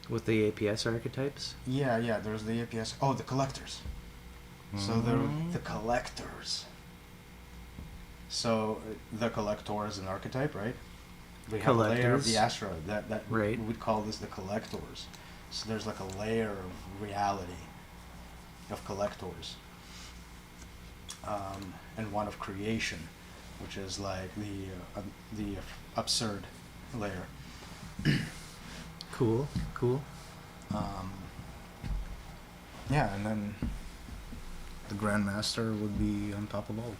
With the APS archetypes? Yeah, there's the APS. Oh, the collectors. So they're the collectors. So the collector is an archetype, right? We have a layer of the Ashura that right. we would call this the collectors. So there's like a layer of reality of collectors, and one of creation, which is like the absurd layer. Cool. Yeah, and then the Grandmaster would be on top of all.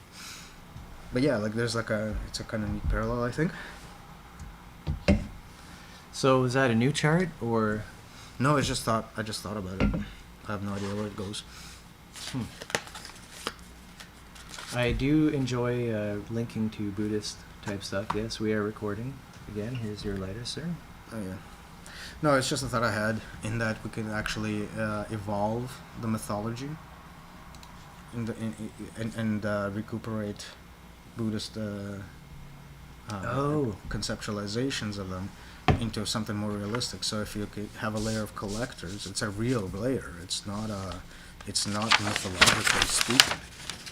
But yeah, like there's like it's a kind of neat parallel, I think. So is that a new chart or? No, I just thought about it. I have no idea where it goes. I do enjoy linking to Buddhist type stuff. Yes, we are recording. Again, here's your lighter, sir. Oh yeah. No, it's just a thought I had in that we can actually evolve the mythology and recuperate Buddhist conceptualizations of them into something more realistic. So if you could have a layer of collectors, it's a real layer. It's not mythologically speaking.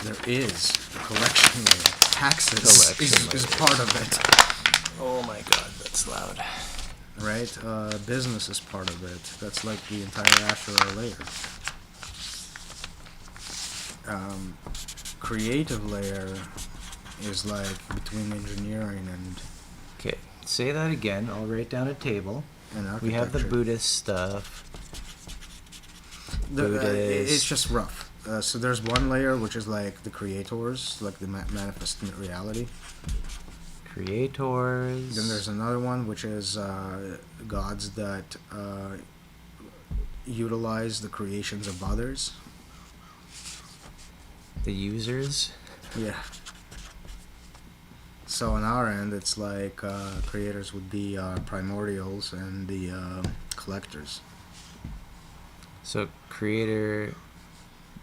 There is a collection layer. Taxes is part of it. Oh my god, that's loud. Right? Business is part of it. That's like the entire Ashura layer. Creative layer is like between engineering and... Okay, say that again. I'll write down a table. We have the Buddhist stuff. It's just rough. So there's one layer which is like the creators, like the manifest reality. Creators. Then there's another one which is gods that utilize the creations of others. The users. Yeah. So on our end, it's like creators would be primordials and the collectors. So creator,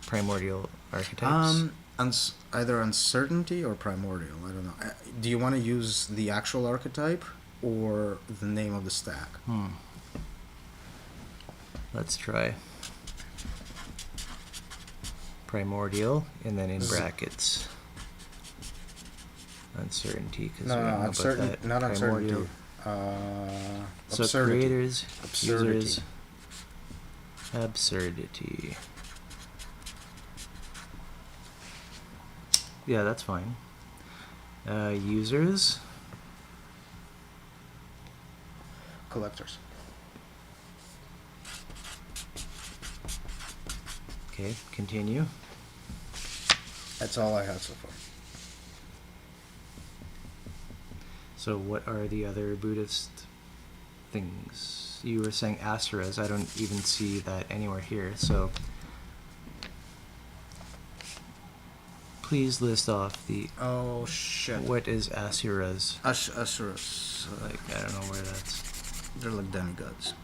primordial archetypes. Either uncertainty or primordial. I don't know. Do you want to use the actual archetype or the name of the stack? Let's try. Primordial, and then in brackets. Uncertainty, because we don't know about that. Not primordial. Uncertainty. So absurdity. Creators, Absurdity. users, absurdity. Yeah, that's fine. Users. Collectors. Okay, continue. That's all I have so far. So what are the other Buddhist things? You were saying asuras. I don't even see that anywhere here. So please list off the... Oh, shit. What is asuras? Asuras. Like, I don't know where that's... They're like demigods.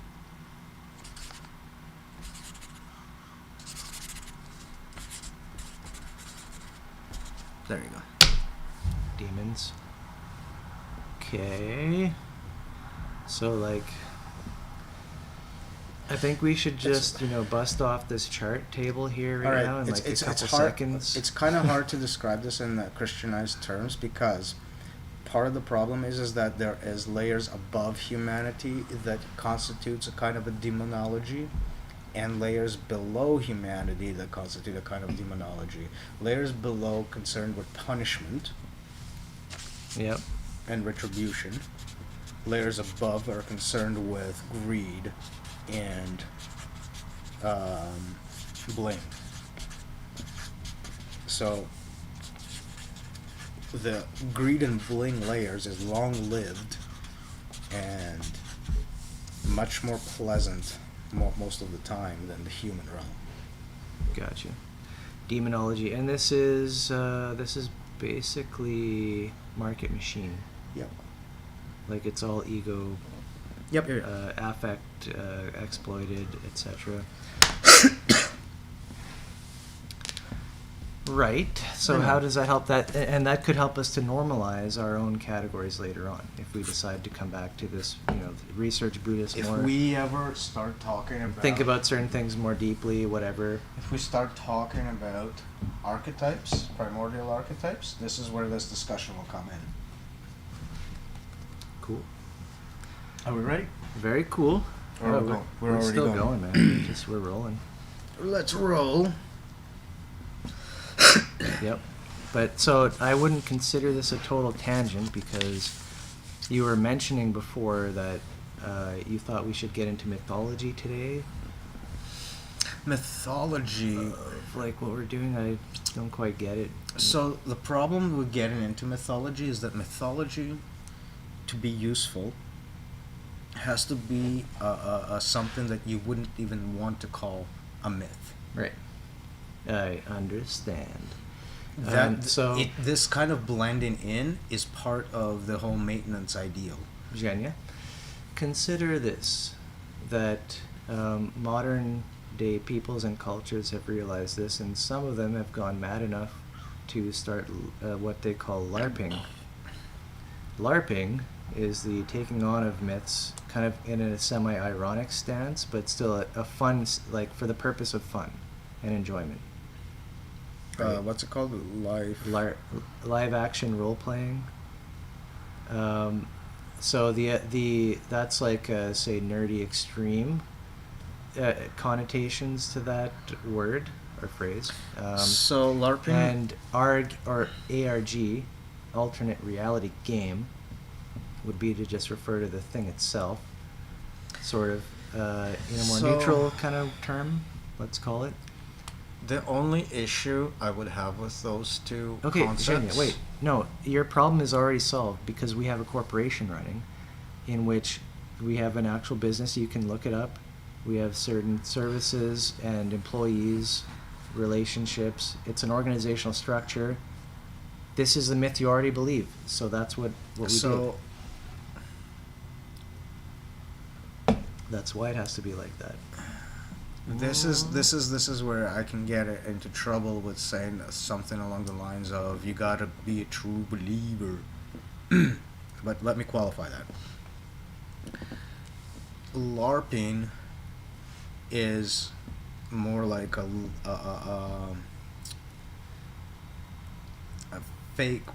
There you go. Demons. Okay. So, like... I think we should just, bust off this chart table here right now in like a couple seconds. It's kind of hard to describe this in Christianized terms because part of the problem is that there is layers above humanity that constitutes a kind of a demonology, and layers below humanity that constitute a kind of demonology. Layers below concerned with punishment. Yep. And retribution. Layers above are concerned with greed and bling. So the greed and bling layers is long lived and much more pleasant most of the time than the human realm. Gotcha. Demonology, and this is basically market machine. Yep. Like it's all ego, Yep. affect, exploited, etc. Right. So I know. how does that help that? And that could help us to normalize our own categories later on if we decide to come back to this, research Buddhist If more. we ever start talking about Think about certain things more deeply, whatever. if we start talking about archetypes, primordial archetypes, this is where this discussion will come in. Cool. Are we ready? Very cool. Where are we we're going? We're we're already still going. man. We're rolling. Let's roll. Yep. But so I wouldn't consider this a total tangent because you were mentioning before that you thought we should get into mythology today. Mythology. Like what we're doing, I don't quite get it. So the problem with getting into mythology is that mythology, to be useful, has to be something that you wouldn't even want to call a myth. Right. I understand. This kind of blending in is part of the whole maintenance ideal. Virginia, consider this, that modern day peoples and cultures have realized this, and some of them have gone mad enough to start what they call LARPing. LARPing is the taking on of myths kind of in a semi-ironic stance, but still a fun, like for the purpose of fun and enjoyment. Right. What's it called? Live action role playing. So the that's like say nerdy extreme connotations to that word or phrase. So LARPing and ARG or ARG, alternate reality game, would be to just refer to the thing itself, sort of in a more neutral kind of term. Let's call it. The only issue I would have with those two concepts... Virginia, wait. No, your problem is already solved because we have a corporation running in which we have an actual business. You can look it up. We have certain services and employees, relationships. It's an organizational structure. This is the myth you already believe. So that's what we do. That's why it has to be like that. This is where I can get into trouble with saying something along the lines of you gotta be a true believer. But let me qualify that. LARPing is more like a fake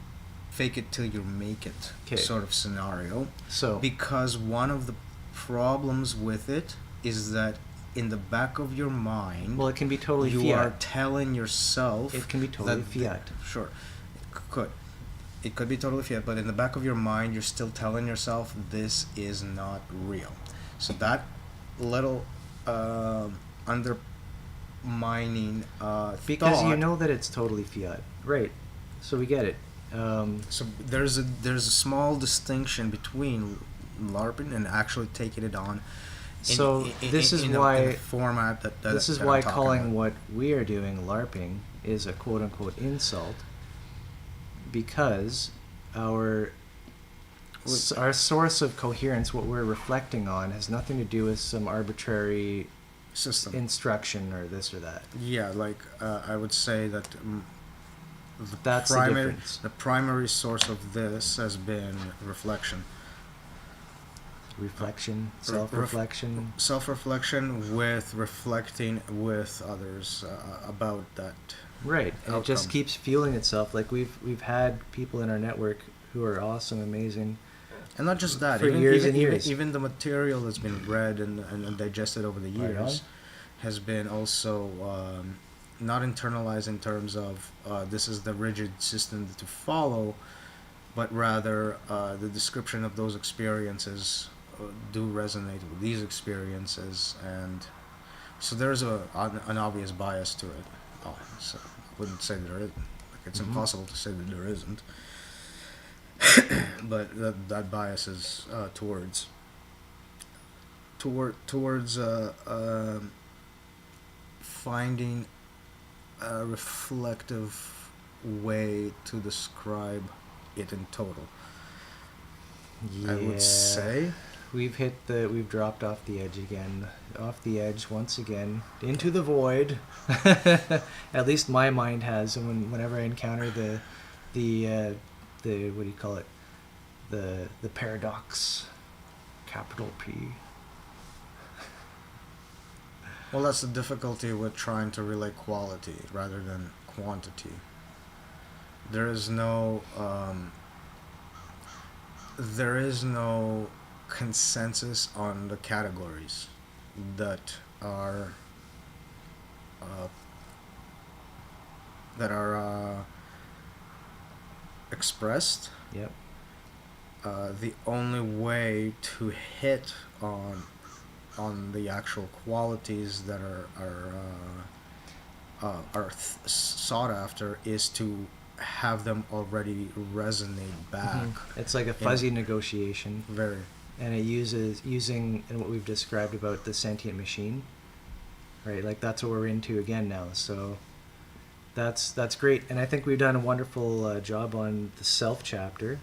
it till you make it sort of scenario. So because one of the problems with it is that in the back of your mind, well, it can be totally you fiat. are telling yourself it can be totally that fiat. Sure, it could be totally fiat, but in the back of your mind, you're still telling yourself this is not real. So that little undermining because thought, you know that it's totally fiat, right? So we get it. So there's a small distinction between LARPing and actually taking it on. This is in why a format this is that why I'm talking calling about. what we are doing LARPing is a quote unquote insult, because our source of coherence, what we're reflecting on, has nothing to do with some arbitrary system instruction or this or that. Yeah, like I would say that That's the difference. The primary source of this has been reflection. Reflection, self-reflection. Self-reflection with reflecting with others about that. Right, and it just outcome. keeps fueling itself. Like we've had people in our network who are awesome, amazing, And not just that, for years and years. Even the material that's been read and digested over the years has been also not internalized in terms of this is the rigid system to follow, but rather the description of those experiences do resonate with these experiences, and So there's an obvious bias to it. Oh, so I wouldn't say there is. Like, it's impossible to say that there isn't. But that bias is towards finding a reflective way to describe it in total. I would say. We've dropped off the edge again. Off the edge once again. Into the void. At least my mind has, and whenever I encounter the what do you call it? The paradox. Capital P. Well, that's the difficulty with trying to relate quality rather than quantity. There is no consensus on the categories that are expressed. Yep. The only way to hit on the actual qualities that are sought after is to have them already resonate back. It's like a fuzzy negotiation. Very. And it using and what we've described about the sentient machine, right? Like that's what we're into again now. So that's great, and I think we've done a wonderful job on the self chapter.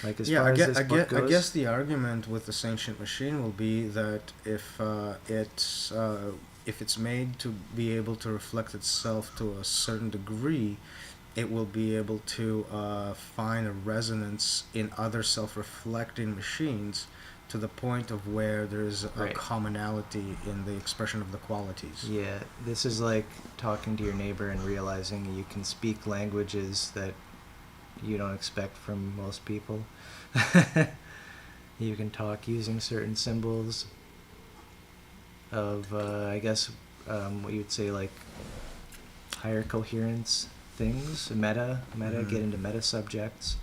Like as far as this book goes. I guess the argument with the sentient machine will be that if it's made to be able to reflect itself to a certain degree, it will be able to find a resonance in other self-reflecting machines to the point of where there's a commonality in the expression of the qualities. Yeah, this is like talking to your neighbor and realizing you can speak languages that you don't expect from most people. You can talk using certain symbols of, I guess, what you'd say like higher coherence things, meta, get into meta subjects.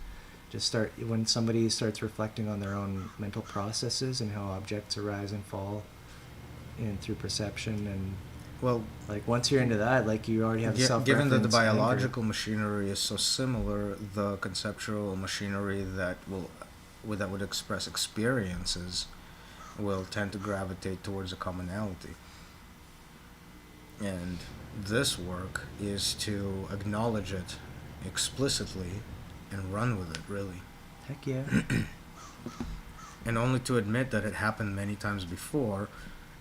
Just start, when somebody starts reflecting on their own mental processes and how objects arise and fall and through perception, and well, like once you're into that, like you already have self-reference. Given that the biological machinery is so similar, the conceptual machinery that would express experiences will tend to gravitate towards a commonality. And this work is to acknowledge it explicitly and run with it, really. Heck yeah. And only to admit that it happened many times before,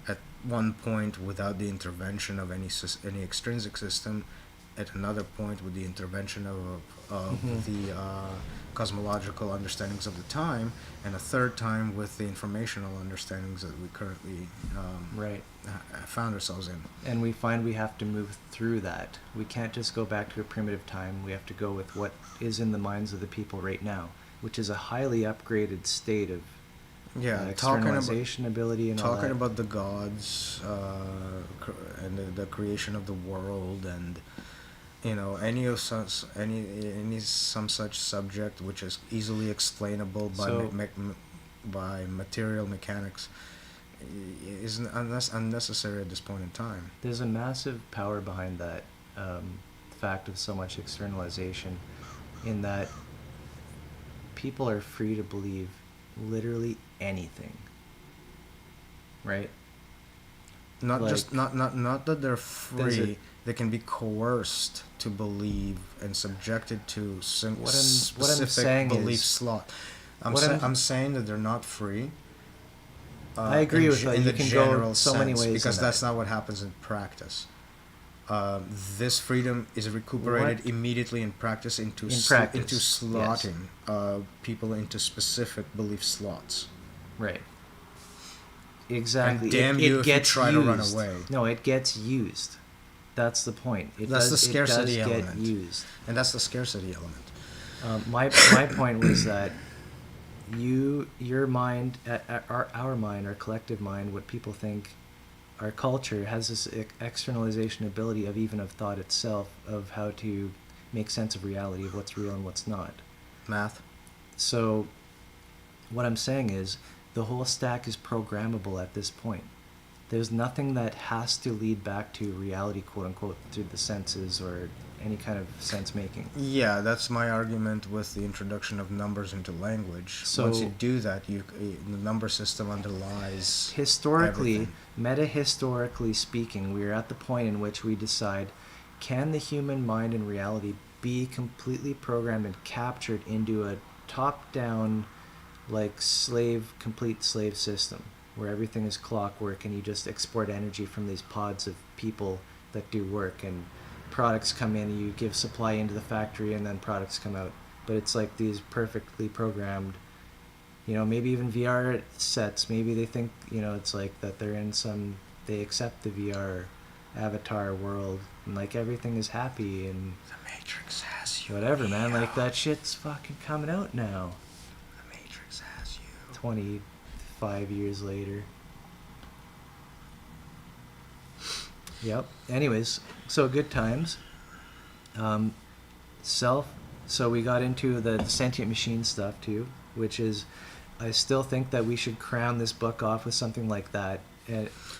at one point without the intervention of any extrinsic system, at another point with the intervention of the cosmological understandings of the time, and a third time with the informational understandings that we currently found ourselves in. And we find we have to move through that. We can't just go back to a primitive time. We have to go with what is in the minds of the people right now, which is a highly upgraded state of externalization ability and all that. Talking about the gods and the creation of the world, and some such subject which is easily explainable by material mechanics is unnecessary at this point in time. There's a massive power behind that fact of so much externalization, in that people are free to believe literally anything, right? Not that they're free. They can be coerced to believe and subjected to specific belief slot. I'm saying that they're not free. I agree with that. In You the can general go so sense, many ways because in that's that. not what happens in practice. This freedom is recuperated immediately in practice into slotting people into specific belief slots. Right. Exactly. And damn you if you try to run away. No, it gets used. That's the point. That's the scarcity element. It does get used. And that's the scarcity element. My point was that your mind, our mind, our collective mind, what people think, our culture has this externalization ability of thought itself, of how to make sense of reality, of what's real and what's not. Math. So what I'm saying is the whole stack is programmable at this point. there's nothing that has to lead back to reality, quote unquote, through the senses or any kind of sense making. Yeah, that's my argument with the introduction of numbers into language. So once you do that, the number system underlies historically, everything. metahistorically speaking, we are at the point in which we decide, can the human mind and reality be completely programmed and captured into a top-down, like complete slave system, where everything is clockwork and you just export energy from these pods of people that do work, and products come in, you give supply into the factory, and then products come out. But it's like these perfectly programmed, maybe even VR sets, maybe they think, it's like that they're in they accept the VR avatar world, and like everything is happy, and The Matrix has you. whatever, man. Like that shit's fucking coming out now. The Matrix has you. 25 years later. Yep. Anyways, so good times. So we got into the sentient machine stuff too, which is, I still think that we should crown this book off with something like that.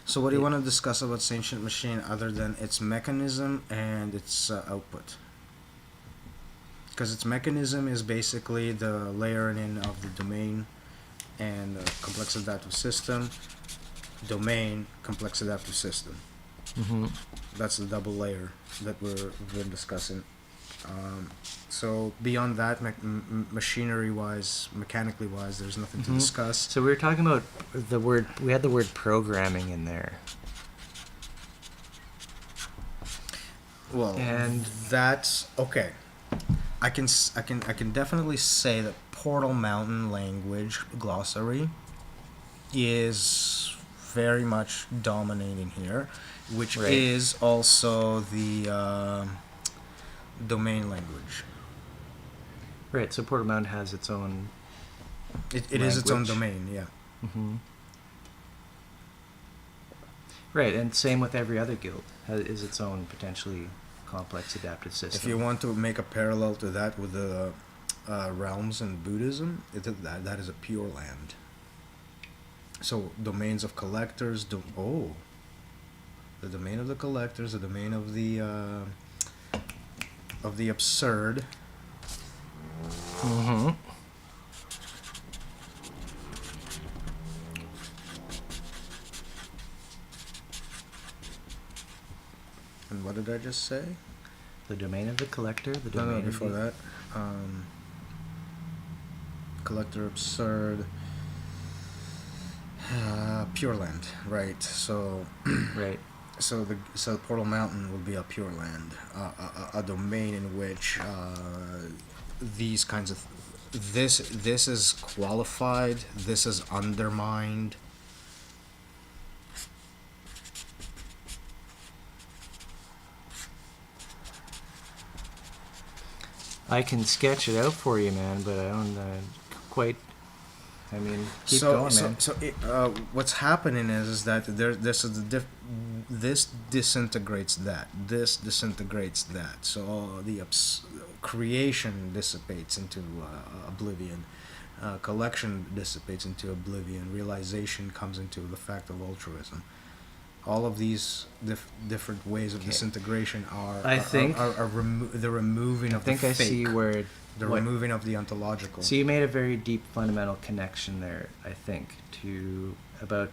So what do you want to discuss about sentient machine other than its mechanism and its output? Because its mechanism is basically the layering in of the domain and complex adaptive system. Domain, complex adaptive system. Mm-hmm. That's the double layer that we've been discussing. So beyond that, machinery-wise, mechanically-wise, there's nothing to discuss. So we were talking about we had the word programming in there. Well, and that's okay. I can definitely say that Portal Mountain language glossary is very much dominating here, which right. is also the domain language. Right, so Portal Mountain has its own It is its own domain, yeah. Mm-hmm. Right, and same with every other guild, is its own potentially complex adaptive system. If you want to make a parallel to that with the realms in Buddhism, that is a pure land. So domains of collectors, the domain of the collectors, the domain of the absurd. Mm-hmm. And what did I just say? The domain of the collector, the domain No, before of that. Collector, absurd. Pure land, right? So, right. So Portal Mountain would be a pure land, a domain in which these kinds of this is qualified, this is undermined. I can sketch it out for you, man, but I don't quite. I mean, keep going, man. What's happening is that this disintegrates that. This disintegrates that. So the creation dissipates into oblivion. Collection dissipates into oblivion. Realization comes into the fact of altruism. All of these different ways of disintegration are the removing of the fake. I see where removing of the ontological. So you made a very deep fundamental connection there, I think, about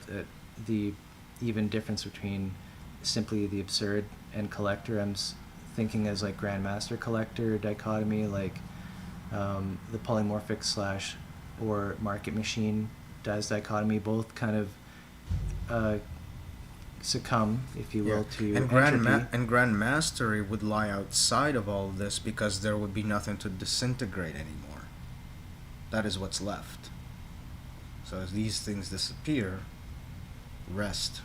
the even difference between simply the absurd and collector. I'm thinking as like grandmaster collector dichotomy, like the polymorphic / or market machine dichotomy, both kind of succumb, if you will, to entropy. And grand mastery would lie outside of all this because there would be nothing to disintegrate anymore. That is what's left. So as these things disappear, rest.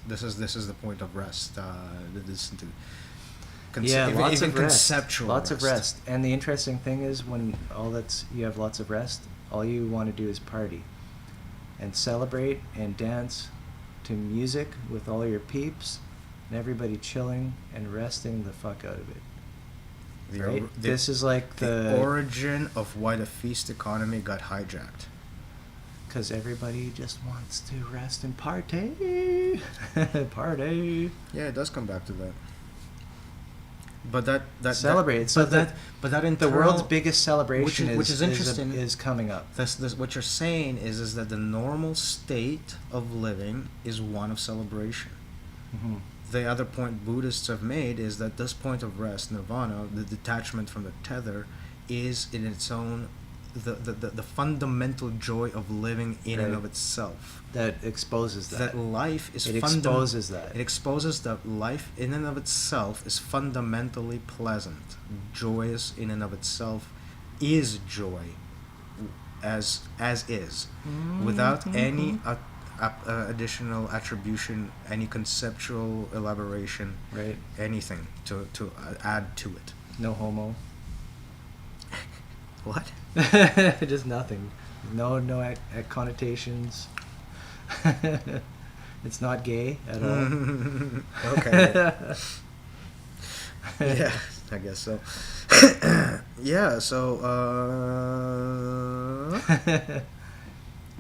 This is the point of rest. Lots of conceptual rest. Lots of rest. And the interesting thing is when you have lots of rest, all you want to do is party and celebrate and dance to music with all your peeps and everybody chilling and resting the fuck out of it. This is like the origin of why the feast economy got hijacked. Because everybody just wants to rest and party. Party. Yeah, it does come back to that. But that Celebrate. That, So but that but that The internal, world's biggest celebration which is interesting. is coming up. This what you're saying is that the normal state of living is one of celebration. Mm-hmm. The other point Buddhists have made is that this point of rest, nirvana, the detachment from the tether, is in its own the fundamental joy of living in and Right. of itself. That exposes that. That life is It exposes that. It exposes that life in and of itself is fundamentally pleasant. Joyous in and of itself is joy, as is, without any additional attribution, any conceptual elaboration, Right. anything to add to it. No homo. What? Just nothing. No connotations. It's not gay at all. Okay. Yeah, I guess so. Yeah, so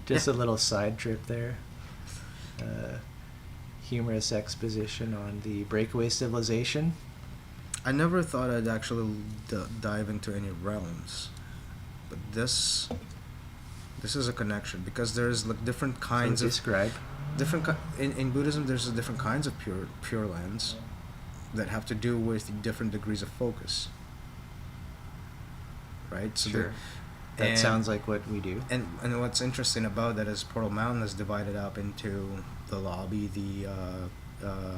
Just a little side trip there. Humorous exposition on the breakaway civilization. I never thought I'd actually dive into any realms, but this is a connection because there's like different kinds So of describe. in Buddhism. There's different kinds of pure lands that have to do with different degrees of focus, right? So Sure. That sounds like what we do. And what's interesting about that is Portal Mountain is divided up into the lobby, the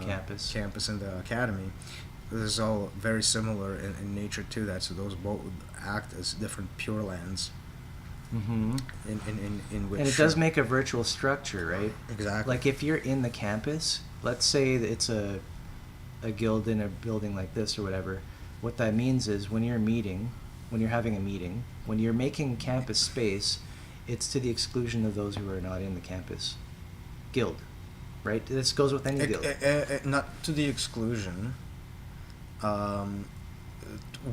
campus, and the academy. This is all very similar in nature to that. So those both act as different pure lands. Mm-hmm. In which And it does make a virtual structure, right? exactly Like if you're in the campus, let's say that it's a guild in a building like this or whatever, what that means is when you're having a meeting, when you're making campus space, it's to the exclusion of those who are not in the campus guild, right? This goes with any guild. not to the exclusion,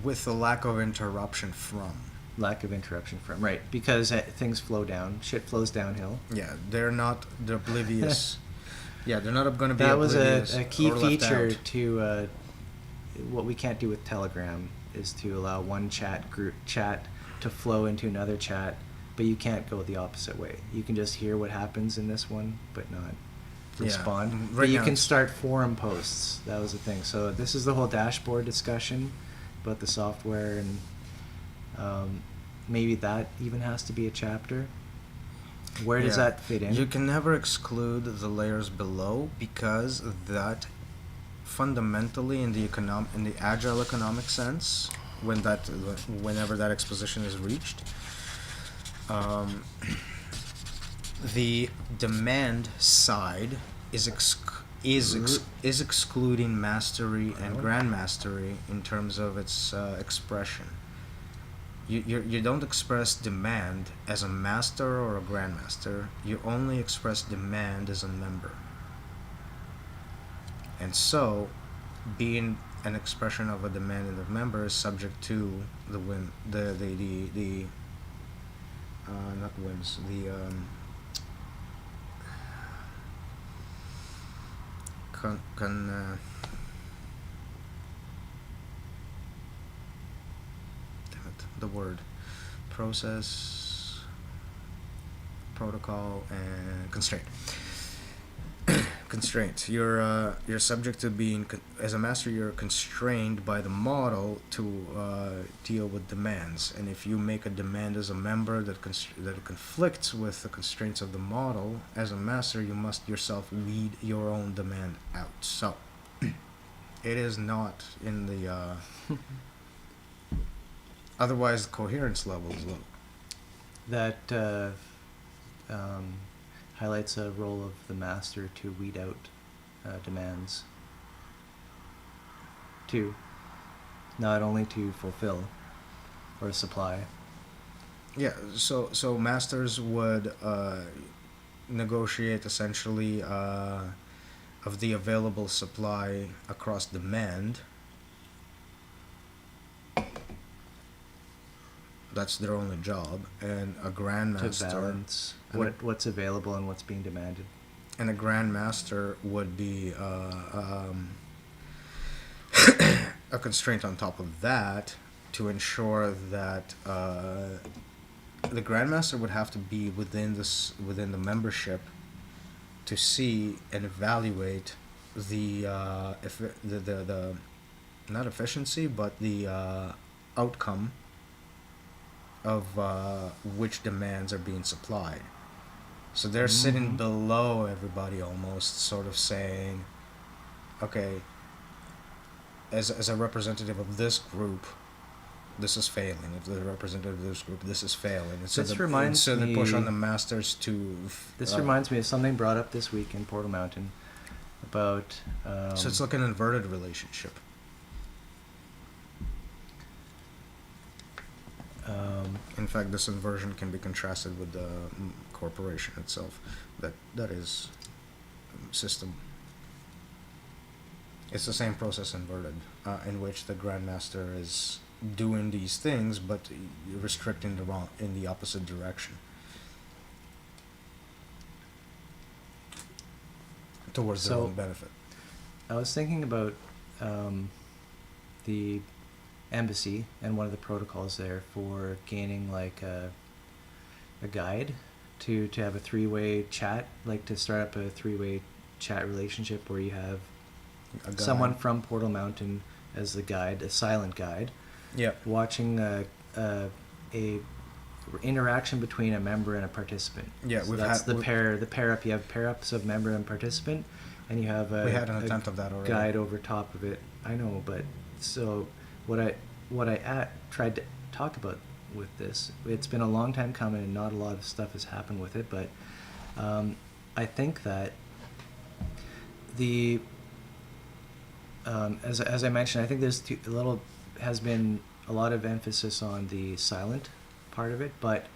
with the lack of interruption from. Lack of interruption from, right, because things flow down, shit flows downhill. Yeah, they're oblivious. Yeah, they're not going to be That was oblivious a key or left feature out. to what we can't do with Telegram is to allow one chat to flow into another chat, but you can't go the opposite way. You can just hear what happens in this one, but not respond. Right But you now can it's- start forum posts. That was the thing. So this is the whole dashboard discussion about the software, and maybe that even has to be a chapter. Where does Yeah. that fit in? You can never exclude the layers below because that fundamentally in the agile economic sense, whenever that exposition is reached, the demand side is excluding mastery and grandmastery in terms of its expression. You don't express demand as a master or a grandmaster. You only express demand as a member. And so, being an expression of a demand in the member is subject to the not whims, the word process, protocol, and constraint. Constraint. You're subject to being as a master. You're constrained by the model to deal with demands, and if you make a demand as a member that conflicts with the constraints of the model, as a master, you must yourself weed your own demand out. So, it is not in the. Otherwise, the coherence level is low. That highlights a role of the master to weed out demands. Not only to fulfill or supply. Yeah, so masters would negotiate essentially of the available supply across demand. That's their only job. And a To grandmaster, balance and what's available and what's being demanded. a grandmaster would be a constraint on top of that to ensure that the grandmaster would have to be within the membership to see and evaluate the not efficiency but the outcome of which demands are being supplied. So they're sitting below everybody, almost sort of saying, okay, as a representative of this group, this is failing. If the representative of this group, this is failing. And so This reminds they push me- on the masters to. This reminds me of something brought up this week in Portal Mountain about. So it's like an inverted relationship. In fact, this inversion can be contrasted with the corporation itself. That is system. It's the same process inverted, in which the grandmaster is doing these things, but restricting in the opposite direction towards their So- own benefit. I was thinking about the embassy and one of the protocols there for gaining like a guide to have a three-way chat, like to start up a three-way chat relationship where you have A guy- someone from Portal Mountain as the guide, a silent guide, Yeah. watching a interaction between a member and a participant. Yeah, So we've that's had- the pair up. You have pair ups of member and participant, and you have We had an a attempt of that already. guide over top of it. I know, but so what I tried to talk about with this, it's been a long time coming and not a lot of stuff has happened with it, but I think that the as I mentioned, I think there's has been a lot of emphasis on the silent part of it, but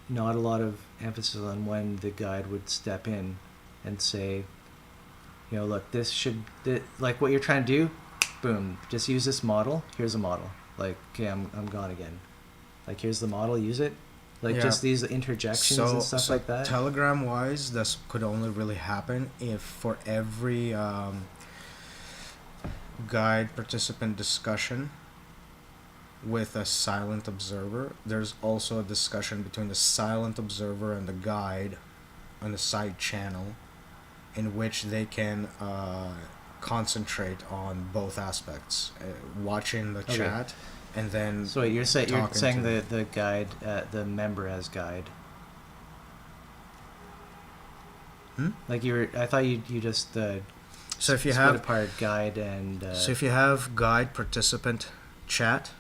not a lot of emphasis on when the guide would step in and say, you know, look, like what you're trying to do, boom, just use this model. Here's a model. Like, okay, I'm gone again. Like, here's the model. Use it. Like, Yeah. just these interjections and stuff like that. Telegram wise, this could only really happen if for every guide participant discussion with a silent observer, there's also a discussion between the silent observer and the guide on the side channel in which they can concentrate on both aspects, watching the Okay. chat and then So wait, you're saying talking to- the guide, the member as guide. Like I thought you just so if you split have apart guide and So if you have guide participant chat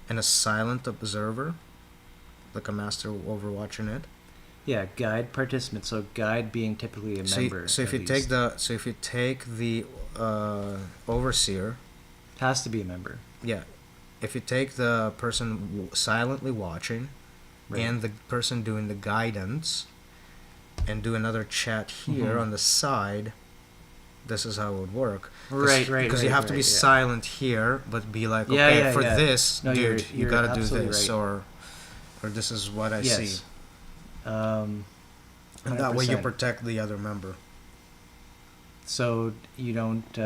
and a silent observer, like a master overwatching it. yeah, guide participant. So guide being typically a member. So if at you take the overseer, has to be a member. yeah, if you take the person silently watching Right. and the person doing the guidance and do another chat here Mhm. on the side, this is how it would work. Right. Because you have to be silent here, but be like, Yeah, okay, yeah, for yeah. this, No, dude, you you're gotta do absolutely this, right. or this is what I Yes. see. Um, And that way you 100%. protect the other member. So you don't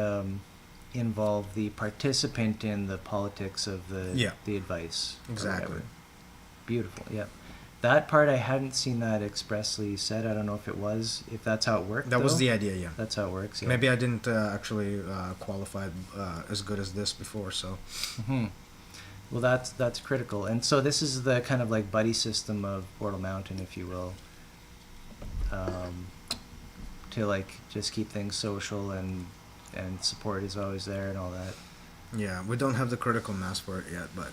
involve the participant in the politics of Yeah. the advice. or Exactly. whatever. Beautiful. Yep. That part I hadn't seen that expressly said. I don't know if that's how it worked. That was though. the idea, yeah. That's how it works. Yeah. Maybe I didn't actually qualify as good as this before, so. Hmm. Well, that's critical, and so this is the kind of like buddy system of Portal Mountain, if you will, to like just keep things social and support is always there and all that. Yeah, we don't have the critical mass for it yet, but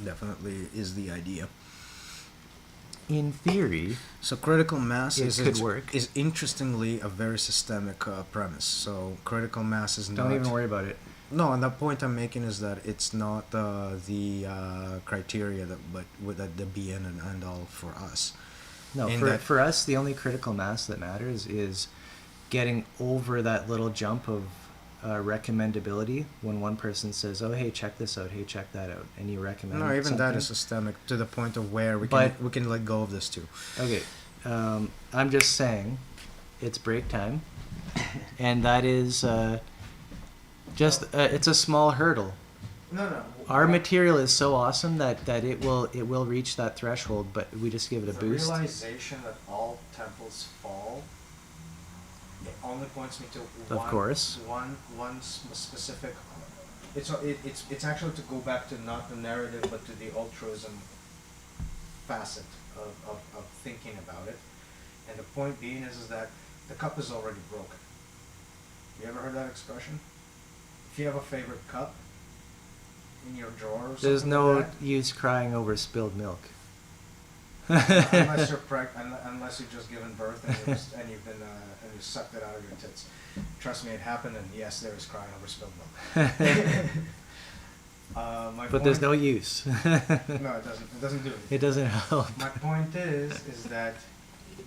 definitely is the idea. In theory, So critical mass It is could work. is interestingly a very systemic premise. So critical mass is don't not. even worry about it. No, and the point I'm making is that it's not the criteria that the be in and end all for us. No, In for that- for us, the only critical mass that matters is getting over that little jump of recommendability when one person says, "Oh, hey, check this out. Hey, check that out," and you recommend. No, even something. that is systemic to the point of where But- we can let go of this too. Okay, I'm just saying, it's break time, and that is just it's a small hurdle. No. Our material is so awesome that it will reach that threshold, but we just give it a the boost. realization that all temples fall, it only points me to Of course. one specific. It's actually to go back to not the narrative but to the altruism facet of thinking about it, and the point being is that the cup is already broken. You ever heard that expression? If you have a favorite cup in your drawer or something There's no like that, use crying over spilled milk. unless you're unless you've just given birth and you've been and you sucked it out of your tits. Trust me, it happened, and yes, there is crying over spilled milk. But there's no use. No, it doesn't. It doesn't do it. It doesn't help. My point is that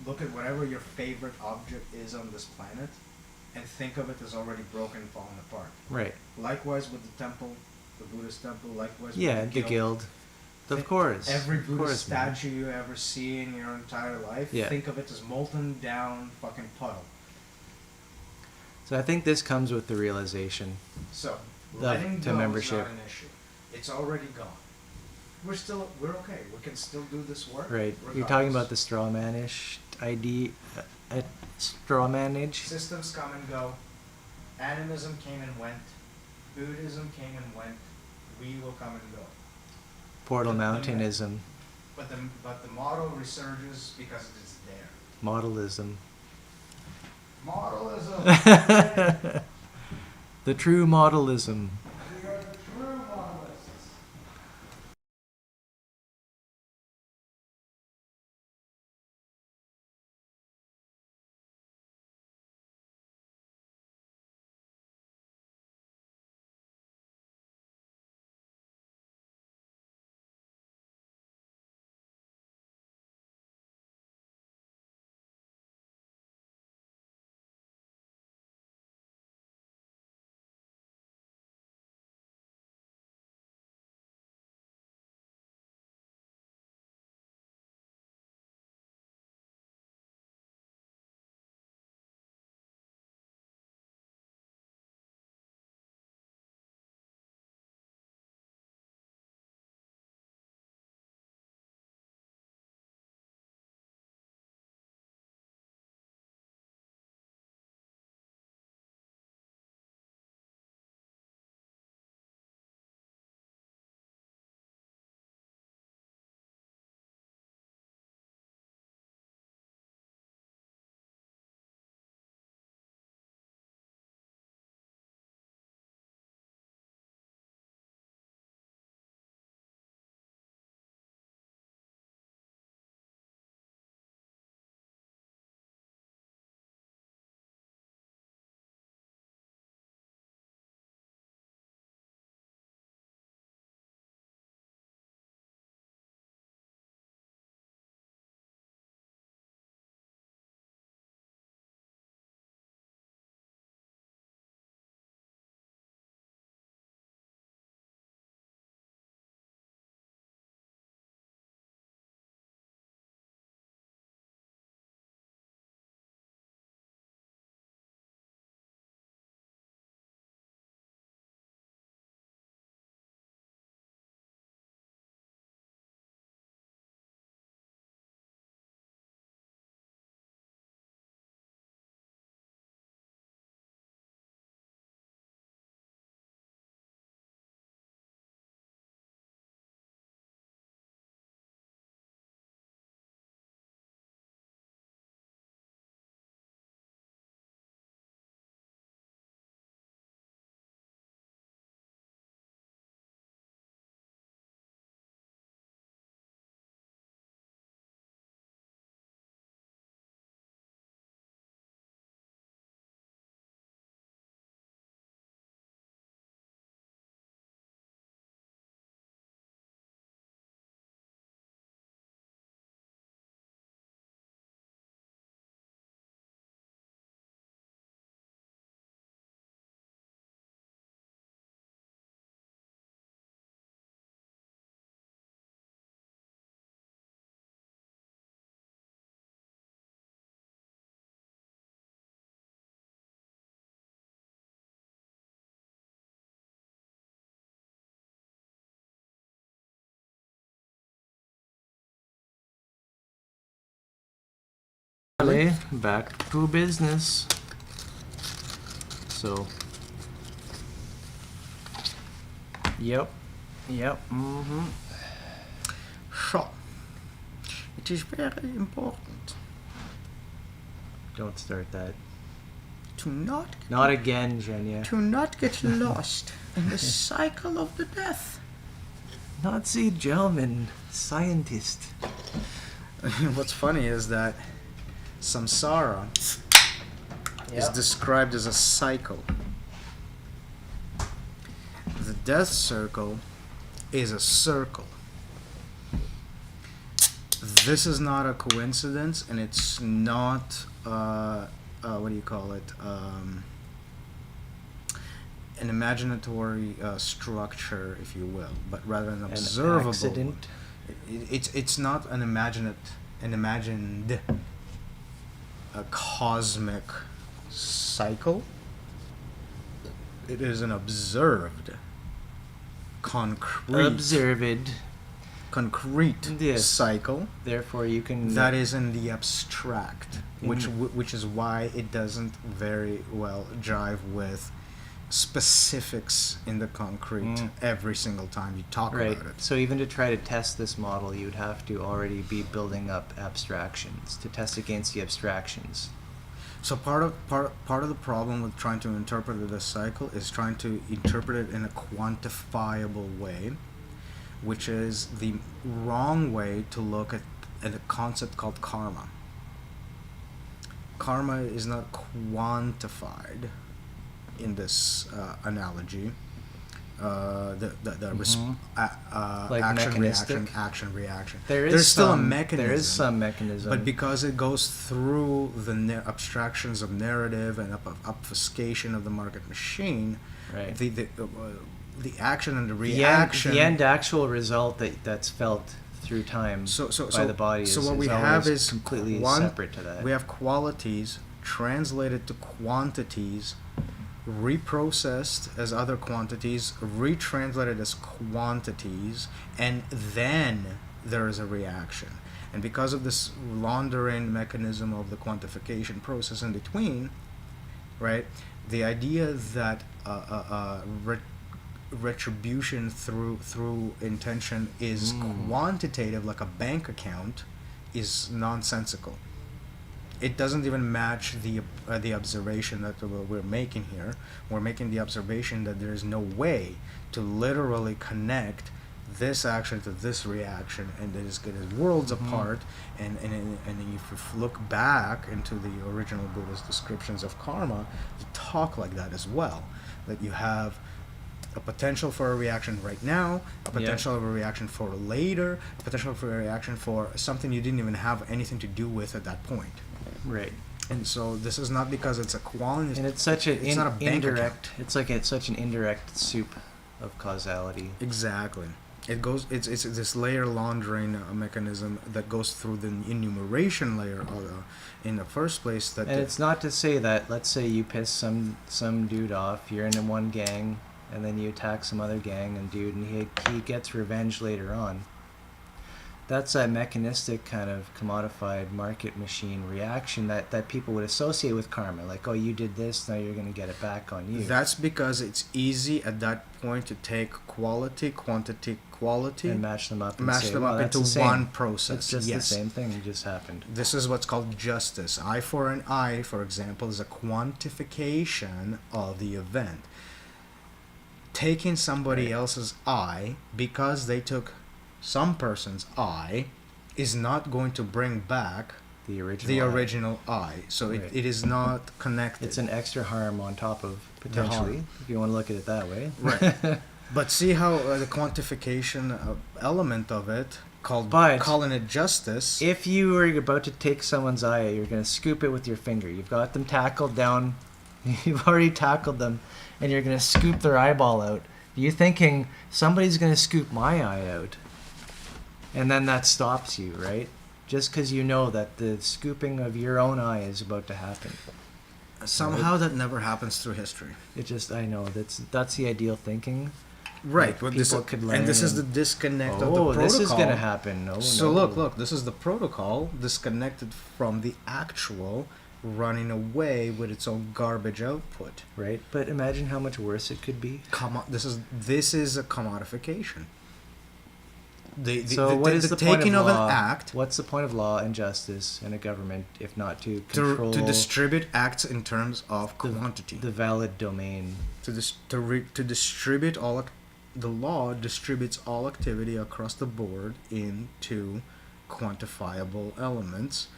look at whatever your favorite object is on this planet, and think of it as already broken, and fallen apart. Right. Likewise with the temple, the Buddhist temple. Likewise Yeah, with the guild. Of course. Every Of Buddhist course, man. statue you ever see in your entire life, Yeah. think of it as molten down fucking puddle. So I think this comes with the realization. So The- letting to go membership. is not an issue. It's already gone. We're okay. We can still do this work. Right. You're talking about regardless. the straw manish idea, straw manage. Systems come and go. Animism came and went. Buddhism came and went. We will come and go. Portal the- Mountainism, But the model resurges because it is there. modelism. Modelism. The true modelism. Vale, back to business. So, yep, mm-hmm. So, it is very important Don't start that. to Not again, Zhenya. not get lost in the cycle of the death. Nazi German scientist. What's funny is that samsara is described as a cycle. The death circle is a circle. This is not a coincidence, and it's not what do you call it? An imaginatory structure, if you will, but rather an observable. Accident. It's not an imagined a cosmic cycle. It is an observed, concrete Yes. cycle Therefore, you can. that is in the abstract, which Mhm. which is why it doesn't very well jive with specifics in the concrete every single time you talk Right. about it. So even to try to test this model, you'd have to already be building up abstractions to test against the abstractions. So part of the problem with trying to interpret this cycle is trying to interpret it in a quantifiable way, which is the wrong way to look at a concept called karma. Karma is not quantified in this analogy. Like action mechanistic? reaction. There's still a some, mechanism. There is some mechanism. But because it goes through the abstractions of narrative and obfuscation of the market machine, right. the action and the reaction. The end actual result that's felt through time by the body so is, what we is have always is completely separate to that. We have qualities translated to quantities, reprocessed as other quantities, retranslated as quantities, and then there is a reaction. And because of this laundering mechanism of the quantification process in between, right, the idea that retribution through intention is quantitative, like a bank account, is nonsensical. It doesn't even match the observation that we're making here. We're making the observation that there is no way to literally connect this action to this reaction, and that is worlds apart. And if you look back into the original Buddhist descriptions of karma, you talk like that as well. That you have a potential for a reaction right now, a potential of a reaction for later, a potential for a reaction for something you didn't even have anything to do with at that point. Right. And so this is not because it's a quality. And it's such an not a bank indirect. account. It's such an indirect soup of causality. Exactly. It's this layer laundering mechanism that goes through the enumeration layer in the first place. That And it's not to say that, let's say you piss some dude off, you're in one gang, and then you attack some other gang and he gets revenge later on. That's a mechanistic kind of commodified market machine reaction that people would associate with karma. Like, oh, you did this, now you're going to get it back on you. That's because it's easy at that point to take quality, quantity, quality, and match them up into one process. It's just the same thing that just happened. This is what's called justice. Eye for an eye, for example, is a quantification of the event. Taking somebody else's eye because they took some person's eye is not going to bring back the original eye. So right. it is not connected. It's an extra harm on top of potentially, if you want to look at it that way. Right. But see how the quantification element of it, calling it justice. If you were about to take someone's eye, you're going to scoop it with your finger. You've got them tackled down. You've already tackled them, and you're going to scoop their eyeball out. You're thinking, somebody's going to scoop my eye out. And then that stops you, right? Just because you know that the scooping of your own eye is about to happen. Somehow that never happens through history. I know, that's the ideal thinking. Right, like, but people could learn. and this is the disconnect of the protocol. This is gonna happen. No, So no. look, this is the protocol disconnected from the actual running away with its own garbage output. Right, but imagine how much worse it could be. This is a commodification. So what is the point taking of of law? an act What's the point of law and justice in a government if not to to control distribute acts in terms of quantity? the valid domain? To distribute the law distributes all activity across the board into quantifiable elements,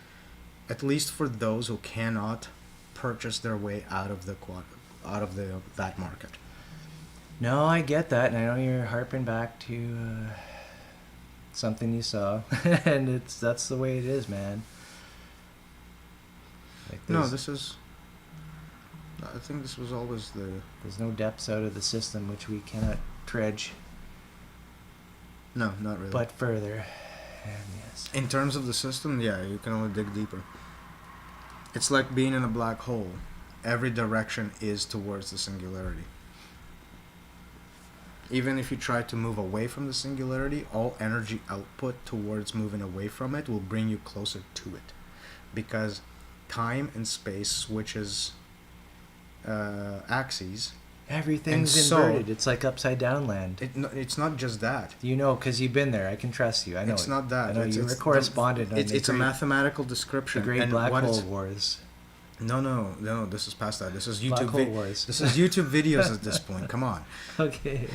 at least for those who cannot purchase their way out of that market. No, I get that, and I know you're harping back to something you saw, and that's the way it is, man. Like No, I think this was always there's no depths out of the system which we cannot dredge, No, not really. but further. And yes. In terms of the system, yeah, you can only dig deeper. It's like being in a black hole. Every direction is towards the singularity. Even if you try to move away from the singularity, all energy output towards moving away from it will bring you closer to it. Because time and space switches axes. Everything's And so- inverted. It's like upside down land. It's not just that. You know, because you've been there. I can trust you. I know It's it. not that. I know It's- you were it's- correspondent on It's the a great, mathematical the description. great and black what hole it's- wars. No. This is past that. This is Black YouTube. hole wars. This is YouTube videos at this point. Come on. Okay.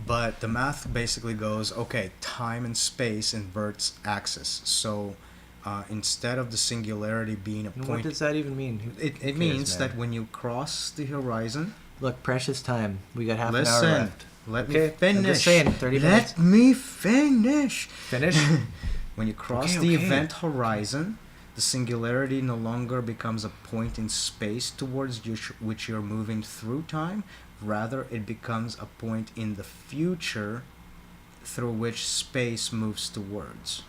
But the math basically goes, okay, time and space inverts axis. So instead of the singularity being a And what point, does that even mean? it cares, means man? that when you cross the horizon, Look, precious time. We got half an hour listen, left. let Okay, me finish. I'm just saying, 30 minutes. Let me finish. Finish? When you cross Okay, the okay. event horizon, the singularity no longer becomes a point in space towards which you're moving through time. Rather, it becomes a point in the future through which space moves towards.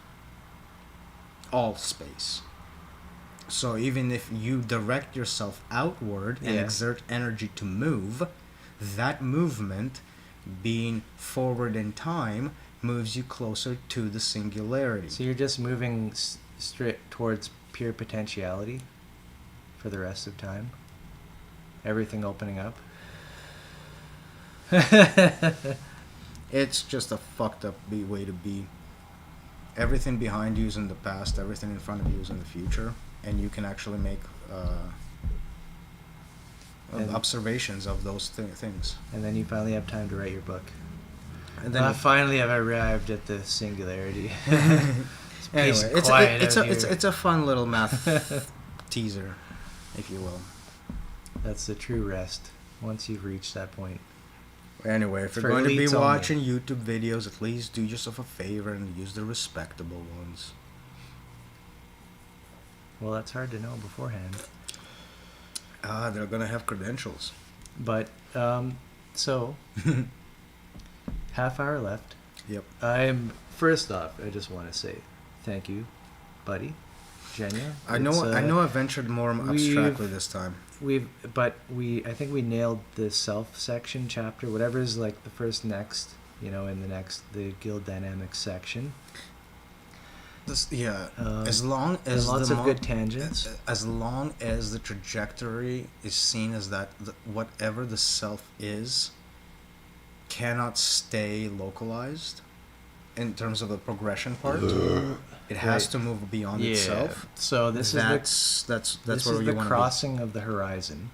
All space. So even if you direct yourself outward and Yeah. exert energy to move, that movement, being forward in time, moves you closer to the singularity. So you're just moving straight towards pure potentiality for the rest of time? Everything opening up? It's just a fucked up way to be. Everything behind you is in the past, everything in front of you is in the future, and you can actually make And- observations of those things. And then you finally have time to write your book. And then Finally I've arrived at the singularity. anyway, it's a fun little math teaser, if you will. That's the true rest once you've reached that point. Anyway, if you're For going to be elites only. watching YouTube videos, at least do yourself a favor and use the respectable ones. Well, that's hard to know beforehand. They're gonna have credentials. But, so, half hour left. Yep. First off, I just want to say thank you, buddy. Genya. I know I ventured more abstractly this time. I think we nailed the self section chapter, whatever is like the first next, in the guild dynamics section. As long And as lots the of good tangents. as long as the trajectory is seen as that whatever the self is cannot stay localized in terms of the progression part. It has Right. to move beyond itself. So this That's this where is you the want to crossing of the horizon,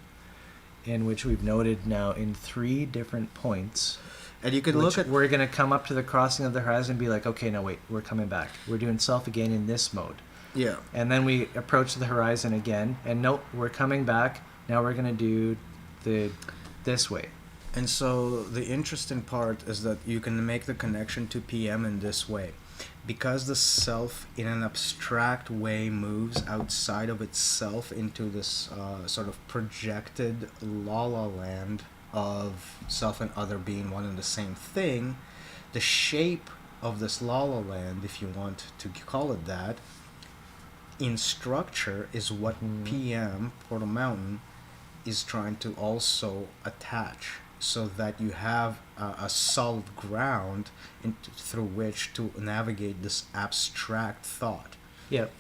in which we've noted now in 3 different points. be. And you could Which look at we're going to come up to the crossing of the horizon and be like, okay, no, wait, we're coming back. We're doing self again in this mode. yeah. And then we approach the horizon again, and nope, we're coming back. Now we're going to do this way. And so the interesting part is that you can make the connection to PM in this way. Because the self in an abstract way moves outside of itself into this sort of projected la-la land of self and other being one and the same thing, the shape of this la-la land, if you want to call it that, in structure is what PM, Portal Mountain, is trying to also attach. so that you have a solid ground through which to navigate this abstract thought. Yep.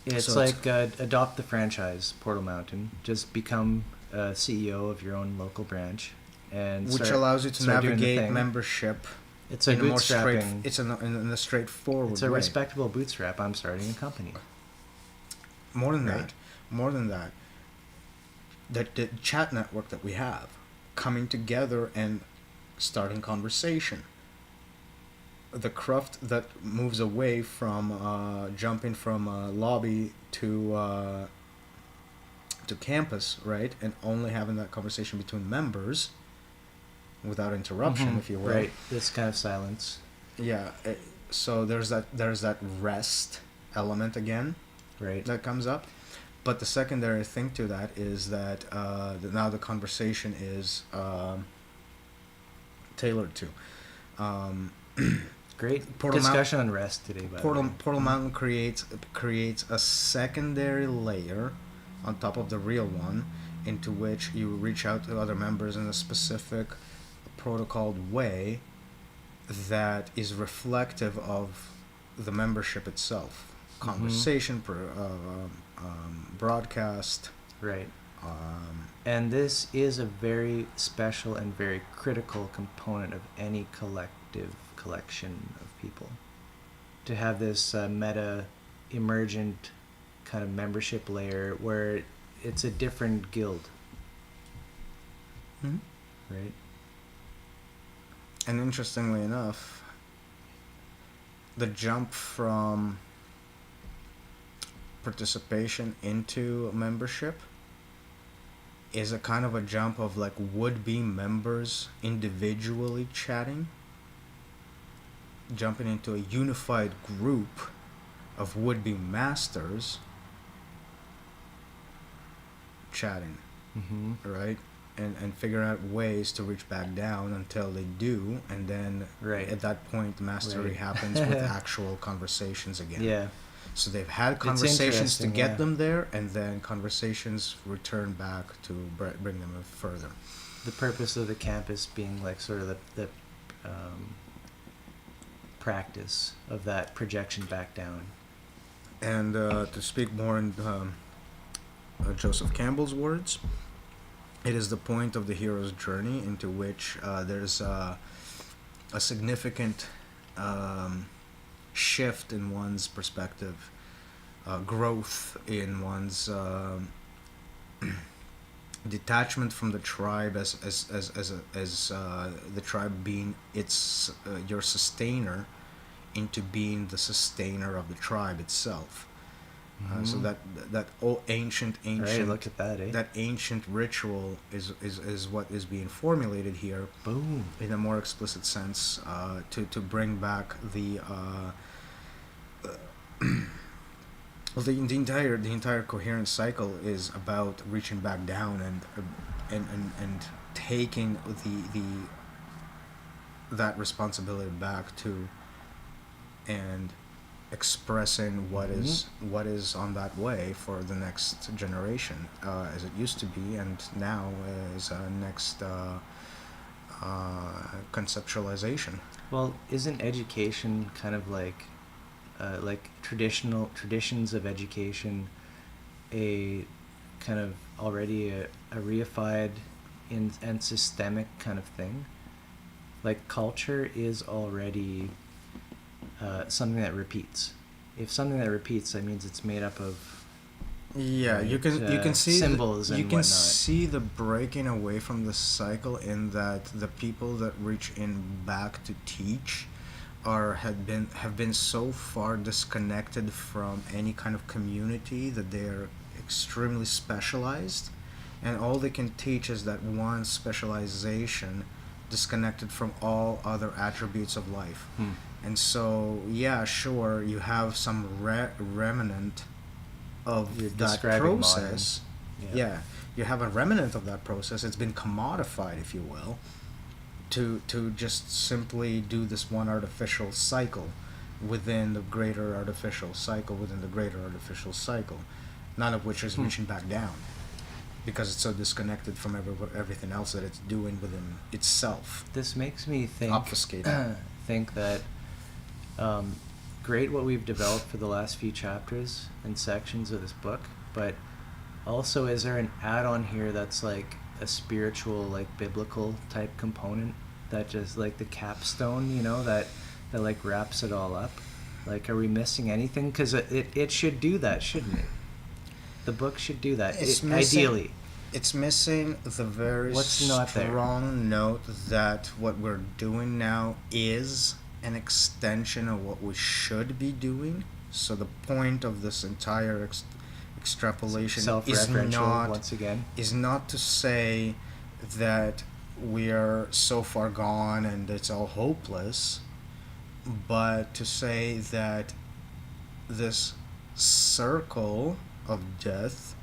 It's So like adopt the franchise, Portal Mountain. Just become CEO of your own local branch, and which allows you to start doing the navigate thing. membership It's a in a more bootstrapping. in a straightforward It's a way. respectable bootstrap. I'm starting a company. More than Right. that, the chat network that we have, coming together and starting conversation. The craft that moves away from jumping from lobby to campus, right, and only having that conversation between members without interruption, Mhm. if you will. Right. This kind of silence. Yeah. So there's that rest element again Right. that comes up. But the secondary thing to that is that now the conversation is tailored to. Great Portal discussion on rest today. By the way. Portal Mountain creates a secondary layer on top of the real one, into which you reach out to other members in a specific protocoled way that is reflective of the membership itself. Conversation, broadcast. Right. Um, And this is a very special and very critical component of any collection of people. To have this meta emergent kind of membership layer where it's a different guild, mhm. right? And interestingly enough, the jump from participation into membership is a kind of a jump of like would-be members individually chatting, jumping into a unified group of would-be masters chatting, Mm-hmm. right? And figuring out ways to reach back down until they do, and then Right. at that point mastery Right. happens with actual conversations again. Yeah. So they've had conversations to interesting, get yeah. them there, and then conversations return back to bring them further. The purpose of the campus being like sort of the practice of that projection back down. And to speak more in Joseph Campbell's words, it is the point of the hero's journey into which there's a significant shift in one's perspective, growth in one's detachment from the tribe as the tribe being its your sustainer, into being the sustainer of the tribe itself. So that old ancient Right, look at that, eh? that ancient ritual is what is being formulated here Boom. in a more explicit sense, to bring back the well, the entire coherence cycle is about reaching back down and taking that responsibility back to, and expressing what is on that way for the next generation, as it used to be, and now as a next conceptualization. Well, isn't education kind of like traditions of education a kind of already a reified and systemic kind of thing? Like culture is already something that repeats. If something that repeats, that means it's made up of Yeah, you can see symbols and you can whatnot. see the breaking away from the cycle, in that the people that reach in back to teach have been so far disconnected from any kind of community that they are extremely specialized, and all they can teach is that one specialization, disconnected from all other attributes of life. And so, yeah, sure, you have some remnant of You're that describing process. modern. Yeah, you have a remnant of that process. It's been commodified, if you will, to just simply do this one artificial cycle within the greater artificial cycle, none of which is reaching back down. because it's so disconnected from everything else that it's doing within itself. This makes me think Obfuscated. think that great what we've developed for the last few chapters and sections of this book, but also is there an add-on here that's like a spiritual, like biblical type component that just like the capstone, you know, that like wraps it all up? Like, are we missing anything? Because it should do that, shouldn't it? The book should do that, ideally. It's missing the very What's not there? strong note that what we're doing now is an extension of what we should be doing. So the point of this entire extrapolation is Self-referential, once again. not to say that we are so far gone and it's all hopeless, but to say that this circle of death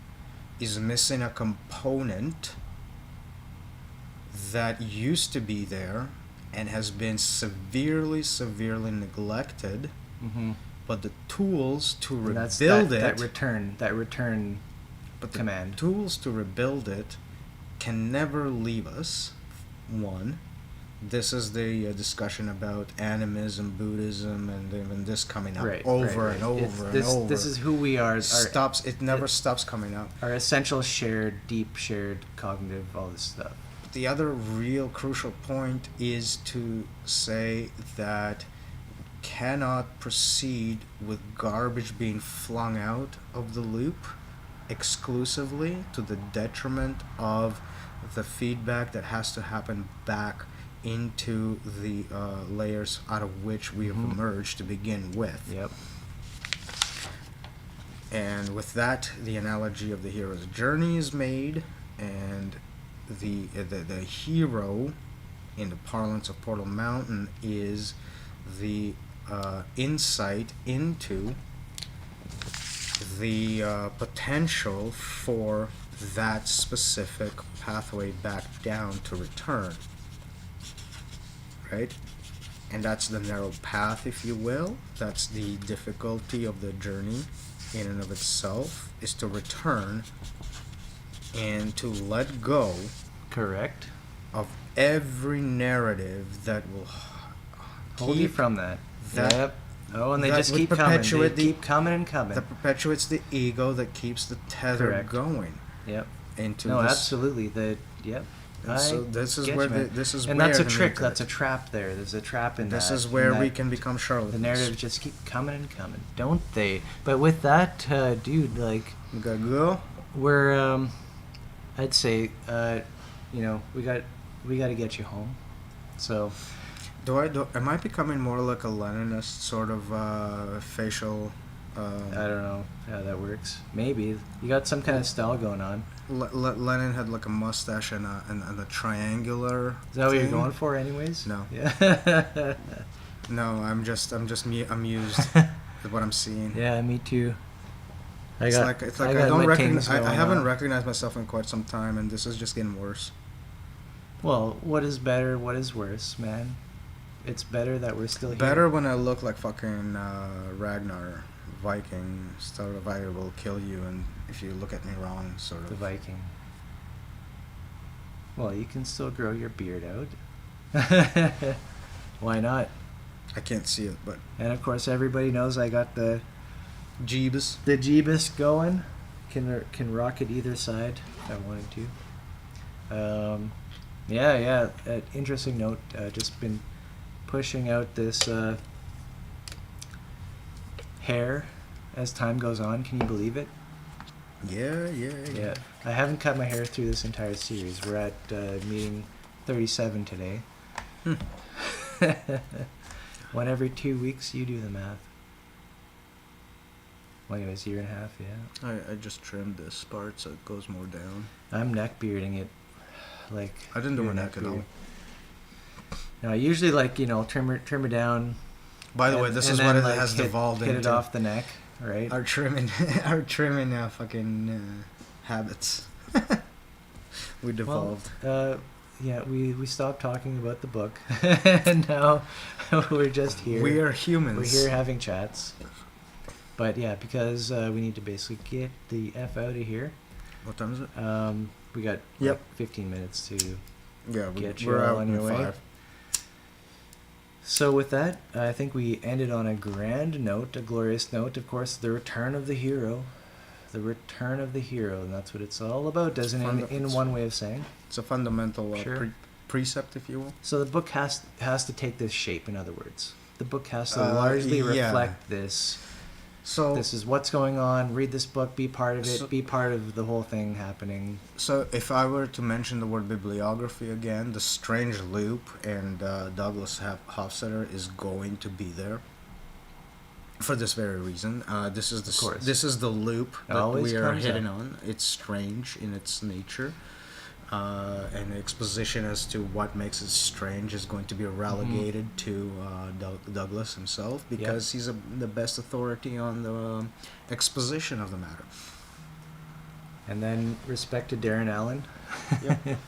is missing a component that used to be there and has been severely neglected. Mm-hmm. But the tools to And rebuild that's it, that return but command. the tools to rebuild it can never leave us. One, this is the discussion about animism, Buddhism, and even this coming up over and over and over. This is who we are. It never stops coming up. Our essential deep shared cognitive, all this stuff. The other real crucial point is to say that cannot proceed with garbage being flung out of the loop exclusively to the detriment of the feedback that has to happen back into the layers out of which we have emerged to begin with. Yep. And with that, the analogy of the hero's journey is made, and the hero, in the parlance of Portal Mountain, is the insight into the potential for that specific pathway back down to return. Right? And that's the narrow path, if you will. That's the difficulty of the journey in and of itself, is to return and to let go. Correct. Of every narrative that will hold you from that. Yep. Oh, and they that just would keep coming. They perpetuate keep coming and coming. That perpetuates the ego, that keeps the tether Correct. going. Yep. Into no, this. Absolutely. Yep. So this is where and that's a trick. That's a trap. There's a trap in this that. This is where we can become charlatans. The narratives just keep coming and coming, don't they? But with that, dude, like, we gotta go. We're, I'd say, we got to get you home. So, am I becoming more like a Leninist sort of facial? I don't know how that works. Maybe you got some kind of style going on. Lenin had like a mustache and a triangular. Is that what you're going for, anyways? No. Yeah. No, I'm just amused with what I'm seeing. Yeah, me too. I haven't recognized myself in quite some time, and this is just getting worse. Well, what is better? What is worse, man? It's better that we're still here. Better when I look like fucking Ragnar, Viking, sort of I will kill you, and if you look at me wrong, sort of. The Viking. Well, you can still grow your beard out. Why not? I can't see it, but. And of course, everybody knows I got the Jeebus. The Jeebus going. Can rock it either side if I wanted to. Yeah. Interesting note. Just been pushing out this hair as time goes on. Can you believe it? Yeah. I haven't cut my hair through this entire series. We're at meeting 37 today. 1 every 2 weeks. You do the math. Well, anyways, 1.5 years, yeah. I just trimmed this part so it goes more down. I'm neck bearding it. Like, I didn't do my neck at all. No, I usually trim her down. By the way, this is what it has devolved into. Hit it off the neck, right? Our trimming fucking habits. We devolved. Well, we stopped talking about the book, and now we're just here. We are humans. We're here having chats. But yeah, because we need to basically get the F out of here. What time is it? We got Yep. 15 minutes to Yeah, get you we're all out on in your way. 5. So with that, I think we ended on a grand note, a glorious note. Of course, the return of the hero. The return of the hero, and that's what it's all about, doesn't it? In one way of saying. It's a fundamental Sure. precept, if you will. So the book has to take this shape. In other words, the book has to largely yeah. reflect this. So This is what's going on. Read this book. Be part of it. So- Be part of the whole thing happening. So if I were to mention the word bibliography again, the strange loop and Douglas Hofstadter is going to be there for this very reason. This is the loop that Always we are comes hitting up. on. It's strange in its nature. And the exposition as to what makes it strange is going to be relegated to Douglas himself, because he's the best authority on the exposition of the matter. And then respect to Darren Allen. Yep.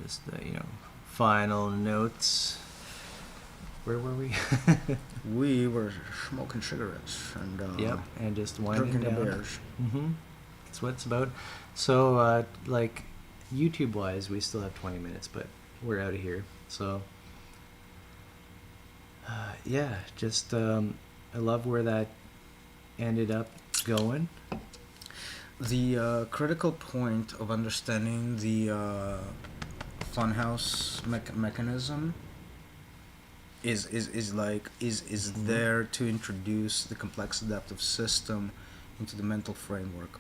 Just final notes. Where were we? We were smoking cigarettes and Yep, and just winding drinking down. the beers. That's what it's about. So, YouTube-wise, we still have 20 minutes, but we're out of here. So, just I love where that ended up going. The critical point of understanding the funhouse mechanism is there to introduce the complex adaptive system into the mental framework,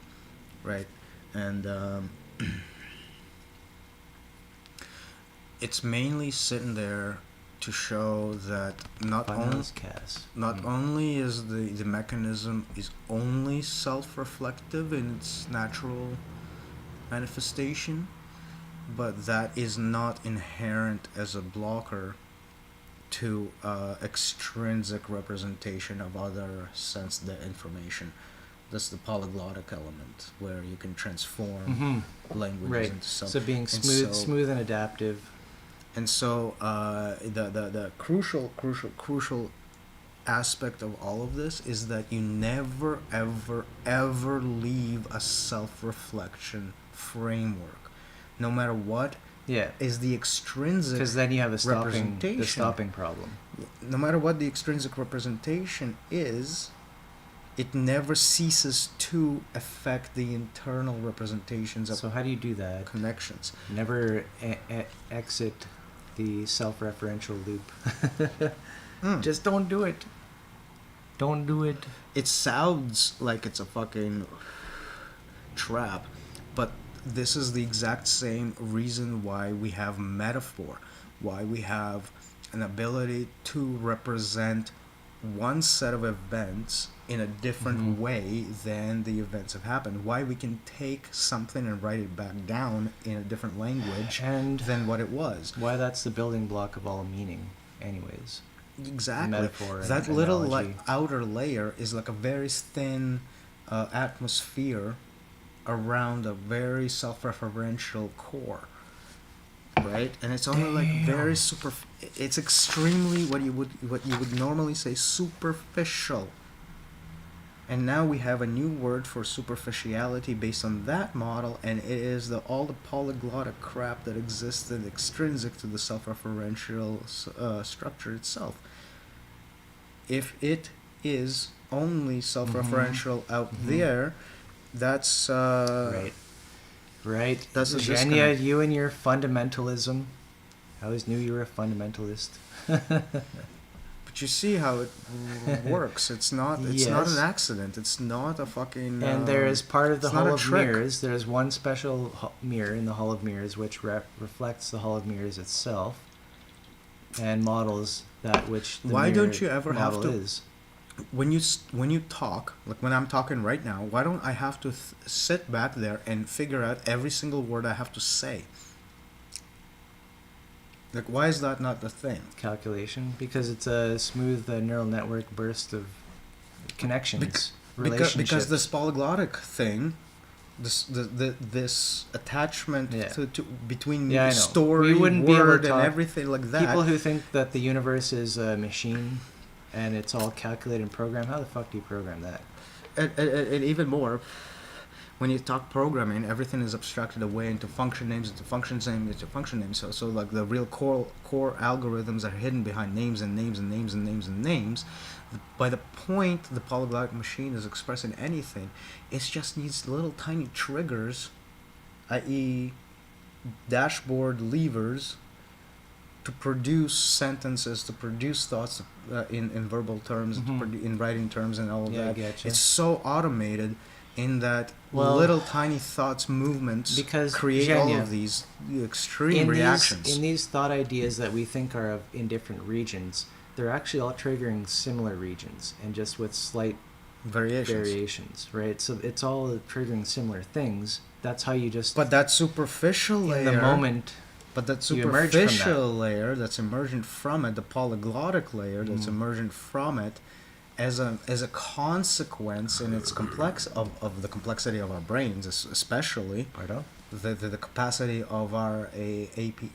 right? And it's mainly sitting there to show that not only is the mechanism is only self-reflective in its natural manifestation, but that is not inherent as a blocker to extrinsic representation of other sensed information. That's the polyglottic element, where you can transform languages into something. So being smooth and adaptive. And so the crucial aspect of all of this is that you never, ever leave a self-reflection framework, no matter what is the extrinsic, because then you have the stopping problem. No matter what the extrinsic representation is, it never ceases to affect the internal representations of. So how do you do that? Connections. Never exit the self-referential loop. Just don't do it. Don't do it. It sounds like it's a fucking trap, but this is the exact same reason why we have metaphor, why we have an ability to represent one set of events in a different way than the events have happened, why we can take something and write it back down in a different language than what it was. Why that's the building block of all meaning, anyways. Exactly. Metaphor and that little analogy. outer layer is like a very thin atmosphere around a very self-referential core, right? And it's only like very it's extremely what you would normally say superficial. And now we have a new word for superficiality based on that model, and it is all the polyglottic crap that existed extrinsic to the self-referential structure itself. If it is only self-referential out there, that's right. That's a Zhenya, disconnect. you and your fundamentalism. I always knew you were a fundamentalist. But But you see how it works. It's not an Yes. accident. It's not a fucking. And there is part of the it's not Hall a of trick. Mirrors. There's one special mirror in the Hall of Mirrors which reflects the Hall of Mirrors itself and models that which the Why mirror don't you ever have model to- is. When you talk, like when I'm talking right now, why don't I have to sit back there and figure out every single word I have to say? Like, why is that not the thing? Calculation, because it's a smooth neural network burst of connections, relationships. Because this polyglottic thing, this attachment Yeah. to between Yeah, I know. story, We wouldn't be able to word, and talk- everything like that. People who think that the universe is a machine and it's all calculated and programmed, how the fuck do you program that? And even more, when you talk programming, everything is abstracted away into function names, into function names, into function names. So like the real core algorithms are hidden behind names and names and names and names and names. By the point the polyglot machine is expressing anything, it just needs little tiny triggers, i.e., dashboard levers, to produce sentences, to produce thoughts in verbal terms, Mhm. in writing terms, and all of Yeah, I that. getcha. It's so automated in that Well, little tiny thoughts, movements because, create all Zhenya, of these extreme reactions. in these thought ideas that we think are in different regions, they're actually all triggering similar regions and just with slight variations, right? So it's all triggering similar things. That's how you just But that superficial in layer, the moment. but that you emerge from superficial layer that's emergent from it, the polyglottic layer that's emergent from it, as a consequence in its of the complexity of our brains, especially Pardon? the capacity of our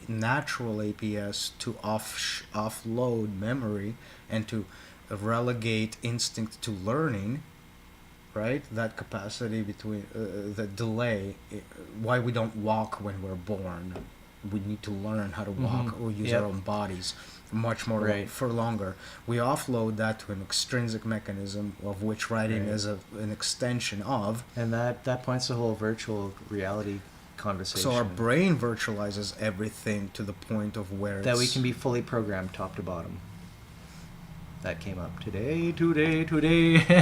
natural APS to offload memory and to relegate instinct to learning, right? That capacity between the delay, why we don't walk when we're born. We need to learn how to walk or use Yep. our own bodies much more Right. for longer. We offload that to an extrinsic mechanism of which writing Right. is an extension of. And that points to the whole virtual reality conversation. So our brain virtualizes everything to the point of where that we it's- can be fully programmed top to bottom. That came up today,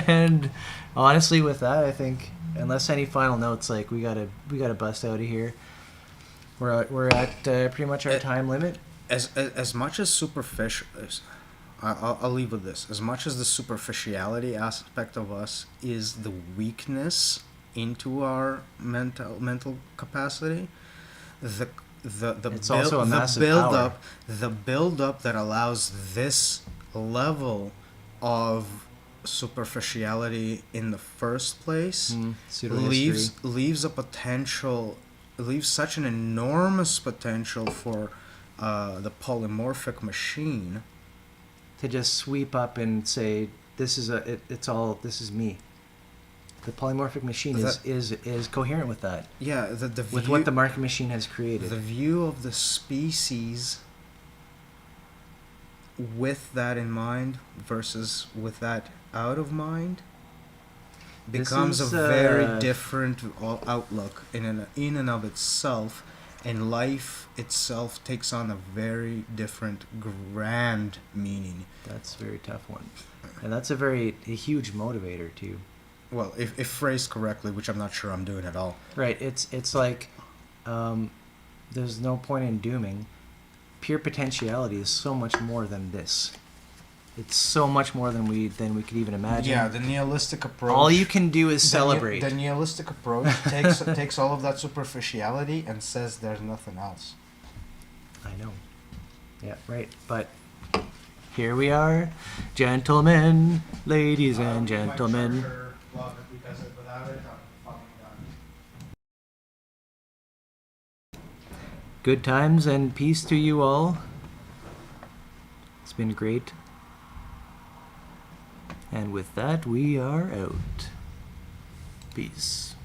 and honestly, with that, I think unless any final notes, like we gotta bust out of here. We're at pretty much our time limit. as much as superficial. I'll leave with this. As much as the superficiality aspect of us is the weakness into our mental capacity, the It's also a massive power. the build up that allows this level of superficiality in the first place leaves a potential, leaves such an enormous potential for the polymorphic machine to just sweep up and say this is this is me. The polymorphic machine is coherent with that. Yeah, the with view, what the market machine has created. the view of the species with that in mind versus with that out of mind becomes This a is, very different outlook in and of itself, and life itself takes on a very different grand meaning. That's a very tough one, and that's a huge motivator too. Well, if phrased correctly, which I'm not sure I'm doing at all. Right. It's like there's no point in dooming. Pure potentiality is so much more than this. It's so much more than we could even imagine. Yeah, the nihilistic approach. All you can do is celebrate. The nihilistic approach takes all of that superficiality and says there's nothing else. I know. Yeah, right. But here we are, gentlemen, ladies and gentlemen. Good times and peace to you all. It's been great. And with that, we are out. Peace.